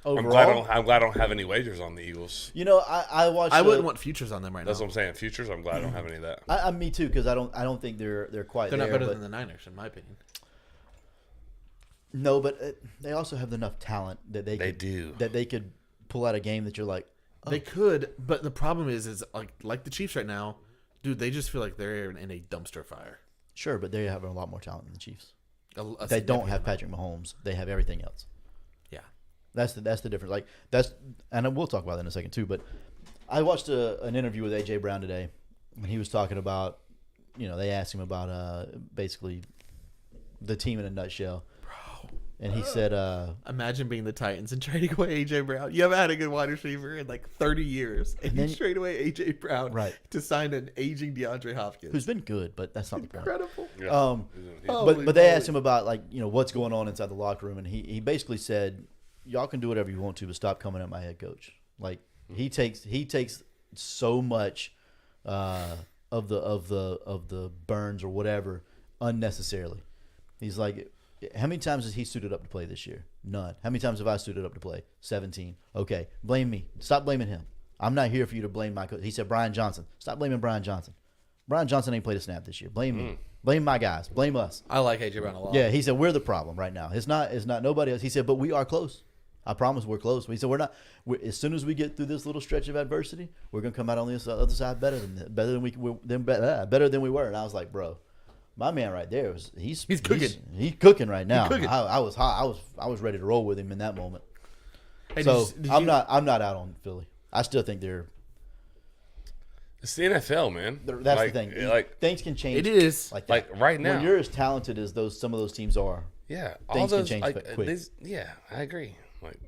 S2: Overall,
S3: I'm glad I don't have any wagers on the Eagles.
S2: you know, I watched.
S1: I wouldn't want futures on them right
S3: That's
S1: now.
S3: what I'm saying. Futures, I'm glad I don't have any of that.
S2: me too, because I don't think they're quite
S1: They're
S2: there.
S1: not better
S2: but,
S1: than the Niners, in my opinion.
S2: no, but they also have enough talent that
S3: They do.
S2: that they could pull out a game that you're like,
S1: They could, but the problem is like the Chiefs right now, dude. They just feel like they're in a dumpster fire.
S2: sure, but they have a lot more talent than the Chiefs.
S1: A
S2: They don't
S1: significant
S2: have
S1: amount.
S2: Patrick Mahomes. They have everything else.
S1: Yeah.
S2: That's the difference. Like and we'll talk about that in a second too. But I watched an interview with AJ Brown today, and he was talking about, they asked him about basically the team in a nutshell, and he said,
S1: Imagine being the Titans and trading away AJ Brown. You haven't had a good wide receiver in like 30 years, and
S2: then-
S1: you trade away AJ Brown
S2: Right.
S1: to sign an aging DeAndre Hopkins.
S2: who's been good, but that's not the point.
S1: incredible.
S3: Yeah.
S2: Um,
S1: Holy
S2: but they
S1: moly.
S2: asked him about what's going on inside the locker room, and he basically said, y'all can do whatever you want to, but stop coming at my head coach. Like he takes so much of the burns or whatever unnecessarily. He's like, how many times has he suited up to play this year? None. How many times have I suited up to play? 17. Okay, blame me. Stop blaming him. I'm not here for you to blame my coach. He said Brian Johnson. Stop blaming Brian Johnson. Brian Johnson ain't played a snap this year. Blame me. Blame my guys. Blame us.
S1: I like AJ Brown a lot.
S2: Yeah, he said we're the problem right now. It's not nobody else. He said, but we are close. I promise we're close. He said as soon as we get through this little stretch of adversity, we're gonna come out on the other side better than we were. And I was like, bro, my man right there he's
S1: cooking.
S2: He's cooking right now.
S1: cooking.
S2: I was hot. I was ready to roll with him in that moment.
S1: Hey,
S2: So
S1: did
S2: I'm
S1: you-
S2: not out on Philly. I still think
S3: It's the NFL, man.
S2: that's
S3: Like-
S2: the thing.
S3: Like,
S2: Things can change.
S1: It is.
S2: like that.
S3: like right now.
S2: when you're as talented as some of those teams are.
S3: Yeah,
S2: Things can
S3: those,
S2: change
S3: like,
S2: quick.
S3: yeah, I agree. Like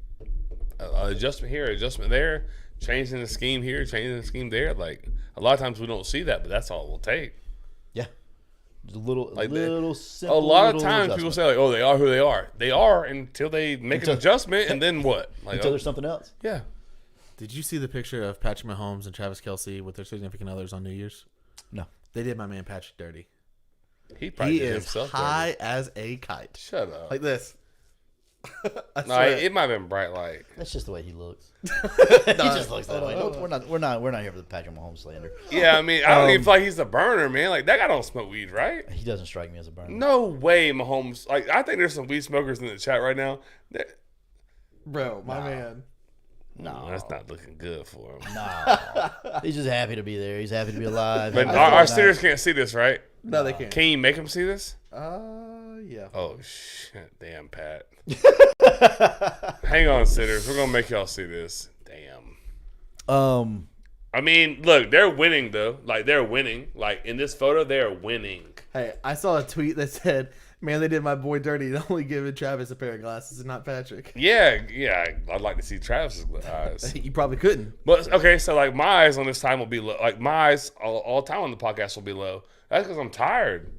S3: adjustment here, adjustment there, changing the scheme here, changing the scheme there. Like a lot of times we don't see that, but that's all it will take.
S2: Yeah. Just a little
S3: Like
S2: simple.
S3: a lot of
S2: little
S3: times people
S2: adjustment.
S3: say like, "Oh, they are who they are." They are until they make an adjustment, and then what? Like,
S2: until
S3: oh,
S2: there's something else.
S3: yeah,
S1: Did you see the picture of Patrick Mahomes and Travis Kelce with their significant others on New Year's?
S2: No.
S1: They did my man Patrick dirty.
S3: he probably
S1: He
S3: did
S1: is
S3: himself.
S1: high
S3: dirty.
S1: as a kite.
S3: Shut up.
S1: Like this. I
S3: no,
S1: swear.
S3: it might have been bright light.
S2: That's just the way he looks. he just looks that way. We're not here for the Patrick Mahomes slander.
S3: Yeah, I mean, I don't even feel like he's a burner, man. Like that guy don't smoke weed, right?
S2: He doesn't strike me as a burner.
S3: No way, Mahomes. Like I think there's some weed smokers in the chat right now.
S1: Bro, my man.
S3: No, that's not looking good for him.
S2: No. He's just happy to be there. He's happy to be alive.
S3: But
S2: Happy
S3: our
S2: to be
S3: sitters can't see this, right?
S1: No, they can't.
S3: Can you make them see this?
S1: Yeah.
S3: Oh shit! Damn, Pat. Hang on, sitters. We're gonna make y'all see this. Damn. I mean, look, they're winning though. Like they're winning. Like in this photo, they are winning.
S1: Hey, I saw a tweet that said, "Man, they did my boy dirty to only giving Travis a pair of glasses and not Patrick."
S3: Yeah. I'd like to see Travis's eyes.
S1: You probably couldn't.
S3: But okay, so like my eyes on this time will be low. Like my eyes all the time on the podcast will be low. That's because I'm tired.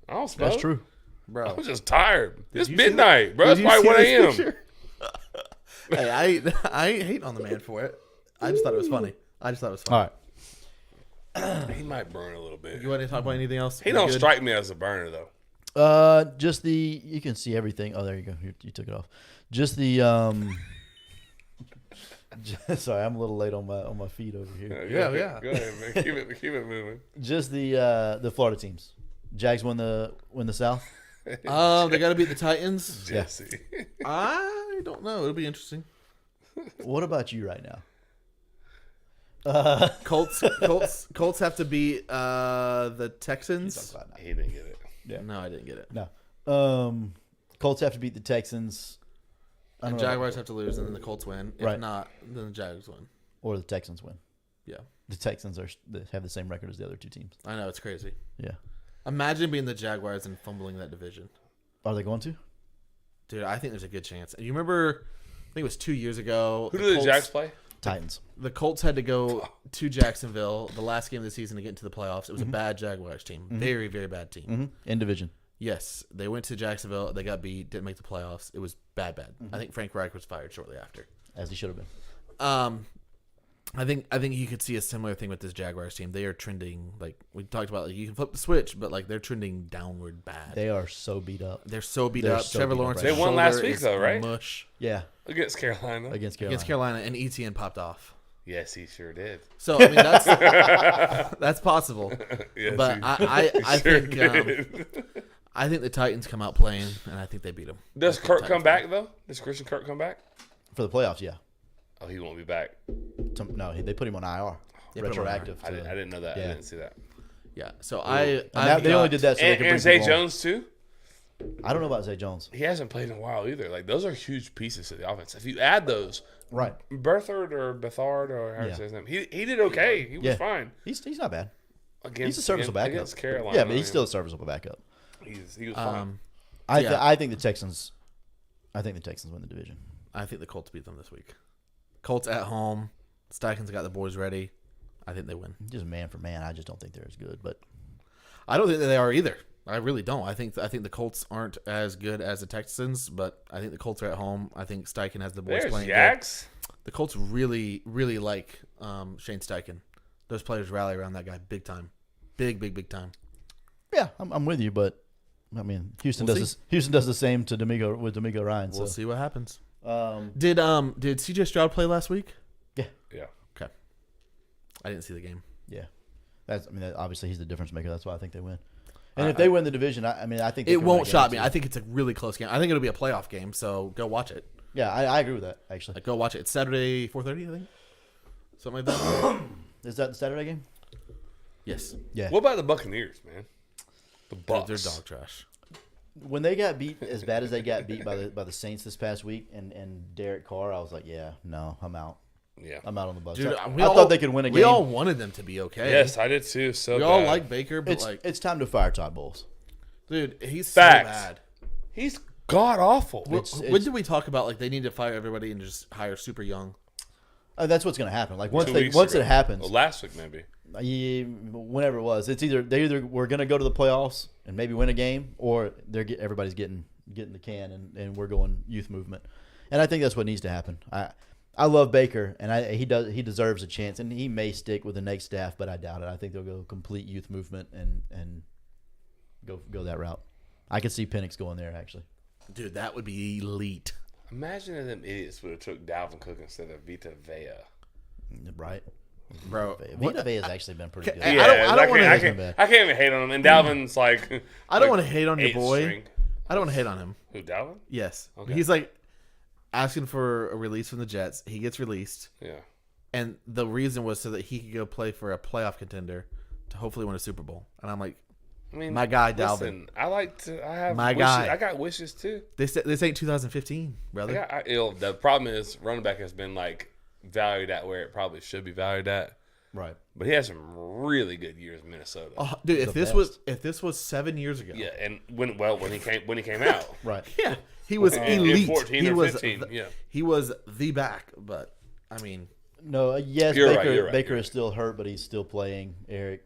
S3: I don't smoke.
S2: That's true.
S1: Bro,
S3: I'm just tired. It's
S1: you see
S3: midnight, bro.
S1: Did
S3: It's
S1: you
S3: probably
S1: see
S3: 1
S1: this
S3: a.m.
S1: picture? Hey, I ain't hating on the man for it. I just thought it was funny.
S2: All right.
S3: He might burn a little bit.
S1: You want to talk about anything else?
S3: He
S1: You
S3: don't
S1: good?
S3: strike me as a burner though.
S2: Just you can see everything. Oh, there you go. You took it off. Just the sorry, I'm a little late on my feed over here.
S1: Yeah.
S3: Go ahead, man. Keep it moving.
S2: Just the Florida teams. Jags win the South.
S1: They got to beat the Titans.
S3: Jesse.
S1: I don't know. It'll be interesting.
S2: What about you right now?
S1: Colts have to beat the Texans.
S3: He didn't get it.
S2: Yeah.
S1: No, I didn't get it.
S2: No. Colts have to beat the Texans. I
S1: And
S2: don't know.
S1: Jaguars have to lose, and then the Colts win. If
S2: Right.
S1: not, then the Jags win.
S2: Or the Texans win.
S1: Yeah,
S2: The Texans have the same record as the other two teams.
S1: I know, it's crazy.
S2: Yeah.
S1: Imagine being the Jaguars and fumbling that division.
S2: Are they going to?
S1: Dude, I think there's a good chance. You remember, I think it was 2 years ago.
S3: Who did the Jags play?
S2: Titans.
S1: The Colts had to go to Jacksonville the last game of the season to get into the playoffs. It was a bad Jaguars team. Very, very bad team.
S2: Mm-hmm. In division.
S1: Yes, they went to Jacksonville. They got beat. Didn't make the playoffs. It was bad. I think Frank Reich was fired shortly after.
S2: As he should have been.
S1: I think you could see a similar thing with this Jaguars team. They are trending, like we talked about. Like, you can flip the switch, but like they're trending downward bad.
S2: They are so beat up.
S1: They're so beat
S2: They're
S1: up.
S2: so
S1: Trevor
S2: beat up
S1: Lawrence.
S2: right
S3: They won last week, though, right?
S1: Mush
S2: Yeah.
S3: Against Carolina.
S2: Against Carolina.
S1: against Carolina, and ETN popped off.
S3: Yes, he sure did.
S1: So I mean that's that's possible.
S3: Yes,
S1: But
S3: he
S1: I
S3: sure
S1: think
S3: did.
S1: I think the Titans come out playing, and I think they beat them.
S3: Does Kirk come back though? Does Christian Kirk come back?
S2: For the playoffs, yeah.
S3: Oh, he won't be back.
S2: No, they put him on IR.
S1: They put him on
S2: Retroactive.
S3: I didn't know that.
S2: Yeah.
S3: I didn't see that.
S1: Yeah. So
S2: And they only did that so they could
S3: And
S2: bring
S3: Zay
S2: people on.
S3: Jones too.
S2: I don't know about Zay Jones.
S3: He hasn't played in a while either. Like those are huge pieces to the offense. If you add those,
S2: Right.
S3: Bethard or how you say his name, he did okay. He was
S2: Yeah.
S3: fine.
S2: He's not bad.
S3: Against,
S2: He's a serviceable backup.
S3: against Carolina.
S2: Yeah, but he's still a serviceable backup.
S3: he was fine.
S1: Yeah.
S2: I think the Texans win the division.
S1: I think the Colts beat them this week. Colts at home. Steichen's got the boys ready. I think they win.
S2: Just man for man, I just don't think they're as good. But
S1: I don't think that they are either. I really don't. I think the Colts aren't as good as the Texans, but I think the Colts are at home. I think Steichen has the boys
S3: There's
S1: playing
S3: Jags.
S1: good. The Colts really, really like Shane Steichen. Those players rally around that guy big time. Big time.
S2: yeah, I'm with you. But I mean, Houston
S1: We'll
S2: does this. Houston does the same to D'Amico Ryan.
S1: We'll
S2: So
S1: see what happens.
S2: um,
S1: Did CJ Stroud play last week?
S2: yeah,
S3: Yeah.
S1: Okay. I didn't see the game.
S2: yeah. Obviously he's the difference maker. That's why I think they win. And if they win the division, I think they
S1: It
S2: can
S1: won't
S2: win a
S1: shock
S2: game
S1: me.
S2: too.
S1: I think it's a really close game. I think it'll be a playoff game, so go watch it.
S2: Yeah, I agree with that. Actually,
S1: Like, go watch it. It's Saturday, 4:30, I think. Something like that.
S2: is that the Saturday game?
S1: Yes.
S2: Yeah.
S3: What about the Buccaneers, man? The
S1: Dude,
S3: Bucks.
S1: they're dog trash.
S2: When they got beat as bad as they got beat by the Saints this past week and Derek Carr, I was like, yeah, no, I'm out.
S3: Yeah.
S2: I'm out on the Bucks.
S1: Dude,
S2: I thought they could win a game.
S1: We all wanted them to be okay.
S3: Yes, I did too. So
S1: We all
S3: bad.
S1: like Baker, but
S2: it's time to fire Todd Bowles.
S1: dude, he's
S3: Facts.
S1: so bad.
S3: He's god awful.
S1: When did we talk about like they need to fire everybody and just hire super young?
S2: That's what's going to happen. Like once
S3: 2 weeks
S2: it
S3: ago.
S2: happens,
S3: Well, last week maybe.
S2: whenever it was, it's either we're going to go to the playoffs and maybe win a game, or everybody's getting the can and we're going youth movement. And I think that's what needs to happen. I love Baker, and he deserves a chance, and he may stick with the next staff, but I doubt it. I think they'll go complete youth movement and go that route. I could see Penix going there actually.
S1: Dude, that would be elite.
S3: Imagine if them idiots would have took Dalvin Cook instead of Vita Vea.
S2: Right,
S1: Bro,
S2: Vita Vea has actually been pretty good.
S1: Hey, I don't wanna-
S3: I can't even hate on him. And Dalvin's like,
S1: I don't want to hate on your
S3: eighth
S1: boy.
S3: string.
S1: I don't want to hate on him.
S3: Who, Dalvin?
S1: Yes.
S3: Okay.
S1: He's like asking for a release from the Jets. He gets released.
S3: Yeah.
S1: And the reason was so that he could go play for a playoff contender to hopefully win a Super Bowl. And I'm like,
S3: I mean,
S1: my guy,
S3: listen,
S1: Dalvin.
S3: I have
S1: My
S3: wishes.
S1: guy.
S3: I got wishes too.
S1: this ain't 2015, brother.
S3: The problem is running back has been like valued at where it probably should be valued at.
S2: Right.
S3: but he had some really good years in Minnesota.
S1: Oh, dude, if this was 7 years ago,
S3: Yeah, and when he came out,
S2: Right.
S1: yeah, he was
S3: in
S1: elite.
S3: 14
S1: he
S3: or
S1: was
S3: 15, yeah.
S1: he was the back. But I mean,
S2: No, yes,
S3: You're
S2: Baker,
S3: right, you're right,
S2: Baker
S3: you're
S2: is still hurt, but he's still playing, Eric.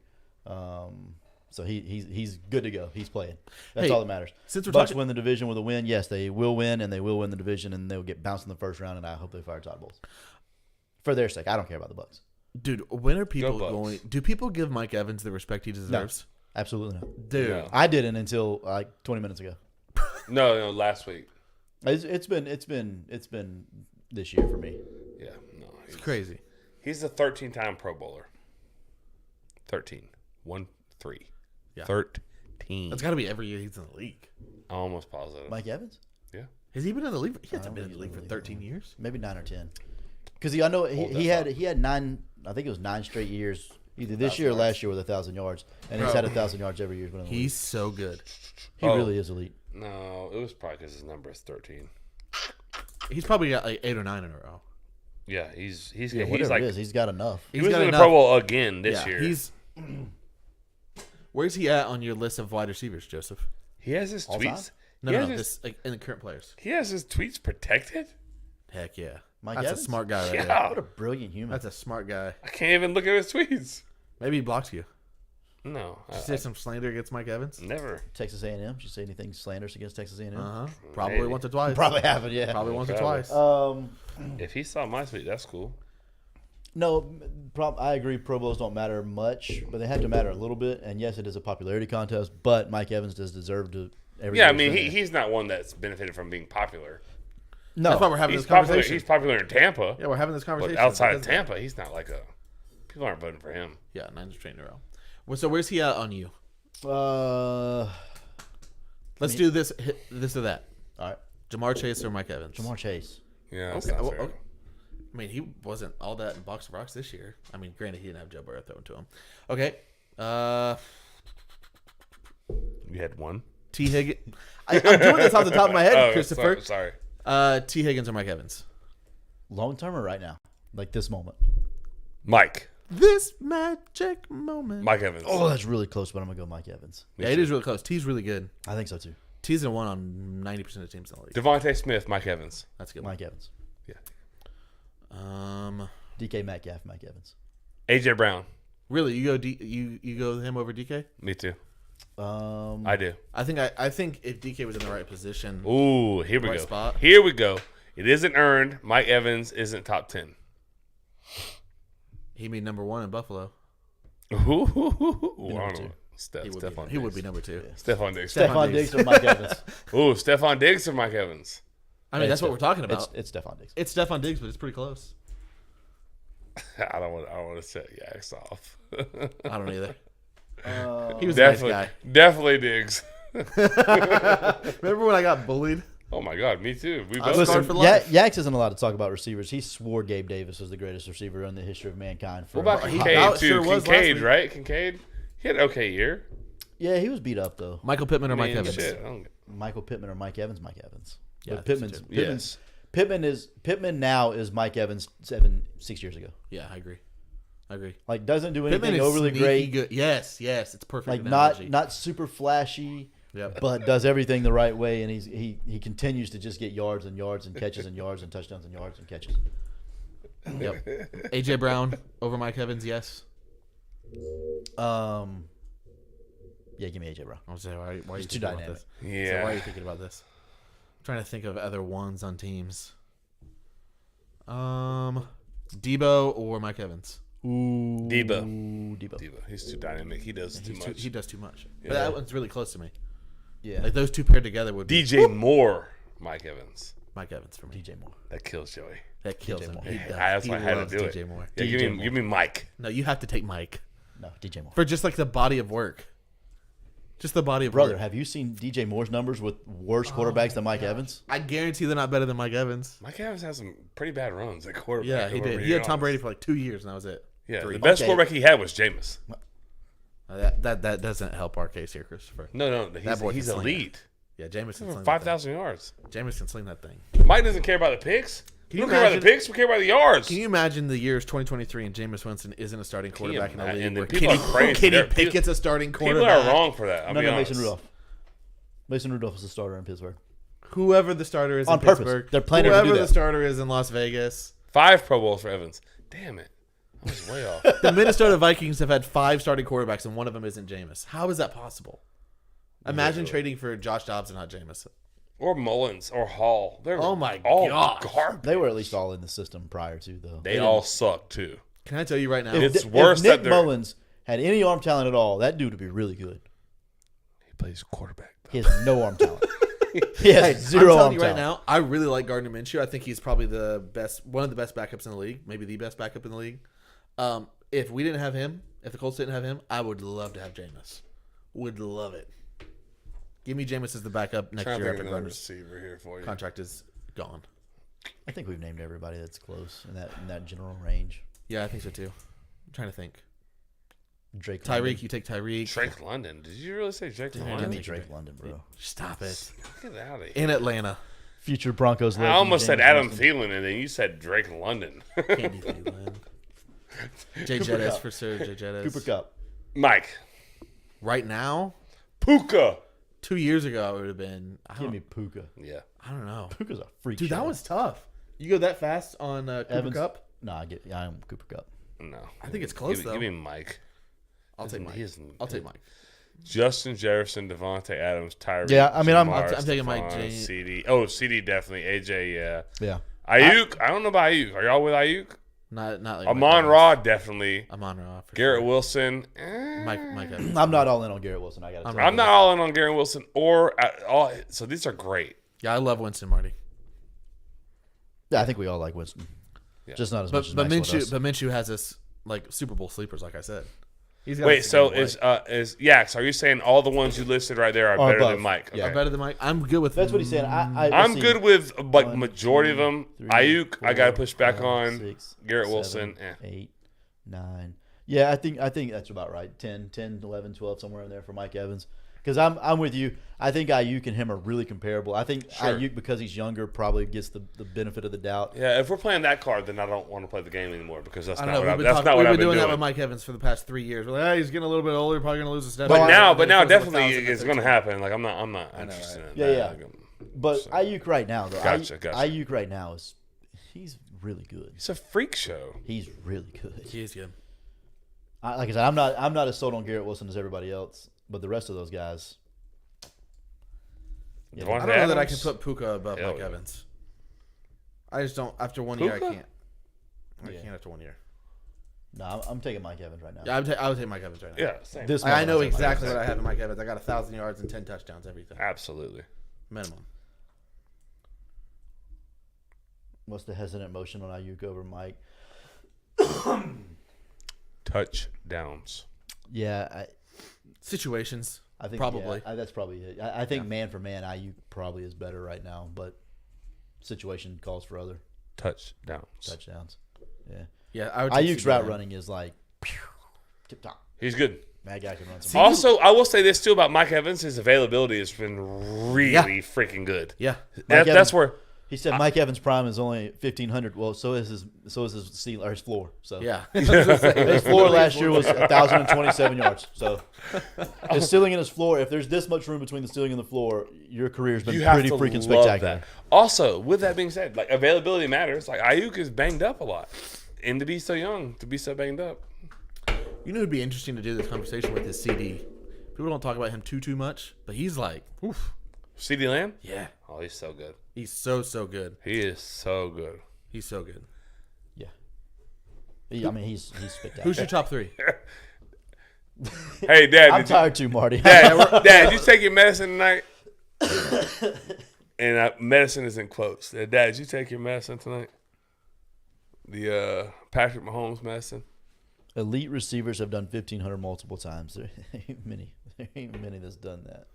S2: So he's good to go. He's playing. That's
S1: Hey,
S2: all that matters.
S1: since we're
S2: Bucks
S1: talking-
S2: win the division with a win, yes, they will win, and they will win the division, and they'll get bounced in the first round, and I hope they fire Todd Bowles. For their sake. I don't care about the Bucks.
S1: dude, when are people
S3: Bucks.
S1: going? Do people give Mike Evans the respect he deserves?
S2: Absolutely not.
S1: Dude,
S3: No.
S2: I didn't until like 20 minutes ago.
S3: no, last week.
S2: It's been this year for me.
S3: Yeah, no,
S1: it's crazy.
S3: He's a 13-time Pro Bowler. 13. 1-3.
S1: Yeah.
S3: 13.
S1: It's got to be every year he's in the league.
S3: I'm almost positive.
S2: Mike Evans?
S3: Yeah.
S1: Has he been in the league? He hasn't
S2: don't
S1: been in
S2: think
S1: the league
S2: he's
S1: for
S2: in the league
S1: 13 years.
S2: Maybe 9 or 10. Because I know he had 9. I think it was 9 straight years, either this year or last year, with 1,000 yards, and he's
S1: Bro.
S2: had 1,000 yards every year.
S1: He's so good.
S2: He really is elite.
S3: No, it was probably because his number is 13.
S1: He's probably got like 8 or 9 in a row.
S3: Yeah, he's
S2: Whatever
S3: like
S2: it is, he's got enough.
S3: he was
S1: got
S3: in the
S1: enough.
S3: Pro Bowl again this
S1: Yeah,
S3: year.
S1: he's. Where's he at on your list of wide receivers, Joseph?
S3: He has his
S2: All
S3: tweets.
S1: No,
S3: he
S1: no,
S3: has his,
S1: this like in the current players.
S3: he has his tweets protected.
S1: Heck yeah,
S2: Mike
S1: that's
S2: Evans?
S1: a smart guy right there.
S3: Yeah,
S2: What a brilliant human.
S1: That's a smart guy.
S3: I can't even look at his tweets.
S1: Maybe he blocks you.
S3: No,
S1: Did you say some slander against Mike Evans?
S3: never.
S2: Texas A&M. Did you say anything slanderous against Texas A&M?
S1: Uh huh. Probably
S3: Maybe.
S1: once or twice.
S2: Probably haven't. Yeah.
S1: Probably once or
S3: Probably.
S1: twice.
S3: If he saw my tweet, that's cool.
S2: No, I agree. Pro Bowls don't matter much, but they have to matter a little bit. And yes, it is a popularity contest, but Mike Evans does deserve to. Every
S3: Yeah, I
S2: year
S3: mean,
S2: spend it.
S3: he's not one that's benefited from being popular.
S2: No,
S1: That's why we're having
S3: He's
S1: this
S3: popular.
S1: conversation.
S3: He's popular in Tampa,
S1: Yeah, we're having this
S3: but
S1: conversation.
S3: outside of
S1: because-
S3: Tampa, he's not like a. People aren't voting for him.
S1: Yeah, 9 straight in a row. Well, so where's he at on you? Let's do this or that.
S2: All right,
S1: Jamar Chase or Mike Evans?
S2: Jamar Chase.
S3: Yeah, that's
S1: Okay,
S3: not
S1: well,
S3: fair.
S1: okay. I mean, he wasn't all that in box of rocks this year. I mean, granted, he didn't have Joe Burrow throwing to him. Okay.
S3: You had one.
S1: T. Higgins. I'm doing this off the top of my head,
S3: Oh,
S1: Christopher.
S3: sorry.
S1: T. Higgins or Mike Evans?
S2: Long term or right now? Like this moment?
S3: Mike.
S1: This magic moment.
S3: Mike Evans.
S2: Oh, that's really close, but I'm gonna go Mike Evans.
S1: Yeah, it is really close. T's really good.
S2: I think so too.
S1: T's gonna win on 90% of teams in the league.
S3: Devontae Smith, Mike Evans.
S1: That's a good.
S2: Mike Evans.
S3: Yeah.
S1: One.
S2: DK Metcalf, Mike Evans.
S3: AJ Brown.
S1: Really, you go him over DK?
S3: Me too.
S2: Um,
S3: I do.
S1: I think if DK was in the right position,
S3: Ooh, here we
S1: Right
S3: go.
S1: spot.
S3: Here we go. It isn't earned. Mike Evans isn't top 10.
S1: he'd be number 1 in Buffalo.
S3: Ooh, I don't
S2: number
S3: know.
S2: two.
S1: He would be number 2.
S3: Stephon Diggs.
S2: Stephon Diggs or Mike Evans.
S3: Ooh, Stephon Diggs or Mike Evans.
S1: I mean, that's what we're talking about.
S2: It's Stephon Diggs.
S1: It's Stephon Diggs, but it's pretty close.
S3: I don't want to set Yax off.
S1: I don't either. He was a nice
S3: definitely,
S1: guy.
S3: definitely Diggs.
S1: Remember when I got bullied?
S3: Oh my God, me too. We
S1: I
S3: both.
S1: was-
S2: Listen,
S1: for life.
S2: Yax isn't allowed to talk about receivers. He swore Gabe Davis was the greatest receiver in the history of mankind.
S3: What about
S1: He
S3: Kincaid
S1: about
S3: too?
S1: sure was last
S3: Kincaid,
S1: week.
S3: right? Kincaid. He had an okay year.
S2: Yeah, he was beat up though.
S1: Michael Pittman or Mike
S3: Man,
S1: Evans?
S3: shit, I don't-
S2: Michael Pittman or Mike Evans? Mike Evans.
S1: Yeah,
S2: But
S1: I think so, too.
S3: Yes.
S2: Pittman now is Mike Evans 6 years ago.
S1: Yeah, I agree.
S2: Like doesn't do
S1: Pittman
S2: anything
S1: is
S2: overly
S1: sneaky
S2: great.
S1: good. Yes, it's perfect.
S2: Like
S1: analogy.
S2: not super flashy,
S1: Yep.
S2: but does everything the right way, and he continues to just get yards and yards and catches and yards and touchdowns and yards and catches.
S1: Yep. AJ Brown over Mike Evans. Yes.
S2: Yeah, give me AJ Brown.
S1: I was saying, why are you
S2: He's too
S1: thinking about
S2: dynamic.
S1: this? So
S3: Yeah.
S1: why are you thinking about this? I'm trying to think of other ones on teams. Debo or Mike Evans.
S3: Debo.
S2: Debo.
S3: He's too dynamic. He does too much.
S1: He does too much.
S3: Yeah.
S1: But that one's really close to me.
S2: Yeah,
S1: Like those two paired together would be
S3: DJ Moore, Mike Evans.
S1: Mike Evans for me.
S2: DJ Moore.
S3: That kills Joey.
S1: That kills
S2: DJ
S1: him.
S2: Moore.
S1: He does.
S3: That's
S1: He
S3: why I had
S1: loves
S3: to do
S1: DJ
S3: it.
S1: Moore.
S3: Yeah,
S2: DJ
S3: give me Mike.
S1: No, you have to take Mike
S2: No, DJ Moore.
S1: for just like the body of work. Just the body of
S2: Brother,
S1: work.
S2: have you seen DJ Moore's numbers with worse quarterbacks than Mike Evans?
S1: I guarantee they're not better than Mike Evans.
S3: Mike Evans has some pretty bad runs at quarterback.
S1: Yeah,
S3: if
S1: he
S3: we're
S1: did.
S3: being
S1: He had Tom
S3: honest.
S1: Brady for like 2 years, and that was it.
S3: Yeah,
S1: 3.
S3: the best
S2: Okay.
S3: quarterback he had was Jameis.
S1: That doesn't help our case here, Christopher.
S3: No,
S1: That boy
S3: he's
S1: can sling it.
S3: elite.
S1: Yeah, Jameis can sling
S3: 5,000 yards.
S1: that thing. Jameis can sling that thing.
S3: Mike doesn't care about the picks.
S1: Can
S3: We
S1: you
S3: don't care about the
S1: imagine-
S3: picks. We care about the yards.
S1: Can you imagine the years 2023 and Jameis Winston isn't a starting quarterback in the
S3: imagine?
S1: league?
S3: And
S1: Where
S3: people are crazy.
S1: Kenny
S3: They're-
S1: Pickett's a starting
S3: People
S1: quarterback.
S3: are wrong for that. I'll
S2: No,
S3: be honest.
S2: Mason Rudolph. Mason Rudolph was the starter in Pittsburgh.
S1: Whoever the starter is
S2: On
S1: in
S2: purpose.
S1: Pittsburgh,
S2: They're planning to
S1: whoever
S2: do
S1: the
S2: that.
S1: starter is in Las Vegas.
S3: 5 Pro Bowls for Evans. Damn it. I was way off.
S1: The Minnesota Vikings have had 5 starting quarterbacks, and one of them isn't Jameis. How is that possible? Imagine
S3: Literally.
S1: trading for Josh Dobbs and not Jameis.
S3: Or Mullins or Hall. They're
S1: Oh my
S3: all
S1: gosh.
S3: garbage.
S2: They were at least all in the system prior to, though.
S3: They all suck too.
S1: Can I tell you right now?
S3: It's
S2: If
S3: worse
S2: Nick
S3: that they're-
S2: Mullins had any arm talent at all, that dude would be really good.
S3: He plays quarterback.
S2: He has no arm talent. He has
S1: I'm
S2: zero
S1: telling
S2: arm
S1: you right
S2: talent.
S1: now, I really like Gardner Minshew. I think he's probably the best, one of the best backups in the league, maybe the best backup in the league. If we didn't have him, if the Colts didn't have him, I would love to have Jameis. Would love it. Give me Jameis as the backup next
S3: Trying to
S1: year
S3: think
S1: after
S3: of another
S1: Gardner's
S3: receiver here for you.
S1: contract is gone.
S2: I think we've named everybody that's close in that general range.
S1: Yeah, I think so too. I'm trying to think.
S2: Drake
S1: Tyreek,
S2: London.
S1: you take Tyreek.
S3: Drake London. Did you really say Drake
S2: Give
S3: London?
S2: me Drake London, bro.
S1: Stop it.
S3: Get out of here.
S1: In Atlanta.
S2: Future Broncos
S3: I
S2: legend,
S3: almost said
S2: Jameis
S3: Adam
S2: Winston.
S3: Thielen, and then you said Drake London.
S1: Candy Thielen. Jay
S2: Cooper
S1: Jettis
S2: Kupp.
S1: for sure. Jay Jettis.
S2: Cooper Cup.
S3: Mike.
S1: Right now,
S3: Puka.
S1: 2 years ago, it would have been. I
S2: Give
S1: don't,
S2: me Puka.
S3: Yeah.
S1: I don't know.
S2: Puka's a freak
S1: Dude,
S2: show.
S1: that was tough. You go that fast on Cooper
S2: Evans.
S1: Cup?
S2: No, I'm Cooper Cup.
S3: No.
S1: I think it's close,
S3: give,
S1: though.
S3: Give me Mike.
S1: I'll take Mike.
S3: He isn't-
S1: I'll take Mike.
S3: Justin Jefferson, Devontae Adams, Tyreek.
S2: Yeah, I mean, I'm
S1: taking Mike J-
S3: CD. Oh, CD definitely. AJ, yeah.
S2: Yeah.
S3: Ayuk. I don't know about Ayuk. Are y'all with Ayuk?
S1: Not like
S3: Amon
S1: Mike
S3: Ra, definitely.
S1: Amon Ra. For
S3: Garrett
S1: sure.
S3: Wilson.
S1: Mike Evans.
S2: I'm not all in on Garrett Wilson. I got to
S1: I'm
S2: tell
S1: not.
S3: I'm not all in on Garrett Wilson or all. So these are great.
S1: Yeah, I love Winston Marty.
S2: Yeah, I think we all like Winston.
S3: Yeah.
S2: Just not as
S1: But
S2: much as Maxwell does.
S1: Minshew has us like Super Bowl sleepers, like I said. He's got
S3: Wait,
S1: us
S3: so
S1: again,
S3: is Yax? Are you saying all the ones you listed right there are
S2: Are
S3: better
S2: above.
S3: than Mike?
S2: Yeah.
S3: Okay.
S1: like, better than Mike. I'm good with.
S2: That's what he's saying.
S3: I'm
S2: let's see.
S3: good with like
S2: 1,
S3: majority of
S2: 2,
S3: them.
S2: 3,
S3: Ayuk, I got to
S2: 4,
S3: push back
S2: 5,
S3: on.
S2: 6,
S3: Garrett
S2: 7,
S3: Wilson,
S2: 8, 9. Yeah, I think that's about right. 10, 11, 12, somewhere in there for Mike Evans. Because I'm with you. I think Ayuk and him are really comparable. I think
S3: Sure.
S2: Ayuk, because he's younger, probably gets the benefit of the doubt.
S3: Yeah, if we're playing that card, then I don't want to play the game anymore because that's
S1: I
S3: not
S1: don't know.
S3: what
S1: We've
S3: that's
S1: been,
S3: not what
S1: we've
S3: I've
S1: been
S3: been
S1: doing
S3: doing.
S1: that with Mike Evans for the past 3 years. We're like, he's getting a little bit older. Probably going to lose a step.
S3: But now,
S1: And then
S3: definitely
S1: throws him 1,000
S3: it's going to happen. Like I'm not
S1: know,
S3: interested
S1: right?
S3: in
S2: Yeah,
S3: that.
S2: yeah. But
S3: So-
S2: Ayuk right now, though.
S3: Gotcha.
S2: Ayuk right now he's really good.
S3: It's a freak show.
S2: He's really good.
S1: He is good.
S2: Like I said, I'm not as sold on Garrett Wilson as everybody else, but the rest of those guys. Yeah.
S3: Devontae
S1: I don't know that I can
S3: Adams?
S1: put Puka above
S3: Hell
S1: Mike
S3: yeah.
S1: Evans. I just don't. After 1 year, I
S3: Puka?
S1: can't. I
S2: Yeah.
S1: can't after 1 year.
S2: No, I'm taking Mike Evans right now.
S1: Yeah, I would take Mike Evans right now.
S3: Yeah, same.
S2: This
S1: I know
S2: month,
S1: exactly what I have in Mike Evans. I got 1,000 yards and 10 touchdowns, everything
S3: Absolutely.
S1: minimum.
S2: What's the hesitant motion on Ayuk over Mike?
S3: Touchdowns.
S2: Yeah,
S1: Situations.
S2: I think
S1: Probably.
S2: yeah, that's probably it. I think man for man, Ayuk probably is better right now, but situation calls for other
S3: Touchdowns.
S2: touchdowns. Yeah,
S1: Yeah, I would. take
S2: Ayuk's
S1: CeeDee
S2: route
S1: Lamb.
S2: running is like tip top.
S3: He's good.
S2: That guy can run some.
S3: Also, I will say this too about Mike Evans. His availability has been really freaking good.
S1: Yeah,
S3: That's
S2: Evans-
S3: where
S2: He said Mike Evans' prime is only 1,500. Well, so is his ceiling or his floor. So
S1: yeah.
S2: his floor last year was 1,027 yards. So his ceiling and his floor. If there's this much room between the ceiling and the floor, your career's been
S3: you have
S2: pretty
S3: to
S2: freaking
S3: love
S2: spectacular.
S3: that. Also, with that being said, like availability matters. Like Ayuk is banged up a lot, and to be so young, to be so banged up.
S1: You know who'd be interesting to do this conversation with is CD. People don't talk about him too much, but he's like, oof.
S3: CeeDee Lamb.
S1: Yeah.
S3: Oh, he's so good.
S1: He's so good.
S3: He is so good.
S1: He's so good.
S2: Yeah. I mean, he's spectacular.
S1: Who's your top 3?
S3: Hey, Dad.
S2: I'm
S3: did you-
S2: tired too, Marty.
S3: Dad, did you take your medicine tonight? And medicine is in quotes. Dad, did you take your medicine tonight? The Patrick Mahomes medicine.
S2: Elite receivers have done 1,500 multiple times. There ain't many. There ain't many that's done that.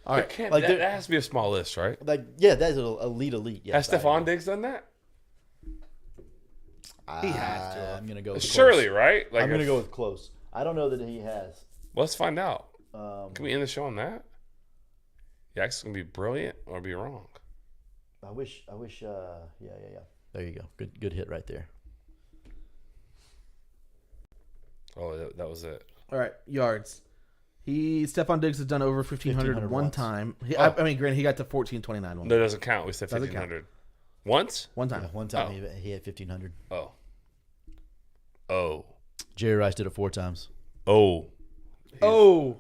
S1: All right.
S3: Can't,
S2: Like
S3: that,
S2: there-
S3: that has to be a small list, right?
S2: Like, yeah, that's an elite. Yes,
S3: Has Stephon Diggs done that?
S1: He has to.
S2: I'm gonna go. With
S3: Surely,
S2: close.
S3: right? Like
S2: I'm gonna go with close. I don't know that he has.
S3: Let's find out.
S2: Um,
S3: Can we end the show on that? Yak's gonna be brilliant or be wrong.
S2: I wish. Yeah. There you go. Good hit right there.
S3: Oh, that was it.
S1: All right, yards. Stephon Diggs has done over 1,500 one
S2: once.
S1: time.
S3: Oh.
S1: I mean, granted, he got to 1429 one.
S3: No, it doesn't count. We said
S1: Doesn't count.
S3: 1,500. Once?
S1: One time.
S2: Yeah, one time he had 1,500.
S3: Oh.
S2: Jerry Rice did it 4 times.
S3: Oh.
S1: Oh.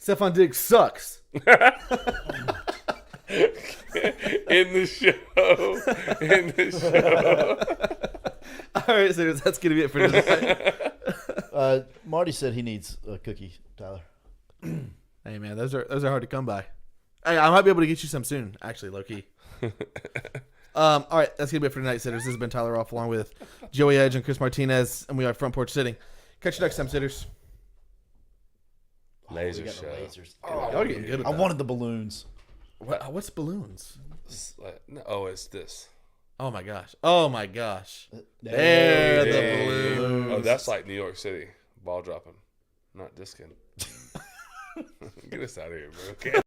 S1: Stephon Diggs sucks.
S3: In the show.
S1: All right, so that's going to be it for tonight.
S2: Marty said he needs a cookie, Tyler.
S1: Hey, man, those are hard to come by. Hey, I might be able to get you some soon, actually, low-key. All right, that's going to be it for tonight, Sitters. This has been Tyler Off along with Joey Edge and Chris Martinez, and we are Front Porch Sitting. Catch you next time, Sitters.
S3: Laser
S2: We got
S3: show.
S2: the lasers.
S1: Y'all getting good at
S2: I
S1: that.
S2: wanted the balloons.
S1: What's balloons?
S3: Oh, it's this.
S1: Oh, my gosh. Oh, my gosh.
S2: There
S1: There, the
S3: Dang.
S1: balloons.
S3: Oh, that's like New York City. Ball dropping. Not discing. Get us out of here, bro. Okay.